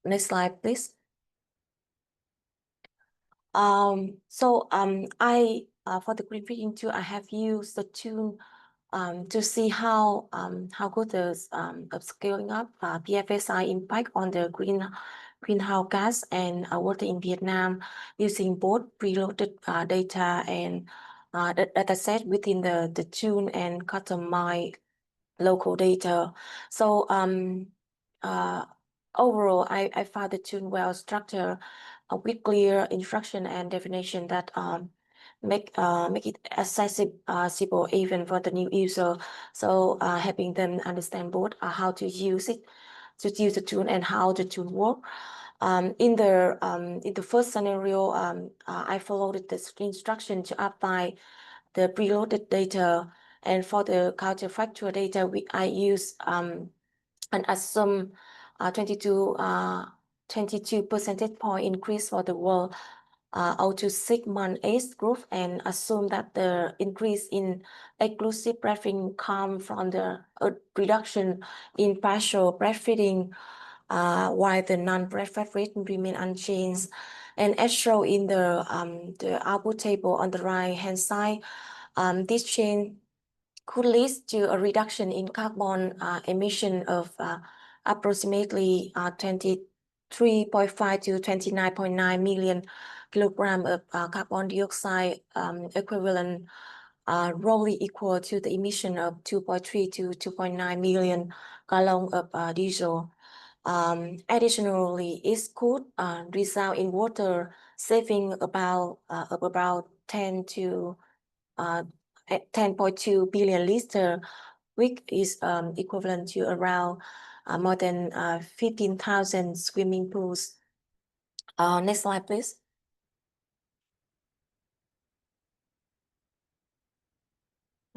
Next slide, please. For the green feeding tool, I have used the tool to see how good the scaling up BFHI impact on the greenhouse gas and water in Vietnam, using both preloaded data and data set within the tool and customized local data. So overall, I found the tool well structured with clear instruction and definition that make it accessible even for the new user. So helping them understand both how to use it, to use the tool, and how the tool work. In the first scenario, I followed the instruction to apply the preloaded data, and for the counterfactual data, I use and assume 22 percentage point increase for the world out to 6 month age group, and assume that the increase in exclusive breastfeeding come from the reduction in partial breastfeeding, while the non-breastfed rate remain unchanged. And as shown in the output table on the right hand side, this change could lead to a reduction in carbon emission of approximately 23.5 to 29.9 million kilogram of carbon dioxide equivalent, roughly equal to the emission of 2.3 to 2.9 million gallons of diesel. Additionally, it could result in water saving about 10 to 10.2 billion liters, which is equivalent to around more than 15,000 swimming pools. Next slide, please.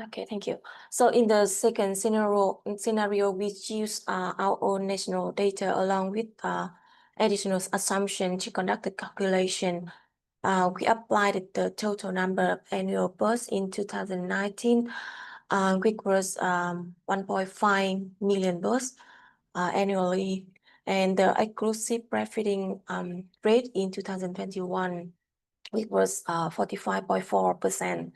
Okay, thank you. So in the second scenario, we use our own national data along with additional assumption to conduct the calculation. We applied the total number of annual births in 2019, which was 1.5 million births annually, and the exclusive breastfeeding rate in 2021, which was 45.4%.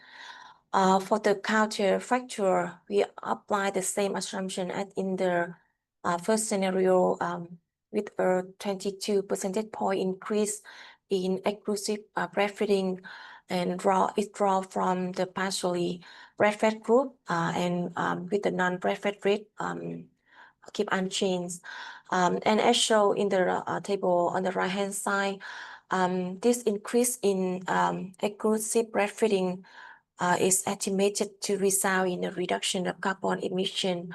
For the counterfactual, we apply the same assumption as in the first scenario with a 22 percentage point increase in exclusive breastfeeding, and draw from the partially breastfed group and with the non-breastfed rate keep unchanged. And as shown in the table on the right-hand side, this increase in exclusive breastfeeding is estimated to result in a reduction of carbon emission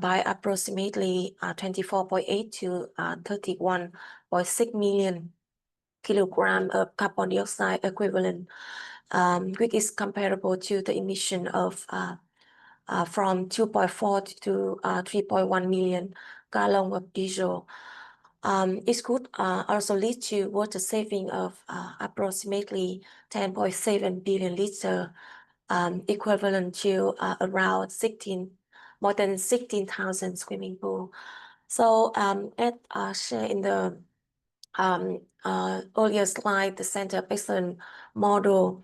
by approximately 24.8 to 31.6 million kilogram of carbon dioxide equivalent, which is comparable to the emission of from 2.4 to 3.1 million gallon of diesel. It could also lead to water saving of approximately 10.7 billion liters, equivalent to around more than 16,000 swimming pools. So as shared in the earlier slide, the Center of Excellence model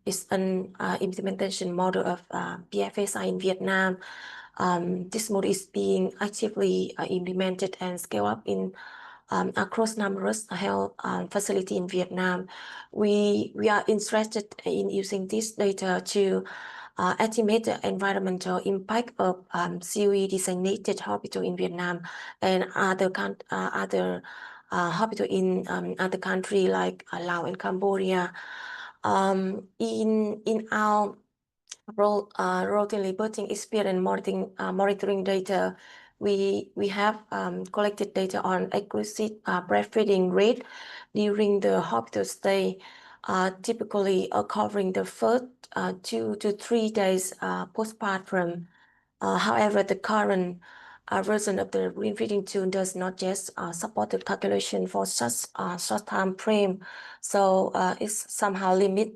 is an implementation model of BFHI in Vietnam. This model is being actively implemented and scaled up in across numerous health facilities in Vietnam. We are interested in using this data to estimate the environmental impact of COE designated hospital in Vietnam and other hospital in other country like Laos and Cambodia. In our routinely birthing experience monitoring data, we have collected data on exclusive breastfeeding rate during the hospital stay, typically covering the first 2 to 3 days postpartum. However, the current version of the green feeding tool does not just support the calculation for such short time frame, so it's somehow limit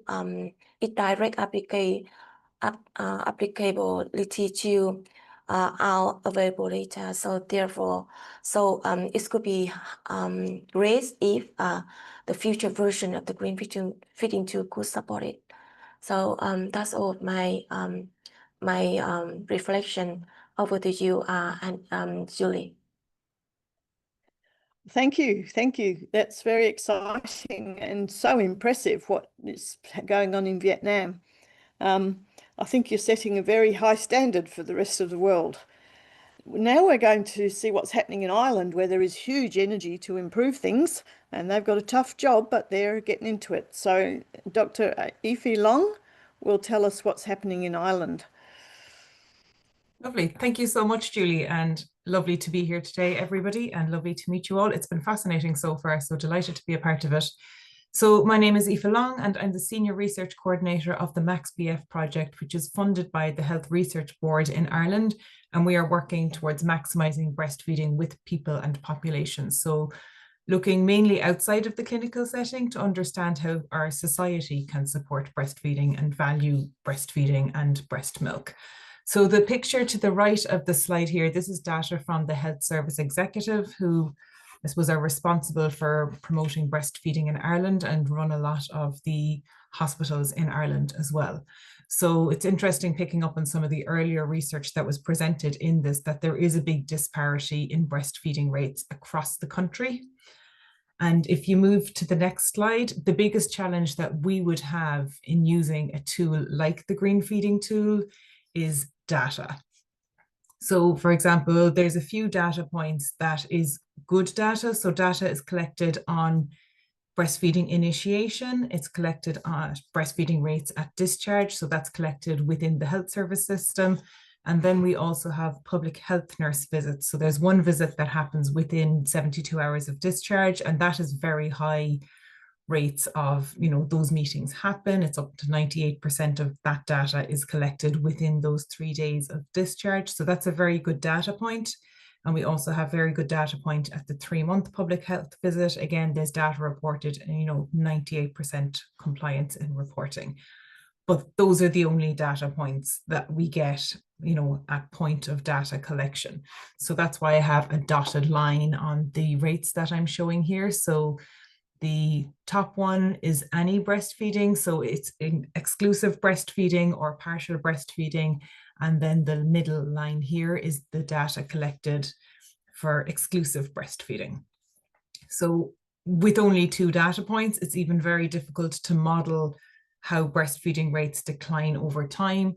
its direct applicability to our available data. So therefore, it could be raised if the future version of the green feeding tool could support it. So that's all of my reflection. Over to you, and Julie. Thank you. Thank you. That's very exciting and so impressive what is going on in Vietnam. I think you're setting a very high standard for the rest of the world. Now we're going to see what's happening in Ireland, where there is huge energy to improve things, and they've got a tough job, but they're getting into it. So Dr. Aoife Long will tell us what's happening in Ireland. Lovely. Thank you so much, Julie, and lovely to be here today, everybody, and lovely to meet you all. It's been fascinating so far, so delighted to be a part of it. So my name is Aoife Long, and I'm the Senior Research Coordinator of the MaxBF project, which is funded by the Health Research Board in Ireland, and we are working towards maximising breastfeeding with people and populations. So looking mainly outside of the clinical setting to understand how our society can support breastfeeding and value breastfeeding and breast milk. So the picture to the right of the slide here, this is data from the Health Service Executive, who I suppose are responsible for promoting breastfeeding in Ireland and run a lot of the hospitals in Ireland as well. So it's interesting picking up on some of the earlier research that was presented in this, that there is a big disparity in breastfeeding rates across the country. And if you move to the next slide, the biggest challenge that we would have in using a tool like the green feeding tool is data. So for example, there's a few data points that is good data. So data is collected on breastfeeding initiation, it's collected on breastfeeding rates at discharge. So that's collected within the health service system. And then we also have public health nurse visits. So there's one visit that happens within 72 hours of discharge, and that is very high rates of, those meetings happen. It's up to 98% of that data is collected within those 3 days of discharge. So that's a very good data point. And we also have very good data point at the 3-month public health visit. Again, there's data reported, 98% compliance in reporting. But those are the only data points that we get, at point of data collection. So that's why I have a dotted line on the rates that I'm showing here. So the top one is any breastfeeding. So it's in exclusive breastfeeding or partial breastfeeding. And then the middle line here is the data collected for exclusive breastfeeding. So with only 2 data points, it's even very difficult to model how breastfeeding rates decline over time.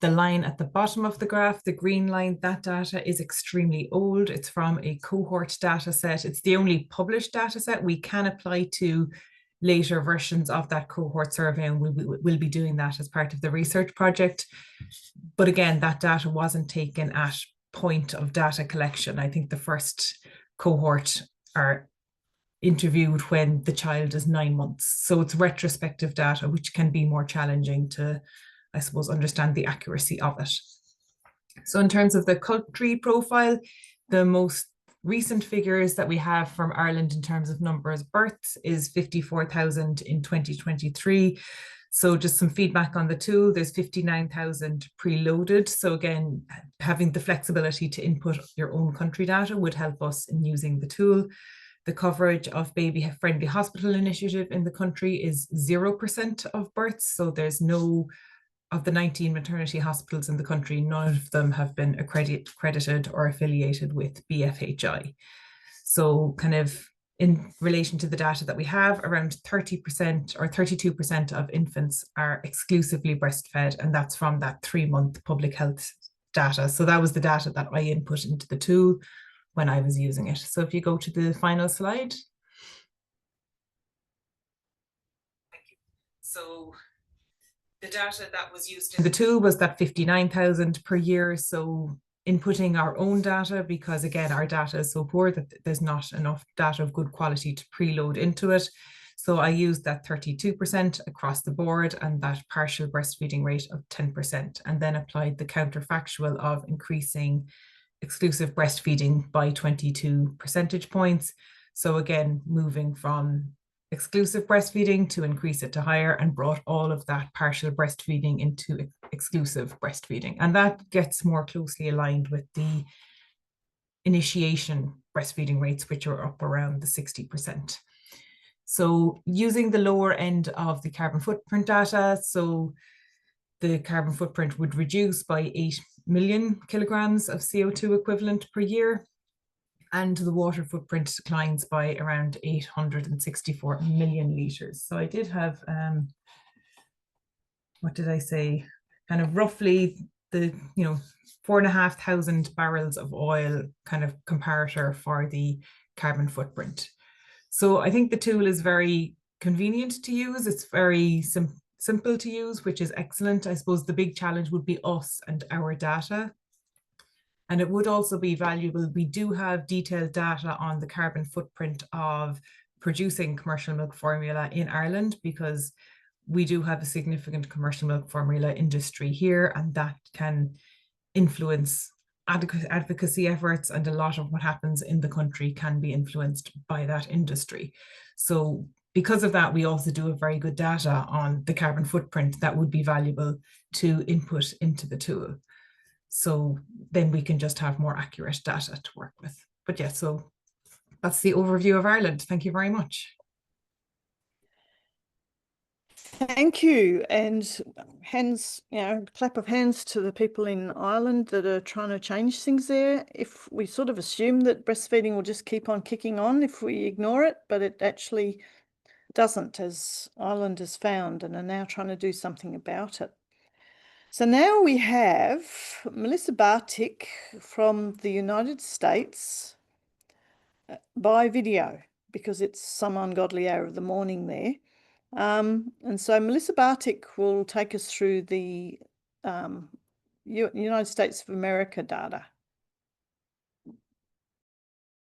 The line at the bottom of the graph, the green line, that data is extremely old. It's from a cohort data set. It's the only published data set. We can apply to later versions of that cohort survey, and we'll be doing that as part of the research project. But again, that data wasn't taken at point of data collection. I think the first cohort are interviewed when the child is 9 months. So it's retrospective data, which can be more challenging to, I suppose, understand the accuracy of it. So in terms of the country profile, the most recent figures that we have from Ireland in terms of numbers of births is 54,000 in 2023. So just some feedback on the tool, there's 59,000 preloaded. So again, having the flexibility to input your own country data would help us in using the tool. The coverage of baby-friendly hospital initiative in the country is 0% of births. So there's no, of the 19 maternity hospitals in the country, none of them have been accredited or affiliated with BFHI. So kind of in relation to the data that we have, around 30% or 32% of infants are exclusively breastfed, and that's from that 3-month public health data. So that was the data that I input into the tool when I was using it. So if you go to the final slide. Thank you. So the data that was used in the tool was that 59,000 per year. So inputting our own data, because again, our data is so poor that there's not enough data of good quality to preload into it. So I used that 32% across the board and that partial breastfeeding rate of 10%, and then applied the counterfactual of increasing exclusive breastfeeding by 22 percentage points. So again, moving from exclusive breastfeeding to increase it to higher, and brought all of that partial breastfeeding into exclusive breastfeeding. And that gets more closely aligned with the initiation breastfeeding rates, which are up around the 60%. So using the lower end of the carbon footprint data, so the carbon footprint would reduce by 8 million kilograms of CO2 equivalent per year, and the water footprint declines by around 864 million litres. So I did have, what did I say? Kind of roughly the, 4,500 barrels of oil kind of comparator for the carbon footprint. So I think the tool is very convenient to use. It's very simple to use, which is excellent. I suppose the big challenge would be us and our data. And it would also be valuable. We do have detailed data on the carbon footprint of producing commercial milk formula in Ireland, because we do have a significant commercial milk formula industry here, and that can influence advocacy efforts, and a lot of what happens in the country can be influenced by that industry. So because of that, we also do have very good data on the carbon footprint that would be valuable to input into the tool. So then we can just have more accurate data to work with. But yeah, so that's the overview of Ireland. Thank you very much. Thank you, and hands, clap of hands to the people in Ireland that are trying to change things there. If we sort of assume that breastfeeding will just keep on kicking on if we ignore it, but it actually doesn't, as Ireland has found, and are now trying to do something about it. So now we have Melissa Bartik from the United States by video, because it's some ungodly hour of the morning there. And so Melissa Bartik will take us through the United States of America data.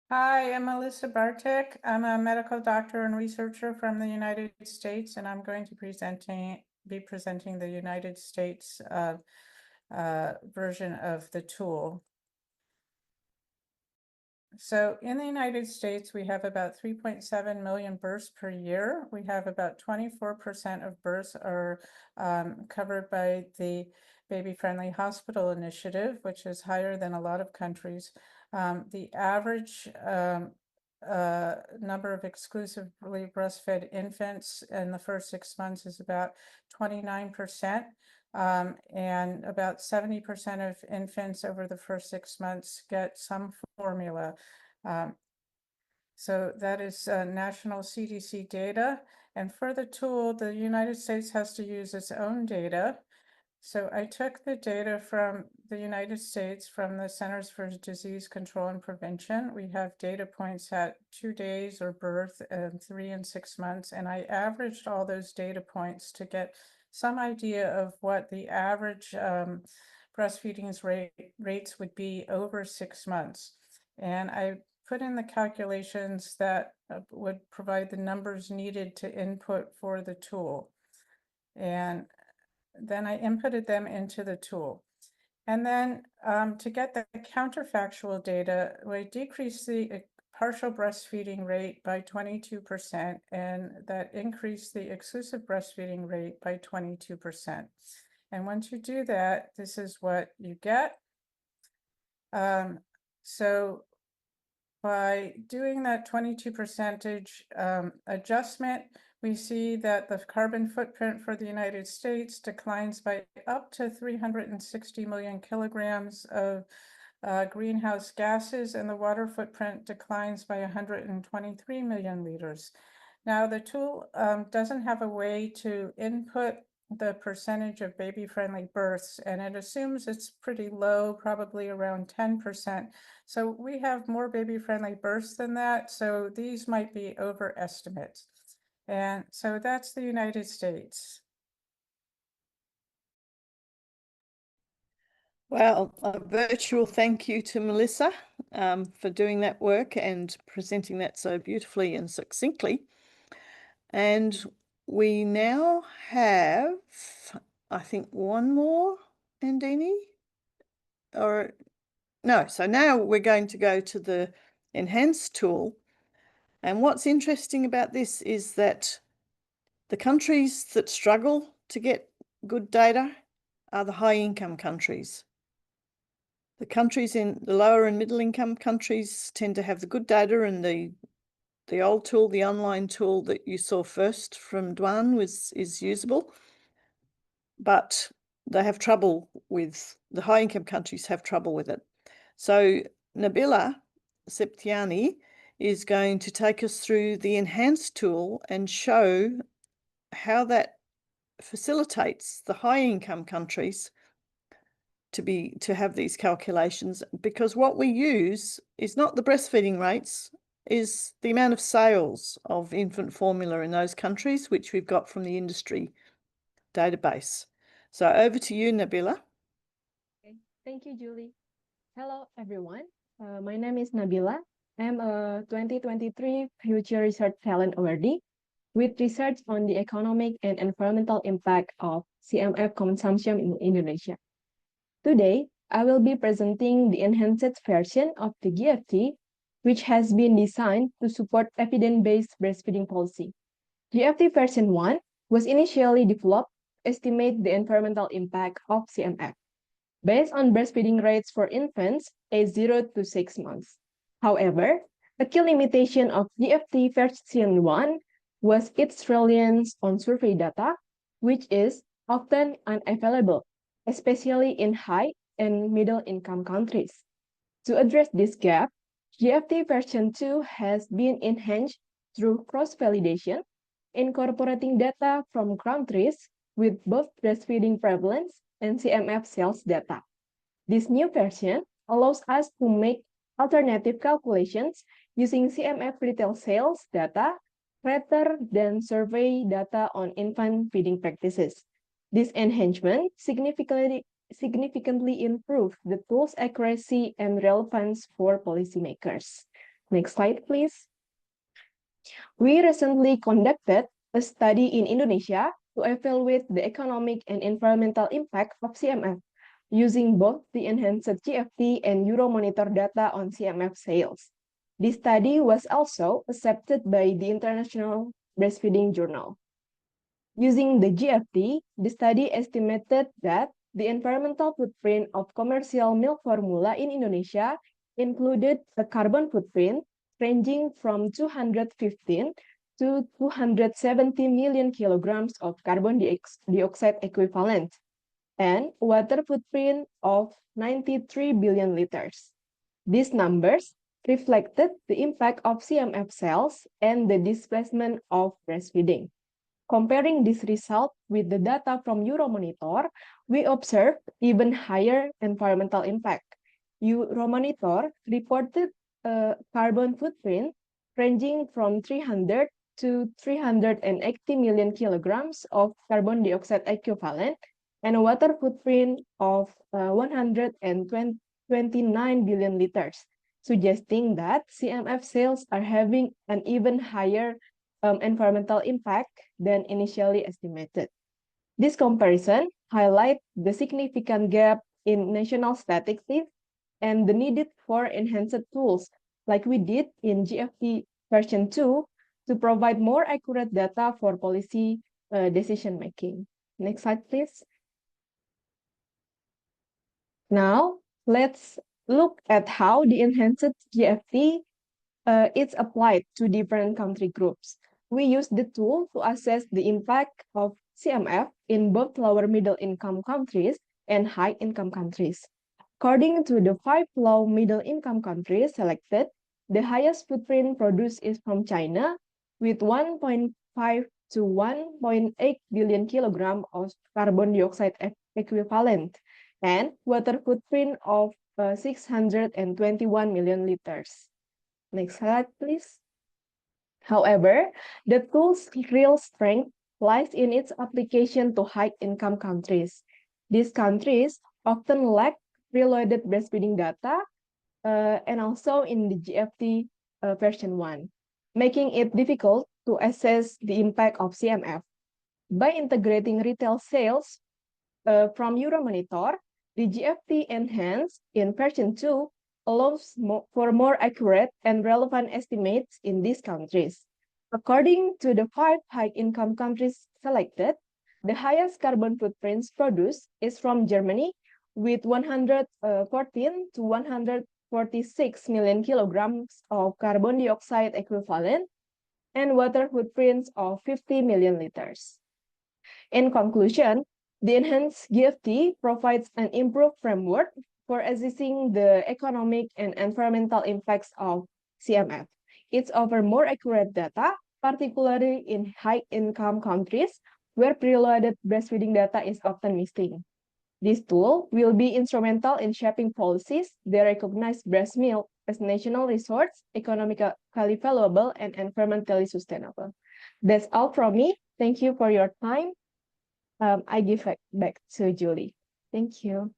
Hi, I'm Melissa Bartek. I'm a medical doctor and researcher from the United States, and I'm going to be presenting the United States version of the tool. So in the United States, we have about 3.7 million births per year. We have about 24% of births are covered by the Baby Friendly Hospital Initiative, which is higher than a lot of countries. The average number of exclusively breastfed infants in the first 6 months is about 29%. And about 70% of infants over the first 6 months get some formula. So that is national CDC data. And for the tool, the United States has to use its own data. So I took the data from the United States from the Centers for Disease Control and Prevention. We have data points at 2 days or birth and 3 and 6 months. And I averaged all those data points to get some idea of what the average breastfeeding rates would be over 6 months. And I put in the calculations that would provide the numbers needed to input for the tool. And then I inputted them into the tool. And then to get the counterfactual data, we decreased the partial breastfeeding rate by 22%, and that increased the exclusive breastfeeding rate by 22%. And once you do that, this is what you get. So by doing that 22% adjustment, we see that the carbon footprint for the United States declines by up to 360 million kilograms of greenhouse gases, and the water footprint declines by 123 million liters. Now, the tool doesn't have a way to input the percentage of baby-friendly births, and it assumes it's pretty low, probably around 10%. So we have more baby-friendly births than that, so these might be overestimates. And so that's the United States. Well, a virtual thank you to Melissa for doing that work and presenting that so beautifully and succinctly. And we now have, I think, one more, Andini? Or no, so now we're going to go to the enhanced tool. And what's interesting about this is that the countries that struggle to get good data are the high-income countries. The countries in the lower and middle income countries tend to have the good data, and the old tool, the online tool that you saw first from Duan is usable, but they have trouble with, the high income countries have trouble with it. So Nabila Septiani is going to take us through the enhanced tool and show how that facilitates the high income countries to have these calculations, because what we use is not the breastfeeding rates, is the amount of sales of infant formula in those countries, which we've got from the industry database. So over to you, Nabila. Okay. Thank you, Julie. Hello, everyone. My name is Nabila. I'm a 2023 Future Research Talent Awardee with research on the economic and environmental impact of CMF consumption in Indonesia. Today, I will be presenting the enhanced version of the GFT, which has been designed to support evidence-based breastfeeding policy. GFT version 1 was initially developed to estimate the environmental impact of CMF, based on breastfeeding rates for infants aged 0 to 6 months. However, a key limitation of GFT version 1 was its reliance on survey data, which is often unavailable, especially in high and middle income countries. To address this gap, GFT version 2 has been enhanced through cross-validation, incorporating data from countries with both breastfeeding prevalence and CMF sales data. This new version allows us to make alternative calculations using CMF retail sales data rather than survey data on infant feeding practices. This enhancement significantly improves the tool's accuracy and relevance for policymakers. Next slide, please. We recently conducted a study in Indonesia to evaluate the economic and environmental impact of CMF using both the enhanced GFT and Euromonitor data on CMF sales. This study was also accepted by the International Breastfeeding Journal. Using the GFT, the study estimated that the environmental footprint of commercial milk formula in Indonesia included a carbon footprint ranging from 215 to 270 million kilograms of carbon dioxide equivalent and water footprint of 93 billion liters. These numbers reflected the impact of CMF cells and the displacement of breastfeeding. Comparing this result with the data from Euromonitor, we observed even higher environmental impact. Euromonitor reported a carbon footprint ranging from 300 to 380 million kilograms of carbon dioxide equivalent and a water footprint of 129 billion liters, suggesting that CMF sales are having an even higher environmental impact than initially estimated. This comparison highlights the significant gap in national statistics and the need for enhanced tools like we did in GFT version 2 to provide more accurate data for policy decision making. Next slide, please. Now, let's look at how the enhanced GFT is applied to different country groups. We use the tool to assess the impact of CMF in both lower middle income countries and high income countries. According to the 5 low middle income countries selected, the highest footprint produced is from China with 1.5 to 1.8 billion kilograms of carbon dioxide equivalent and water footprint of 621 million liters. Next slide, please. However, the tool's real strength lies in its application to high-income countries. These countries often lack preloaded breastfeeding data and also in the GFT version 1, making it difficult to assess the impact of CMF. By integrating retail sales from Euromonitor, the GFT Enhanced in version 2 allows for more accurate and relevant estimates in these countries. According to the 5 high-income countries selected, the highest carbon footprints produced is from Germany with 114 to 146 million kilograms of carbon dioxide equivalent and water footprints of 50 million liters. In conclusion, the enhanced GFT provides an improved framework for assessing the economic and environmental impacts of CMF. It offers more accurate data, particularly in high-income countries where preloaded breastfeeding data is often missing. This tool will be instrumental in shaping policies that recognize breast milk as national resource, economically valuable, and environmentally sustainable. That's all from me. Thank you for your time. I give it back to Julie. Thank you.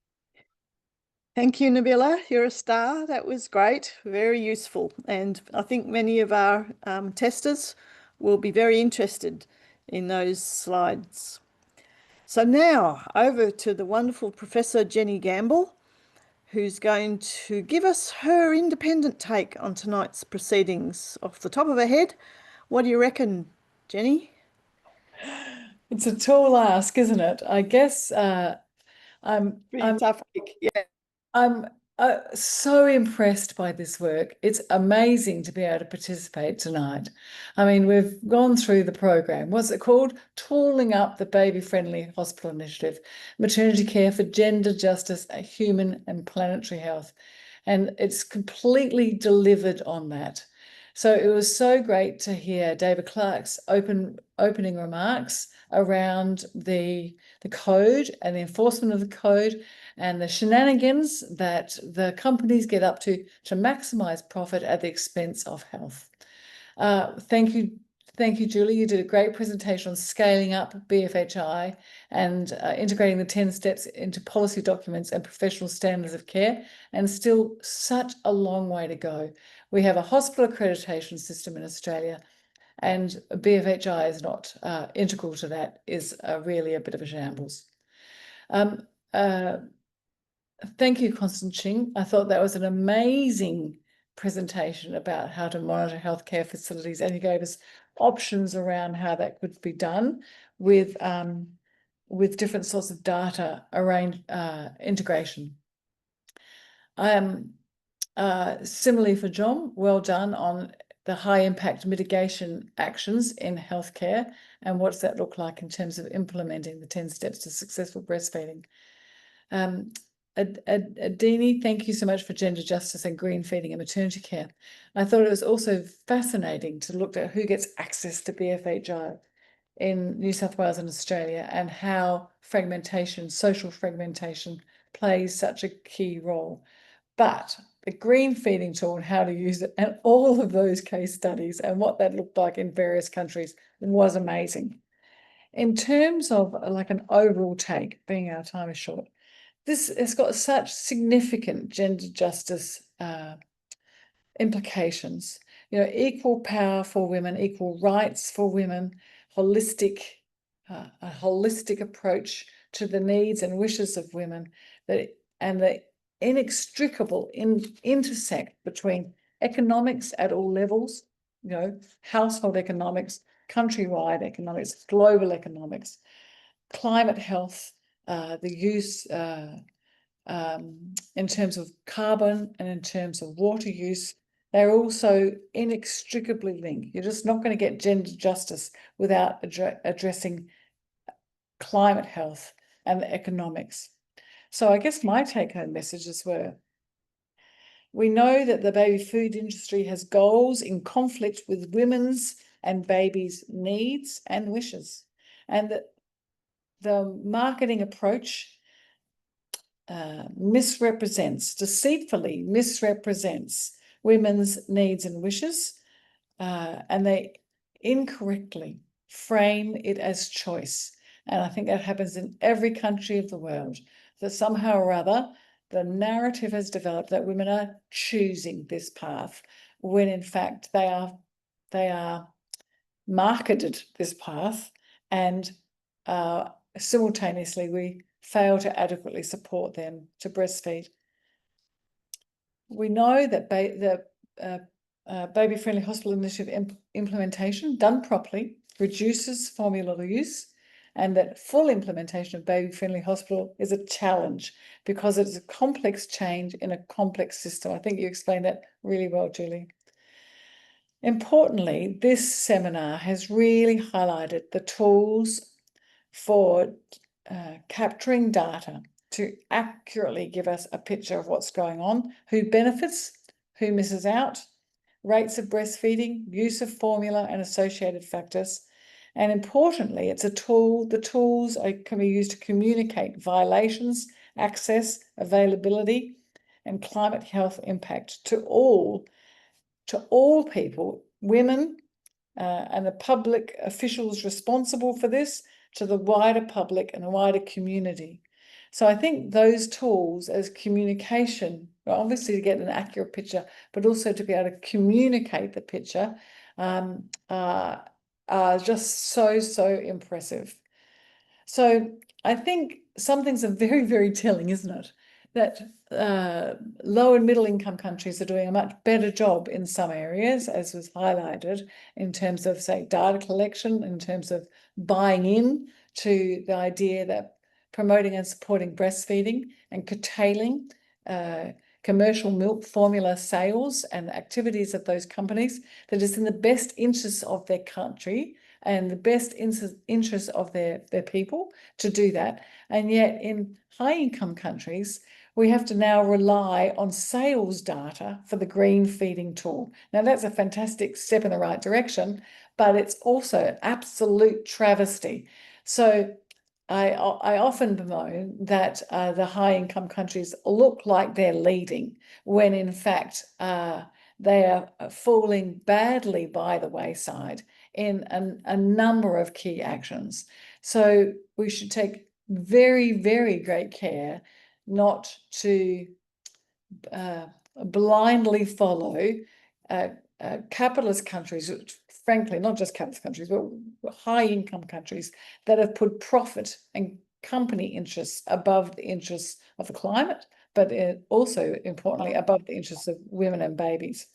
Thank you, Nabila. You're a star. That was great, very useful. And I think many of our testers will be very interested in those slides. So now over to the wonderful Professor Jenny Gamble, who's going to give us her independent take on tonight's proceedings. Off the top of her head, what do you reckon, Jenny? It's a tall ask, isn't it? I guess I'm tough. Yeah. I'm so impressed by this work. It's amazing to be able to participate tonight. I mean, we've gone through the program. What's it called? Tooling Up the Baby-Friendly Hospital Initiative, Maternity Care for Gender Justice, Human and Planetary Health. And it's completely delivered on that. So it was so great to hear David Clark's opening remarks around the code and the enforcement of the code and the shenanigans that the companies get up to maximize profit at the expense of health. Thank Thank you, Julie. You did a great presentation on scaling up BFHI and integrating the 10 steps into policy documents and professional standards of care, and still such a long way to go. We have a hospital accreditation system in Australia, and BFHI is not integral to that, is really a bit of a shambles. Thank you, Constance Ching. I thought that was an amazing presentation about how to monitor healthcare facilities, and you gave us options around how that could be done with different sorts of data around integration. Similarly for John, well done on the high impact mitigation actions in healthcare, and what's that look like in terms of implementing the 10 steps to successful breastfeeding. Adini, thank you so much for gender justice and green feeding and maternity care. I thought it was also fascinating to look at who gets access to BFHI in New South Wales and Australia, and how fragmentation, social fragmentation, plays such a key role. But the green feeding tool and how to use it, and all of those case studies and what that looked like in various countries, was amazing. In terms of like an overall take, being our time is short, this has got such significant gender justice implications. You know, equal power for women, equal rights for women, a holistic approach to the needs and wishes of women, and the inextricable intersect between economics at all levels, you know, household economics, countrywide economics, global economics, climate health, the use in terms of carbon and in terms of water use. They're also inextricably linked. You're just not going to get gender justice without addressing climate health and the economics. So I guess my take-home messages were, we know that the baby food industry has goals in conflict with women's and babies' needs and wishes, and that the marketing approach deceitfully misrepresents women's needs and wishes, and they incorrectly frame it as choice. And I think that happens in every country of the world, that somehow or other the narrative has developed that women are choosing this path, when in fact they are marketed this path, and simultaneously we fail to adequately support them to breastfeed. We know that baby-friendly hospital initiative implementation done properly reduces formula use, and that full implementation of baby-friendly hospital is a challenge because it's a complex change in a complex system. I think you explained that really well, Julie. Importantly, this seminar has really highlighted the tools for capturing data to accurately give us a picture of what's going on, who benefits, who misses out, rates of breastfeeding, use of formula and associated factors. And importantly, it's a tool, the tools can be used to communicate violations, access, availability, and climate health impact to all people, women, and the public officials responsible for this, to the wider public and the wider community. So I think those tools as communication, obviously to get an accurate picture, but also to be able to communicate the picture, are just so impressive. So I think some things are very, very telling, isn't it? That low and middle income countries are doing a much better job in some areas, as was highlighted, in terms of, say, data collection, in terms of buying in to the idea that promoting and supporting breastfeeding and curtailing commercial milk formula sales and activities of those companies, that is in the best interests of their country and the best interests of their people to do that. And yet in high income countries, we have to now rely on sales data for the green feeding tool. Now that's a fantastic step in the right direction, but it's also an absolute travesty. So I often bemoan that the high income countries look like they're leading, when in fact they are falling badly by the wayside in a number of key actions. So we should take very, very great care not to blindly follow capitalist countries, frankly, not just capitalist countries, but high-income countries that have put profit and company interests above the interests of the climate, but also, importantly, above the interests of women and babies.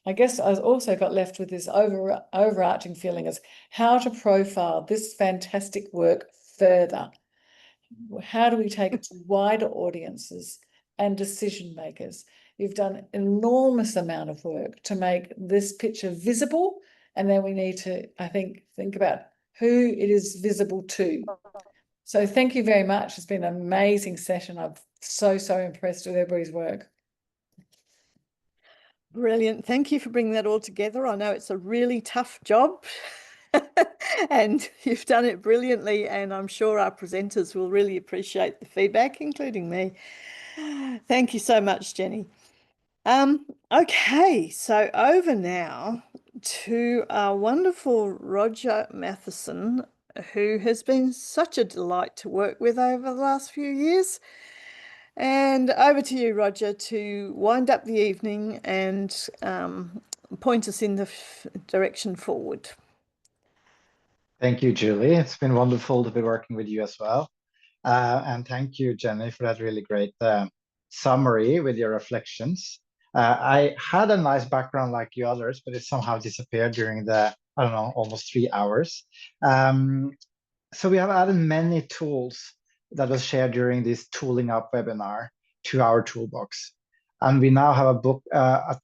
I guess I also got left with this overarching feeling as how to profile this fantastic work further. How do we take it to wider audiences and decision makers? You've done an enormous amount of work to make this picture visible, and then we need to, I think about who it is visible to. So thank you very much. It's been an amazing session. I'm so impressed with everybody's work. Brilliant. Thank you for bringing that all together. I know it's a really tough job and you've done it brilliantly, and I'm sure our presenters will really appreciate the feedback, including me. Thank you so much, Jenny. Okay, so over now to our wonderful Roger Matheson, who has been such a delight to work with over the last few years. And over to you, Roger, to wind up the evening and point us in the direction forward. Thank you, Julie. It's been wonderful to be working with you as well. And thank you, Jenny, for that really great summary with your reflections. I had a nice background like you others, but it somehow disappeared during the, I don't know, almost 3 hours. So we have added many tools that was shared during this Tooling Up webinar to our toolbox. And we now have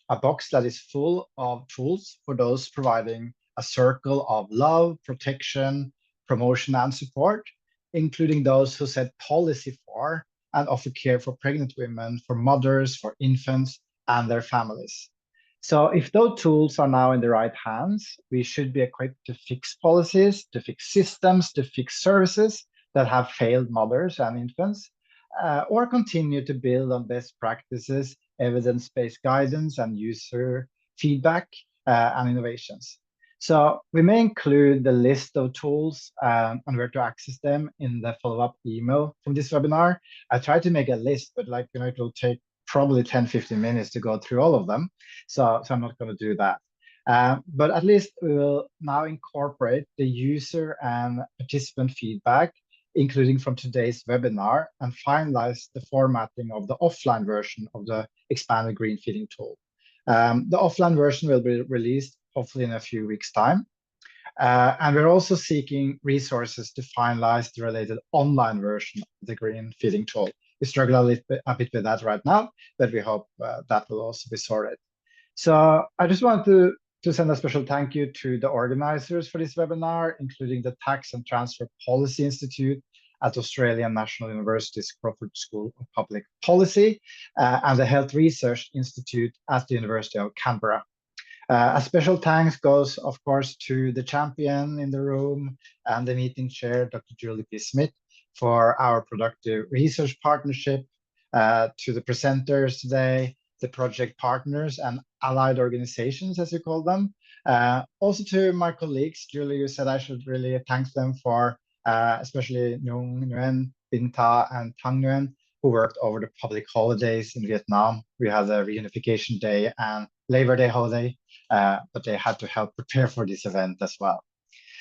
a box that is full of tools for those providing a circle of love, protection, promotion, and support, including those who set policy for and offer care for pregnant women, for mothers, for infants, and their families. So if those tools are now in the right hands, we should be equipped to fix policies, to fix systems, to fix services that have failed mothers and infants, or continue to build on best practices, evidence-based guidance, and user feedback and innovations. So we may include the list of tools and where to access them in the follow-up email from this webinar. I tried to make a list, but it will take probably 10-15 minutes to go through all of them. So I'm not going to do that. But at least we will now incorporate the user and participant feedback, including from today's webinar, and finalize the formatting of the offline version of the expanded green feeding tool. The offline version will be released hopefully in a few weeks' time. And we're also seeking resources to finalize the related online version of the green feeding tool. We struggle a bit with that right now, but we hope that will also be sorted. So I just want to send a special thank you to the organizers for this webinar, including the Tax and Transfer Policy Institute at Australian National University's Crawford School of Public Policy, and the Health Research Institute at the University of Canberra. A special thanks goes, of course, to the champion in the room and the meeting chair, Dr. Julie P. Smith, for our productive research partnership, to the presenters today, the project partners and allied organizations, as you call them. Also to my colleagues, Julie, you said I should really thank them for, especially Nhung Nguyen, Binta, and Thang Nguyen, who worked over the public holidays in Vietnam. We had a reunification day and Labor Day holiday, but they had to help prepare for this event as well.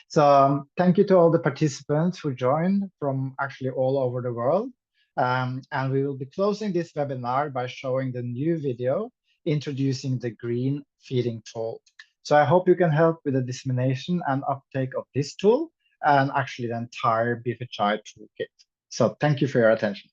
So thank you to all the participants who joined from actually all over the world. And we will be closing this webinar by showing the new video introducing the green feeding tool. So I hope you can help with the dissemination and uptake of this tool and actually the entire BFHI toolkit. So thank you for your attention.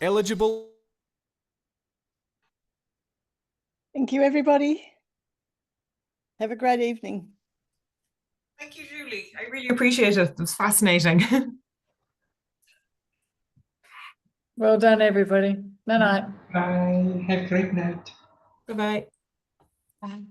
eligible. Thank you, everybody. Have a great evening. Thank you, Julie. I really appreciate it. It was fascinating. Well done, everybody. Night-night. Bye. Have a great night. Bye-bye. Bye.